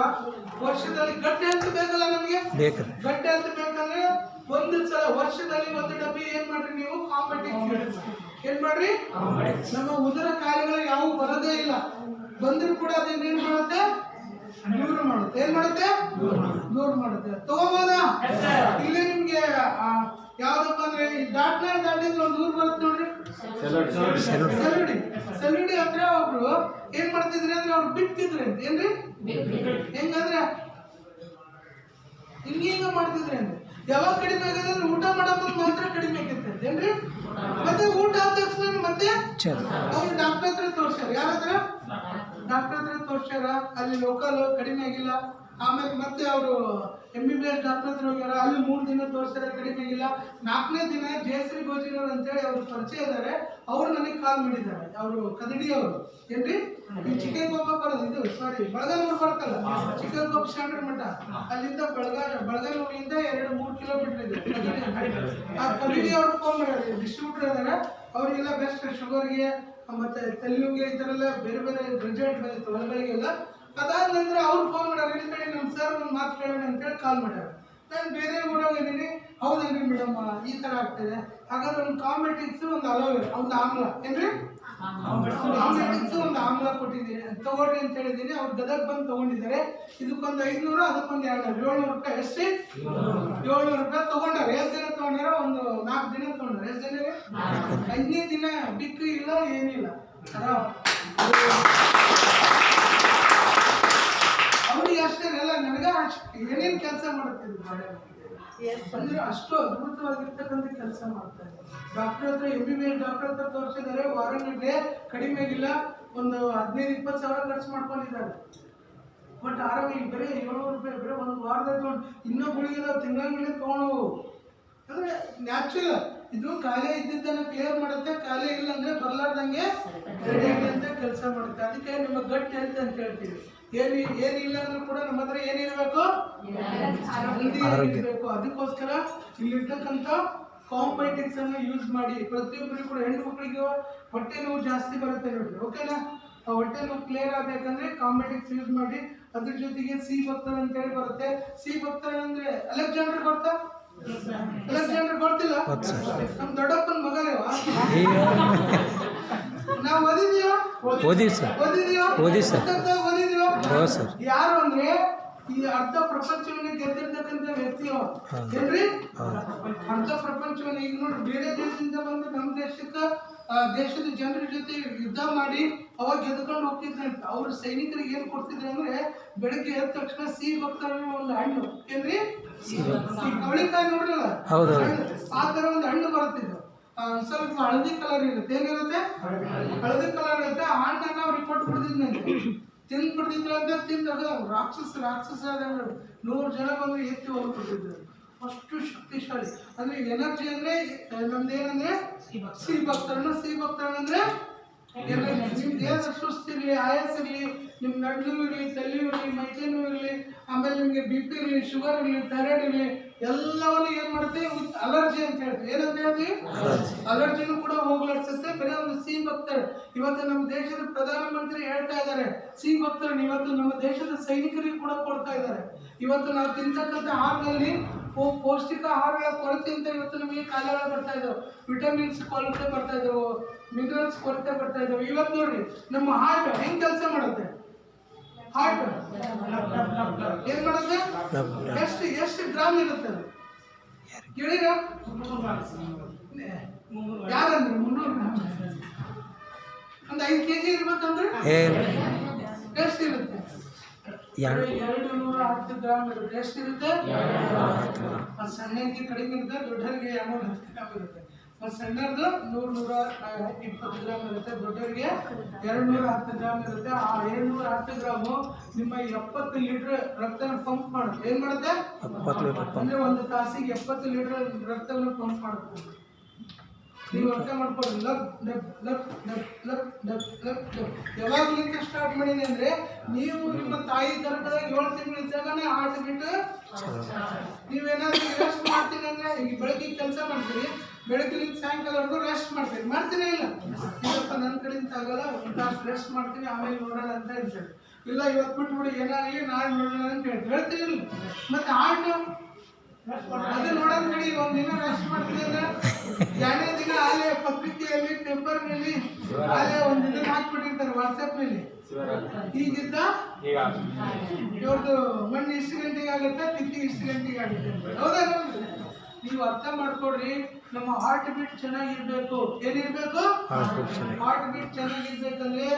[SPEAKER 1] ವರ್ಷದಲ್ಲಿ ಗಟ್ಟೆ ಅಂತ ಬೇಕಲ್ಲ ನಮಗೆ. ಗಟ್ಟೆ ಅಂತ ಬೇಕಂದ್ರೆ ಒಂದು ಸಲ ವರ್ಷದಲ್ಲಿ ಒಂದು ಡಬ್ಬಿ ಏನ್ ಮಾಡ್ರಿ ನೀವು ಕಾಂಪಿಟೇಟಿವ್ ಏನ್ ಮಾಡ್ರಿ. ನಮ್ಮ ಉದರ ಕಾಯಿಲೆಗಳು ಯಾವ ಬರೋದೇ ಇಲ್ಲ, ಬಂದರೂ ಕೂಡ ಅದೇನ್ ಏನ್ ಮಾಡುತ್ತೆ, ದೂರ ಮಾಡುತ್ತೆ. ಏನ್ ಮಾಡುತ್ತೆ? ದೂರ ಮಾಡುತ್ತೆ. ತಗೋಬೋದಾ? ಇಲ್ಲೇ ನಿಮ್ಗೆ ಯಾವ್ದಪ್ಪ ಅಂದ್ರೆ ಡಾಕ್ಟರ್ ದಾಟಿದ್ರೆ ಒಂದು ಊರು ಬರುತ್ತೆ ನೋಡ್ರಿ, ಸಲುಡಿ ಹತ್ರ ಒಬ್ರು ಏನ್ ಮಾಡ್ತಿದ್ರಿ ಅಂದ್ರೆ ಅವ್ರು ಬಿಟ್ಟಿದ್ರಿ ಅಂತ. ಏನ್ರಿ? ಹೆಂಗಂದ್ರೆ ಹಿಂಗ ಮಾಡ್ತಿದ್ರಿ ಅಂದ್ರೆ ಯಾವಾಗ ಕಡಿಮೆ ಆಗಿದೆ ಅಂದ್ರೆ ಊಟ ಮಾಡೋ ಮಾತ್ರ ಕಡಿಮೆ ಆಗೈತೆ, ಏನ್ರಿ? ಮತ್ತೆ ಊಟ ಆದ ತಕ್ಷಣ ಮತ್ತೆ ಅವ್ರು ಡಾಕ್ಟರ್ ಹತ್ರ ತೋರ್ಸ್ಯಾರ. ಯಾರ ಹತ್ರ? ಡಾಕ್ಟರ್ ಹತ್ರ ತೋರ್ಸ್ಯಾರ. ಅಲ್ಲಿ ಲೋಕಲ್ ಕಡಿಮೆ ಆಗಿಲ್ಲ. ಆಮೇಲೆ ಮತ್ತೆ ಅವರು MBBS ಡಾಕ್ಟರ್ ಹತ್ರ ಹೋಗ್ಯಾರ. ಅಲ್ಲಿ 3 ದಿನ ತೋರಿಸ್ತಾರೆ, ಕಡಿಮೆ ಆಗಿಲ್ಲ. 4ನೇ ದಿನ ಜಯಶ್ರೀ ಗೋಜಿನವ್ರು ಅಂತೇಳಿ ಅವ್ರು ಪರಿಚಯ ಇದ್ದಾರೆ. ಅವ್ರು ನನಗೆ ಕಾಲ್ ಮಾಡಿದ್ದಾರೆ. ಅವರು ಕದಡಿ ಅವರು, ಏನ್ರಿ ಈ ಚಿಕ್ಕನಕೊಪ್ಪ ಬರೋದು, ಇದು ಸಾರಿ ಬಳಗಾನೂರು ಬರ್ತಲ್ಲ, ಚಿಕ್ಕನಕೊಪ್ಪ ಶಾಂಡ್ರ ಮಠ, ಅಲ್ಲಿಂದ ಬಳಗಾನೂರಿಂದ 2-3 ಕಿಲೋಮೀಟರ್ ಇದೆ ಕದಡಿ. ಆ ಕದಡಿ ಅವ್ರು ಫೋನ್ ಮಾಡ್ಯಾರ, ಡಿಸ್ಟ್ರಿಬ್ಯೂಟರ್ ಇದ್ದಾರೆ. ಅವರಿಗೆಲ್ಲ ಬೆಸ್ಟ್ ಶುಗರ್ಗೆ ಮತ್ತೆ ತೆಲುಗಿಗೆ ಈ ಥರ ಎಲ್ಲ ಬೇರೆ ರಿಸಲ್ಟ್ ಬಂದಿತ್ತು ಹೊಲಗಳಿಗೆಲ್ಲ. ಅದಾದ ನಂತರ ಅವ್ರು ಫೋನ್ ಮಾಡ್ಯಾರ, ಇಲ್ಲಿ ಕಡೆ ನಮ್ಮ ಸರ್ ಒಂದು ಮಾತು ಕೇಳೋಣ ಅಂತೇಳಿ ಕಾಲ್ ಮಾಡ್ಯಾರ. ನಾನು ಬೇರೆ ಊರಾಗಿದ್ದೀನಿ. ಹೌದನ್ರಿ ಮೇಡಮ್, ಈ ಥರ ಆಗ್ತದೆ. ಹಾಗಾದ್ರೆ ಒಂದು ಕಾಂಬಿಟಿಕ್ಸ್, ಒಂದು ಅಲೋವೆರಾ, ಒಂದು ಆಮ್ಲ, ಏನ್ರಿ ಕಾಂಬಿಟಿಕ್ಸ್, ಒಂದು ಆಮ್ಲ ಕೊಟ್ಟಿದ್ದೀನಿ, ತಗೊಳ್ರಿ ಅಂತ ಹೇಳಿದ್ದೀನಿ. ಅವ್ರು ಗದಗ ಬಂದು ತಗೊಂಡಿದ್ದಾರೆ. ಇದಕ್ಕೊಂದು 500, ಅದಕ್ಕೊಂದು 700 ರೂಪಾಯಿ. ಎಷ್ಟೇ? 700 ರೂಪಾಯಿ ತಗೊಂಡಾರೆ. ಎಷ್ಟು ದಿನ ತಗೊಂಡಾರ? ಒಂದು 4 ದಿನ ತಗೊಂಡಾರೆ. ಎಷ್ಟು ದಿನ? 5ನೇ ದಿನ ಬಿಕ್ರಿ ಇಲ್ಲ, ಏನಿಲ್ಲ. ಅವ್ರಿಗೆ ಅಷ್ಟೇ ಅಲ್ಲ, ನನಗ ಏನೇನು ಕೆಲಸ ಮಾಡುತ್ತಿದ್ರು ಅಂದ್ರೆ ಅಷ್ಟು ಅದ್ಭುತವಾಗಿರ್ತಕ್ಕಂಥ ಕೆಲಸ ಮಾಡ್ತಾರೆ. ಡಾಕ್ಟರ್ ಹತ್ರ MBBS ಡಾಕ್ಟರ್ ಹತ್ರ ತೋರಿಸಿದ್ದಾರೆ. ವಾರಗಟ್ಟಲೆ ಕಡಿಮೆ ಆಗಿಲ್ಲ. ಒಂದು 15-20 ಸಾವಿರ ಖರ್ಚು ಮಾಡ್ಕೊಂಡಿದ್ದಾರೆ. ಬಟ್ ಆರಾಮಾಗಿ ಬರೀ 700 ರೂಪಾಯಿ ಬರೀ ಒಂದು ವಾರದಾಗ ತಗೊಂಡು, ಇನ್ನೂ ಗುಳಿಗೆ ತಿಂಗಳಿಗೆ ತಗೊಂಡು ಅಂದ್ರೆ ನ್ಯಾಚುರಲ್. ಇದು ಕಾಯಿಲೆ ಇದ್ದಿದ್ದನ್ನು ಕ್ಲಿಯರ್ ಮಾಡುತ್ತೆ, ಕಾಯಿಲೆ ಇಲ್ಲ ಅಂದ್ರೆ ಬರ್ಲಾರ್ದಂಗೆ ಅಂತ ಕೆಲಸ ಮಾಡುತ್ತೆ. ಅದಕ್ಕೆ ನಿಮ್ಮ ಗಟ್ ಹೆಲ್ತ್ ಅಂತ ಹೇಳ್ತೀವಿ. ಏನಿಲ್ಲ ಅಂದ್ರೂ ಕೂಡ ನಮ್ಮ ಹತ್ರ ಏನಿರಬೇಕು, ಇರಬೇಕು. ಅದಕ್ಕೋಸ್ಕರ ಇಲ್ಲಿರ್ತಕ್ಕಂಥ ಕಾಂಬೈಟಿಕ್ಸ್ ಅನ್ನು ಯೂಸ್ ಮಾಡಿ. ಪ್ರತಿಯೊಬ್ಬರಿಗೂ ಕೂಡ, ಹೆಣ್ಣು ಮಕ್ಕಳಿಗೆ ಹೊಟ್ಟೆ ನೋವು ಜಾಸ್ತಿ ಬರುತ್ತೆ ನೋಡ್ರಿ, ಓಕೆನಾ? ಆ ಹೊಟ್ಟೆ ನೋವು ಕ್ಲಿಯರ್ ಆಗಬೇಕಂದ್ರೆ ಕಾಂಬೈಟಿಕ್ಸ್ ಯೂಸ್ ಮಾಡಿ. ಅದ್ರ ಜೊತೆಗೆ ಸಿ ಭಕ್ತರ್ ಅಂತೇಳಿ ಬರುತ್ತೆ. ಸಿ ಭಕ್ತರ್ ಅಂದ್ರೆ ಅಲೆಕ್ಸಾಂಡರ್ ಗೊತ್ತಾ? ಅಲೆಕ್ಸಾಂಡರ್ ಗೊತ್ತಿಲ್ಲ? ನಮ್ ದೊಡ್ಡಪ್ಪನ ಮಗ ನಾವು ಯಾರು ಅಂದ್ರೆ ಈ ಅರ್ಧ ಪ್ರಪಂಚವನ್ನ ಗೆದ್ದಿರ್ತಕ್ಕಂಥ ವ್ಯಕ್ತಿ ಅವರು, ಏನ್ರಿ? ಅರ್ಧ ಪ್ರಪಂಚವನ್ನ ಈಗ ನೋಡಿ, ಬೇರೆ ದೇಶದಿಂದ ಬಂದು ನಮ್ಮ ದೇಶಕ್ಕೆ ದೇಶದ ಜನರ ಜೊತೆ ಯುದ್ಧ ಮಾಡಿ ಅವಾಗ ಗೆದ್ಕೊಂಡು ಹೋಗ್ತಿದ್ರಂತ. ಅವ್ರ ಸೈನಿಕರಿಗೆ ಏನ್ ಕೊಡ್ತಿದ್ರು ಅಂದ್ರೆ ಬೆಳಗ್ಗೆ ಎದ್ದ ತಕ್ಷಣ ಸಿ ಭಕ್ತರ ಒಂದು ಹಣ್ಣು, ಏನ್ರಿ ಕವಳಿಕಾಯಿ ನೋಡ್ರಲ್ಲ, ಆ ತರ ಒಂದು ಹಣ್ಣು ಬರುತ್ತಿದ್ದು. ಸ್ವಲ್ಪ ಹಳದಿ ಕಲರ್ ಇರುತ್ತೆ. ಏನಿರುತ್ತೆ? ಹಳದಿ ಕಲರ್ ಇರುತ್ತೆ. ಆ ಹಣ್ಣನ್ನ ಅವ್ರಿಗೆ ಕೊಟ್ಟು ಬಿಡ್ತಿದ್ನಂತೆ. ತಿಂದು ಬಿಡ್ತಿದ್ರಂತೆ. ತಿಂದಾಗ ರಾಕ್ಷಸ 100 ಜನ ಬಂದು ಎತ್ತಿ ಹೋಗ್ಬಿಡ್ತಿದ್ರು. ಅಷ್ಟು ಶಕ್ತಿಶಾಲಿ. ಅಂದ್ರೆ ಎನರ್ಜಿ ಅಂದ್ರೆ ನಮ್ದೇನಂದ್ರೆ ಸಿ ಭಕ್ತರಣ ಅಂದ್ರೆ ನಿಮ್ ದೇಹದ ಸುಸ್ತಿರ್ಲಿ, ಆಯಾಸಿರ್ಲಿ, ನಿಮ್ ನಡ್ಲು ಇರಲಿ, ತಲೆ ಇರಲಿ, ಮೈಕೈ ನೋವು ಇರಲಿ, ಆಮೇಲೆ ನಿಮ್ಗೆ BP ಇರಲಿ, ಶುಗರ್ ಇರಲಿ, ಥೈರಾಯ್ಡ್ ಇರಲಿ, ಎಲ್ಲವನ್ನು ಏನ್ ಮಾಡುತ್ತೆ? ಅಲರ್ಜಿ ಅಂತ ಹೇಳ್ತೀವಿ. ಏನಂತ ಹೇಳ್ತೀವಿ? ಅಲರ್ಜಿನೂ ಕೂಡ ಹೋಗ್ಲಾಡ್ಸುತ್ತೆ. ಬರೀ ಒಂದು ಸಿ ಭಕ್ತರು. ಇವತ್ತು ನಮ್ಮ ದೇಶದ ಪ್ರಧಾನಮಂತ್ರಿ ಹೇಳ್ತಾ ಇದ್ದಾರೆ, ಸಿ ಭಕ್ತರು ಇವತ್ತು ನಮ್ಮ ದೇಶದ ಸೈನಿಕರಿಗೆ ಕೂಡ ಕೊಡ್ತಾ ಇದ್ದಾರೆ. ಇವತ್ತು ನಾವು ತಿಂತಕ್ಕಂಥ ಆಹಾರದಲ್ಲಿ ಪೌಷ್ಟಿಕ ಆಹಾರಗಳ ಕೊರತೆ ಅಂತ ಇವತ್ತು ನಮಗೆ ಕಾಯಿಲೆಗಳು ಬರ್ತಾ ಇದ್ದಾವೆ. ವಿಟಮಿನ್ಸ್ ಕೊರತೆ ಬರ್ತಾ ಇದ್ದಾವೆ, ಮಿನರಲ್ಸ್ ಕೊರತೆ ಬರ್ತಾ ಇದ್ದಾವೆ. ಇವತ್ತು ನೋಡ್ರಿ ನಮ್ಮ ಹಾರ್ಟ್ ಹೆಂಗ್ ಕೆಲಸ ಮಾಡುತ್ತೆ. ಹಾರ್ಟ್ ಏನ್ ಮಾಡುತ್ತೆ? ಎಷ್ಟು ಗ್ರಾಮ್ ಇರುತ್ತೆ ಅದು ಕೇಳಿರ? ಯಾರಂದ್ರೆ 300 ಗ್ರಾಮ್. ಒಂದು 5 kg ಇರ್ಬೇಕಂದ್ರೆ ಎಷ್ಟಿರುತ್ತೆ? 210 ಗ್ರಾಮ್ ಇರುತ್ತೆ. ಎಷ್ಟಿರುತ್ತೆ? ಅದು ಸಣ್ಣಗೆ ಕಡಿಮೆ ಇರುತ್ತೆ, ದೊಡ್ಡವರಿಗೆ 210 ಗ್ರಾಮ್ ಇರುತ್ತೆ. ಮತ್ತು ಸಣ್ಣದು 100-120 ಗ್ರಾಮ್ ಇರುತ್ತೆ, ದೊಡ್ಡವರಿಗೆ 210 ಗ್ರಾಮ್ ಇರುತ್ತೆ. ಆ 210 ಗ್ರಾಮು ನಿಮ್ಮ 70 ಲೀಟರ್ ರಕ್ತನ ಪಂಪ್ ಮಾಡುತ್ತೆ. ಏನು ಮಾಡುತ್ತೆ?
[SPEAKER 2] 70 ಲೀಟರ್ ಪಂಪ್.
[SPEAKER 1] ಅಂದರೆ ಒಂದು ತಾಸಿಗೆ 70 ಲೀಟರ್ ರಕ್ತವನ್ನು ಪಂಪ್ ಮಾಡುತ್ತೆ. ನೀವು ಅರ್ಥ ಮಾಡ್ಕೊಳ್ಳಿ. ಯಾವಾಗಲಿಂದ ಸ್ಟಾರ್ಟ್ ಮಾಡಿದೆ ಅಂದರೆ ನೀವು ನಿಮ್ಮ ತಾಯಿ ಗರ್ಭದಾಗ 7 ತಿಂಗಳು ಇದ್ದಾಗನೇ ಹಾರ್ಟ್ ಬೀಟ್. ನೀವೇನಾದ್ರೂ ರೆಸ್ಟ್ ಮಾಡ್ತೀನಿ ಅಂದರೆ ಈಗ ಬೆಳಗ್ಗೆ ಕೆಲಸ ಮಾಡ್ತೀರಿ, ಬೆಳಗ್ಗಿನಿಂದ ಸಾಯಂಕಾಲವರೆಗೂ ರೆಸ್ಟ್ ಮಾಡ್ತೀನಿ ಇಲ್ಲ ಇವತ್ತು ನನ್ನ ಕಡೆಯಿಂದ ಆಗಲ್ಲ, ಒಂದು ತಾಸು ರೆಸ್ಟ್ ಮಾಡ್ತೀನಿ, ಆಮೇಲೆ ನೋಡೋಣ ಅಂತ ಹೇಳ್ತಾರೆ. ಇಲ್ಲ ಇವತ್ತು ಬಿಟ್ಬಿಡಿ, ಏನಾಗಲಿ ನಾಳೆ ನೋಡೋಣ ಅಂತ ಹೇಳ್ತೀನಿ ಇಲ್ಲ. ಮತ್ತು ಹಾರ್ಟ್ ಅದು ನೋಡೋದ್ ಕಡೆ ಒಂದು ದಿನ ರೆಸ್ಟ್ ಮಾಡ್ತೀನಿ ಅಂದ್ರೆ 2ನೇ ದಿನ ಆಲೇ ಪತ್ರಿಕೆಯಲ್ಲಿ ಪೇಪರ್ನಲ್ಲಿ ಆಲೇ ಒಂದು ಇದನ್ನ ಹಾಕ್ಬಿಟ್ಟಿರ್ತಾರೆ ವಾಟ್ಸಪ್ನಲ್ಲಿ. ಈಗಿದ್ದ ಇವ್ರದ್ದು ಮಣ್ಣು ಇಷ್ಟು ಗಂಟೆಗೆ ಆಗುತ್ತೆ, ತಿಥಿ ಇಷ್ಟು ಗಂಟೆಗೆ ಆಗುತ್ತೆ. ಹೌದಾ? ನೀವು ಅರ್ಥ ಮಾಡ್ಕೊಡ್ರಿ, ನಮ್ಮ ಹಾರ್ಟ್ ಬೀಟ್ ಚೆನ್ನಾಗಿರ್ಬೇಕು. ಏನಿರ್ಬೇಕು? ಹಾರ್ಟ್ ಬೀಟ್ ಚೆನ್ನಾಗಿರ್ಬೇಕಂದ್ರೆ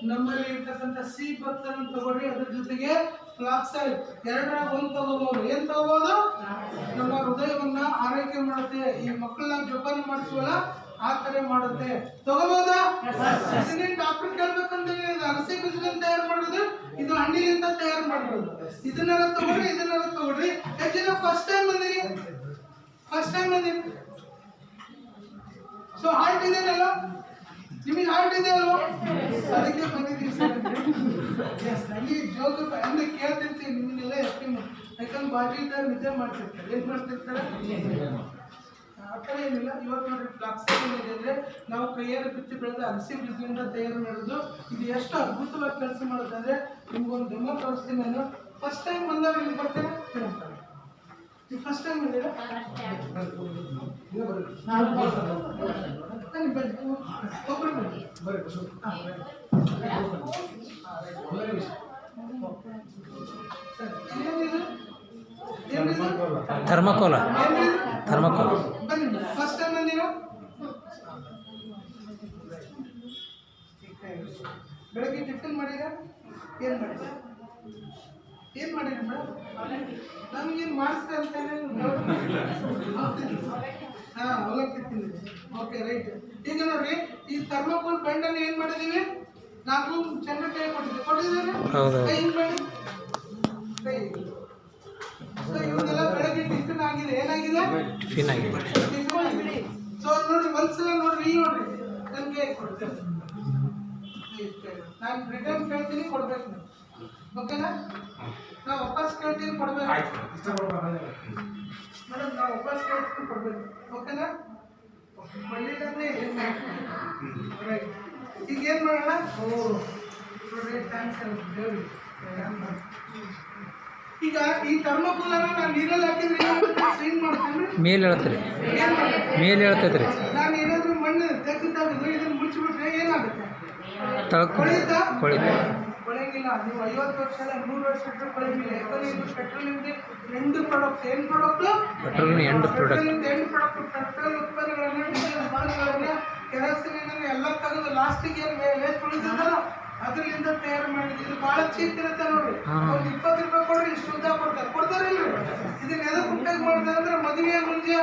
[SPEAKER 1] ನಮ್ಮಲ್ಲಿ ಇರ್ತಕ್ಕಂಥ ಸಿ ಭಕ್ತರನ್ನು ತಗೊಳ್ರಿ, ಅದ್ರ ಜೊತೆಗೆ ಫ್ಲಾಕ್ಸೈಡ್ 2ರಾಗ 1 ತಗೋಬಹುದು. ಏನ್ ತಗೋಬಹುದು? ನಮ್ಮ ಹೃದಯವನ್ನ ಆರೈಕೆ ಮಾಡುತ್ತೆ. ಈ ಮಕ್ಕಳನ್ನ ಜೋಪಾನ ಮಾಡಿಸುವಲ್ಲ ಆ ತರ ಮಾಡುತ್ತೆ. ತಗೋಬಹುದಾ? ಇದನ್ನೇ ಡಾಕ್ಟರ್ ಕೇಳ್ಬೇಕಂತ ಅಗಸೆ ಬೀಜದಿಂದ ತಯಾರು ಮಾಡೋದು, ಇದು ಹಣ್ಣಿನಿಂದ ತಯಾರು ಮಾಡೋದು. ಇದನ್ನೆಲ್ಲ ತಗೊಳ್ರಿ. ಹೆಚ್ಚಿನ ಫಸ್ಟ್ ಟೈಮ್ ಬಂದಿರಿ. ಸೊ ಹಾರ್ಟ್ ಇದೆಯಲ್ಲ, ನಿಮಗೆ ಹಾರ್ಟ್ ಇದೆ ಅಲ್ವಾ? ಅದಕ್ಕೆ ಬಂದಿದ್ದೀವಿ ಸರ್. ನನಗೆ ಜೋಗ ಅಂದ್ರೆ ಕೇಳ್ತಿರ್ತೀವಿ ನಿಮ್ಮನ್ನೆಲ್ಲ ಎಸ್ಟಿಮ್, ಯಾಕಂದ್ರೆ ಬಾಜು ಇದ್ದಾಗ ನಿದ್ದೆ ಮಾಡ್ತಿರ್ತಾರೆ. ಏನು ಮಾಡ್ತಿರ್ತಾರೆ? ಆ ಥರ ಏನಿಲ್ಲ. ಇವತ್ತು ನೋಡ್ರಿ ಫ್ಲಾಕ್ಸೈಡ್ ಏನಿದೆ ಅಂದರೆ ನಾವು ಕೈಯಾರೆ ಬಿತ್ತಿ ಬೆಳೆದ ಅಗಸೆ ಬೀಜದಿಂದ ತಯಾರು ಮಾಡೋದು. ಇದು ಎಷ್ಟು ಅದ್ಭುತವಾಗಿ ಕೆಲಸ ಮಾಡುತ್ತೆ ಅಂದರೆ ನಿಮ್ಗೊಂದು ಡೆಮೋ ತೋರಿಸ್ತೀನಿ ನಾನು. ಫಸ್ಟ್ ಟೈಮ್ ಬಂದವ್ರು ಇಲ್ಲಿ ಬರ್ತೀರಾ? ನೀವು ಫಸ್ಟ್ ಟೈಮ್ ಬಂದಿರಾ?
[SPEAKER 2] ಥರ್ಮಕೋಲ.
[SPEAKER 1] ಬನ್ನಿ, ಫಸ್ಟ್ ಟೈಮ್ ಬಂದಿರಾ? ಬೆಳಗ್ಗೆ ಟಿಫಿನ್ ಮಾಡಿರಾ? ಏನು ಮಾಡಿರಿ ಮೇಡಮ್? ನಮಗೇನು ಮಾಡಿಸ್ತಾ ಅಂತಾನೆ. ಹಾಂ, ಅವಲಕ್ಕಿ ತಿಂದಿದೆ. Okay, right. ಈಗ ನೋಡ್ರಿ, ಈ ಥರ್ಮೋಕೋಲ್ ಬೆಂಡನ್ನು ಏನು ಮಾಡಿದೀವಿ? 4 ಚೆನ್ನಾಗಿ ಕೈ ಕೊಟ್ಟಿದ್ದೇನೆ. ಕೈ ಹಿಂಗೆ ಮಾಡಿ, ಕೈ. ಸೊ ಇವನ್ನೆಲ್ಲ ಬೆಳಗ್ಗೆ ಟಿಫಿನ್ ಆಗಿದೆ. ಏನಾಗಿದೆ?
[SPEAKER 2] ಟಿಫಿನ್ ಆಗಿದೆ.
[SPEAKER 1] ಸೊ ನೋಡ್ರಿ, ಒಂದ್ಸಲ ನೋಡ್ರಿ ನನ್ನ ಕೈ ಕೊಡ್ತೇನೆ. ನಾನು ರಿಟರ್ನ್ ಕೇಳ್ತೀನಿ, ಕೊಡ್ಬೇಕು ನೀವು. ಓಕೆನಾ? ನಾವು ವಾಪಸ್ ಕೇಳ್ತೀನಿ, ಕೊಡ್ಬೇಕು ಮೇಡಮ್. ನಾವು ವಾಪಸ್ ಕೇಳ್ತೀನಿ, ಕೊಡ್ಬೇಕು. ಓಕೆನಾ? ಒಳ್ಳೆಯದಾದ್ರೆ ರೈಟ್. ಈಗ ಏನು ಮಾಡೋಣ? ನೋಡ್ರಿ, ಥ್ಯಾಂಕ್ಸ್ ದೇವ್ರಿ. ಈಗ ಈ ಥರ್ಮೋಕೋಲನ್ನ ನಾನು ನೀರಲ್ಲಿ ಹಾಕಿದ್ರೆ ಸ್ವಿಂಗ್ ಮಾಡ್ತೀನಿ.
[SPEAKER 2] ಮೇಲೆ ಹೇಳ್ತೈತ್ರಿ.
[SPEAKER 1] ನಾನು ಏನಾದರೂ ಮಣ್ಣು ತೆಗೆದಾಗ ಇದನ್ನು ಮುಚ್ಚಿಬಿಟ್ರೆ ಏನಾಗುತ್ತೆ?
[SPEAKER 2] ಕೊಳಿತಾ?
[SPEAKER 1] ಕೊಳೆಗಿಲ್ಲ. ನೀವು 50 ವರ್ಷ 100 ವರ್ಷ ಇಟ್ಟರು ಕೊಳೆಗಿಲ್ಲ. ಯಾಕಂದ್ರೆ ಇದು ಪೆಟ್ರೋಲಿಂದ ಎಂಡ್ ಪ್ರಾಡಕ್ಟ್. ಏನು ಪ್ರಾಡಕ್ಟು?
[SPEAKER 2] ಪೆಟ್ರೋಲಿನ ಎಂಡ್ ಪ್ರಾಡಕ್ಟ್.
[SPEAKER 1] ಪೆಟ್ರೋಲ್ ಉತ್ಪನ್ನಗಳನ್ನು, ಡೀಸೆಲ್ ಬಾಲ್ಗಳನ್ನು, ಕೆರೋಸಿನ್ ಎಲ್ಲ ತೆಗೆದು ಲಾಸ್ಟಿಗೆ ಏನು ವೇಸ್ಟ್ ಉಳಿದಲ್ಲ ಅದರಿಂದ ತಯಾರು ಮಾಡಿದ್ದು. ಇದು ಭಾಳ ಚೀಪ್ ಇರುತ್ತೆ ನೋಡ್ರಿ. ಒಂದು 20 ರೂಪಾಯಿ ಕೊಡ್ರಿ, ಇಷ್ಟು ಉದ್ದ ಕೊಡ್ತಾರಿಲ್ಲ. ಇದನ್ನ ಎದಕ್ಕೆ ಉಪಯೋಗ ಮಾಡ್ತಾರೆ ಅಂದ್ರೆ ಮದುವೆಯ ಮುಂಚೆ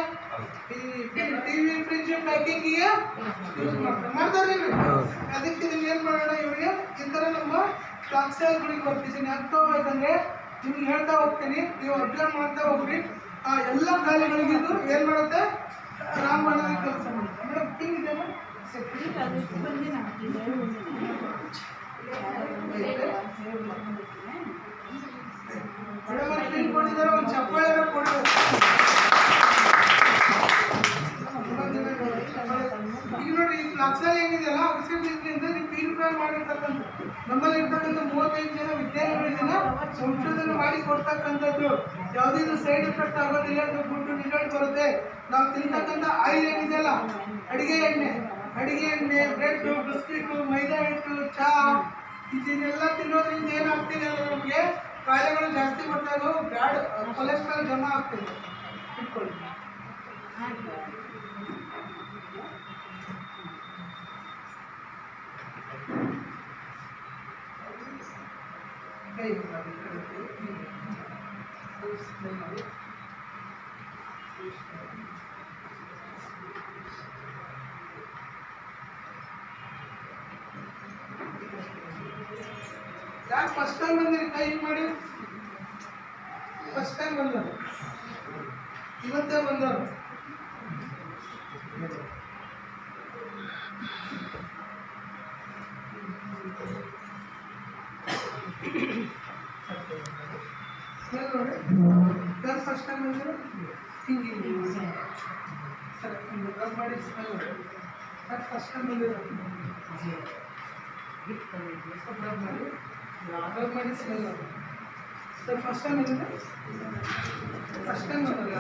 [SPEAKER 1] ಈ ಟಿವಿ ಫ್ರಿಜ್ ಪ್ಯಾಕಿಂಗಿಗೆ ಯೂಸ್ ಮಾಡ್ತಾರಿಲ್ಲ. ಅದಕ್ಕೆ ಇದನ್ನ ಏನು ಮಾಡೋಣ, ಇವರಿಗೆ ಈ ಥರ ನಮ್ಮ ಫ್ಲಾಕ್ಸೈಡ್ಗಳಿಗೆ ಬರ್ತಿದ್ದೀನಿ. ಹಾಕ್ಕೋಬೇಕಂದ್ರೆ ನಿಮ್ಗೆ ಹೇಳ್ತಾ ಹೋಗ್ತೀನಿ, ನೀವು ಅಬ್ಸರ್ವ್ ಮಾಡ್ತಾ ಹೋಗ್ರಿ. ಆ ಎಲ್ಲ ಗಾಲಿಗಳಿಗಿದ್ದು ಏನು ಮಾಡುತ್ತೆ? ರಾಮಬಾಣದ ಕೆಲಸ ಮಾಡುತ್ತೆ. ಮೇಡಮ್ ಪಿಂಗ್ ಇದೆ ಮೇಡಮ್. ಮೇಡಮ್ ಅವ್ರು ಪಿನ್ ಕೊಟ್ಟಿದ್ದಾರೆ, ಒಂದು ಚಪ್ಪಾಳೆ ಕೊಡಬೇಕು. ಈಗ ನೋಡ್ರಿ, ಈ ಫ್ಲಾಕ್ಸೈಡ್ ಹೆಂಗಿದೆಯಲ್ಲ, ಅಗಸೆ ಬೀಜದಿಂದ ನೀವು ಪ್ಯೂರಿಫೈ ಮಾಡಿರ್ತಕ್ಕಂಥ ನಮ್ಮಲ್ಲಿ ಇರ್ತಕ್ಕಂಥ 35 ಜನ ವಿಜ್ಞಾನಿಗಳಿಂದ ಸಂಶೋಧನೆ ಮಾಡಿ ಕೊಡ್ತಕ್ಕಂಥದ್ದು. ಯಾವುದೇ ಸೈಡ್ ಎಫೆಕ್ಟ್ ಆಗೋದಿಲ್ಲ. ಅದು ಗುಡ್ ರಿಸಲ್ಟ್ ಬರುತ್ತೆ. ನಾವು ತಿಂತಕ್ಕಂಥ ಆಯಿಲ್ ಏನಿದೆಯಲ್ಲ, ಅಡಿಗೆ ಎಣ್ಣೆ, ಬ್ರೆಡ್, ಬಿಸ್ಕಿಟು, ಮೈದಾ ಹಿಟ್ಟು, ಚಹಾ ಇದನ್ನೆಲ್ಲ ತಿನ್ನೋದ್ರಿಂದ ಏನಾಗ್ತಿದೆ ಅಂದರೆ ನಮಗೆ ಕಾಯಿಲೆಗಳು ಜಾಸ್ತಿ ಬರ್ತಾಯಿದ್ದು, ಬ್ಯಾಡ್ ಕೊಲೆಸ್ಟ್ರಾಲ್ ಜಮಾ ಆಗ್ತಿದೆ. ಇಟ್ಕೊಳ್ಳಿ. ಕೈ ಮಾಡಿ, ಯಾಕೆ ಫಸ್ಟ್ ಟೈಮ್ ಬಂದಿರಿ? ಕೈ ಹಿಂಗೆ ಮಾಡಿ. ಫಸ್ಟ್ ಟೈಮ್ ಬಂದರು, ಇವತ್ತೇ ಬಂದವರು. ನೋಡಿ ಸರ್, ಫಸ್ಟ್ ಟೈಮ್ ಬಂದರು ಹಿಂಗೆ ಸರ್ ರಬ್ ಮಾಡಿ ಸ್ಮೆಲ್ ನೋಡಿ. ಸರ್ ಫಸ್ಟ್ ಟೈಮ್ ಬಂದಿರೋ ರಬ್ ಮಾಡಿ ಸ್ಮೆಲ್ ನೋಡಿ. ಸರ್ ಫಸ್ಟ್ ಟೈಮ್ ಬಂದಿದೆ, ಫಸ್ಟ್ ಟೈಮ್ ಬಂದಿದೆ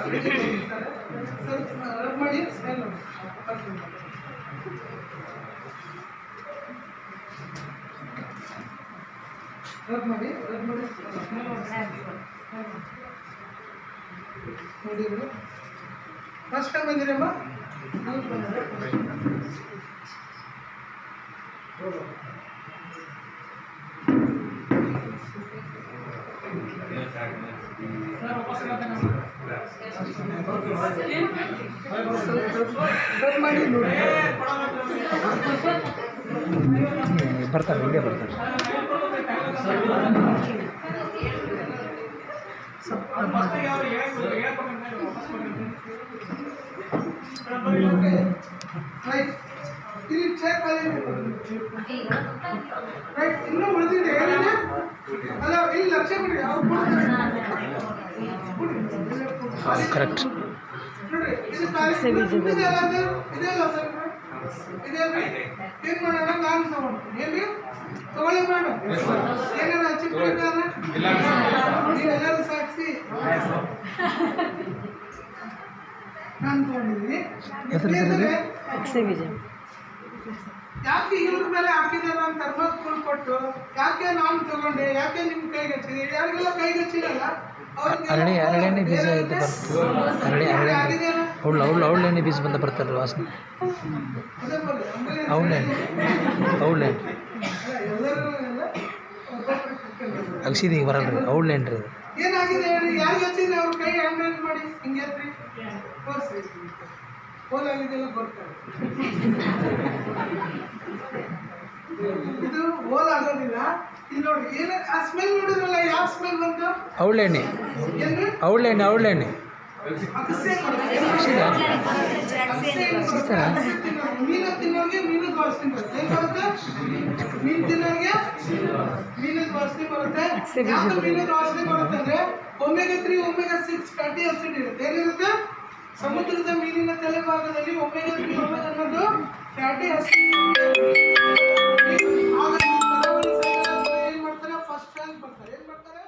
[SPEAKER 1] ಸರ್. ರಬ್ ಮಾಡಿ ಸ್ಮೆಲ್ ನೋಡಿ. ರಬ್ ಮಾಡಿ ಸ್ಮೆಲ್ ನೋಡಿ. ಫಸ್ಟ್ ಟೈಮ್ ಬಂದಿರಮ್ಮ? ಮಾಡಿ ನೋಡಿ.
[SPEAKER 2] ಬರ್ತಾರೆ, ಇಲ್ಲೇ ಬರ್ತಾರೆ.
[SPEAKER 1] ಇನ್ನೂ ಉಳಿದಿದೆ ಏನಿದೆ ಅಲ್ಲ, ಇಲ್ಲಿ ಲಕ್ಷ ಕೊಡಿ. ಅವ್ರು
[SPEAKER 2] ಕರೆಕ್ಟ್.
[SPEAKER 1] ನೋಡ್ರಿ, ಇದು ಇದೆಯಲ್ಲ ಅದು, ಇದೆಯಲ್ಲ ಸರ್, ಇದೆಯಲ್ಲ. ಏನು ಮಾಡೋಣ? ನಾನು ತಗೊಂಡು ಏನ್ರಿ ತಗೊಳ್ಳಿ ಮಾಡು. ಏನಾರ ಹಚ್ಚಿಟ್ಕೊಳ್ತಾರ ನೀವೆಲ್ಲರೂ ಸಾಕ್ಷಿ. ನಾನು ತಗೊಂಡಿದ್ದೀನಿ. ಯಾಕೆ ಇವ್ರ ಮೇಲೆ ಹಾಕಿದ್ದಾರೆ ಅಂತ ಥರ್ಮಾಕೋಲ್ ಕೊಟ್ಟು, ಯಾಕೆ ನಾನು ತಗೊಂಡೆ, ಯಾಕೆ ನಿಮ್ಮ ಕೈಗೆ ಹಚ್ಚಿದೆ? ಯಾರಿಗೆಲ್ಲ ಕೈಗೆ ಹಚ್ಚಿರಲ್ಲ
[SPEAKER 2] ಅರಳಿ ಬೀಜ ಇದು ಬರ್ತದೆ. ಅವಳೆಣ್ಣೆ ಬೀಜ ಬಂದ ಬರ್ತಾರೆ ವಾಸನೆ. ಅವಳೆಣ್ಣೆ ಅಗಸಿದ ಈಗ ಬರಲ್ಲ ರೀ, ಅವಳೆಣ್ಣೆ ರೀ.
[SPEAKER 1] ಏನಾಗಿದೆ ಹೇಳಿ? ಯಾರಿಗೆ ಹಚ್ಚಿದ್ರೆ ಅವ್ರ ಕೈ ಹ್ಯಾಂಡ್ ಮಾಡಿ ಹಿಂಗೆ ತೋರಿಸ್ರಿ. ಹೋಲಾಗಿದೆಲ್ಲ ಬರ್ತಾರೆ. ಇದು ಹೋಲ್ ಆಗೋದಿಲ್ಲ. ಇಲ್ಲಿ ನೋಡಿ, ಏನ ಆ ಸ್ಮೆಲ್ ನೋಡಿದ್ರಲ್ಲ, ಯಾವ ಸ್ಮೆಲ್ ಬಂತು?
[SPEAKER 2] ಅವಳೆಣ್ಣೆ,
[SPEAKER 1] ಏನು
[SPEAKER 2] ಅವಳೆಣ್ಣೆ.
[SPEAKER 1] ಮೀನು ತಿನ್ನೋರಿಗೆ ಮೀನದ ವಾಸನೆ ಬರುತ್ತೆ. ಏನು ಬರುತ್ತೆ? ಮೀನು ತಿನ್ನೋರಿಗೆ ಮೀನದ ವಾಸನೆ ಬರುತ್ತೆ. ಯಾಕೆ ಮೀನದ ವಾಸನೆ ಬರುತ್ತೆ ಅಂದರೆ ಒಮೆಗಾ 3 ಒಮೆಗಾ 6 ಫ್ಯಾಟಿ ಆಸಿಡ್ ಇರುತ್ತೆ. ಏನಿರುತ್ತೆ? ಸಮುದ್ರದ ಮೀನಿನ ತಲೆಭಾಗದಲ್ಲಿ ಒಮೆಗಾ 3 ಒಮೆಗಾ ಅನ್ನೋದು ಫ್ಯಾಟಿ ಆಸಿಡ್. ಏನು ಮಾಡ್ತಾರೆ? ಫಸ್ಟ್ ರ್ಯಾಂಕ್ ಬರ್ತಾರೆ. ಏನು ಮಾಡ್ತಾರೆ?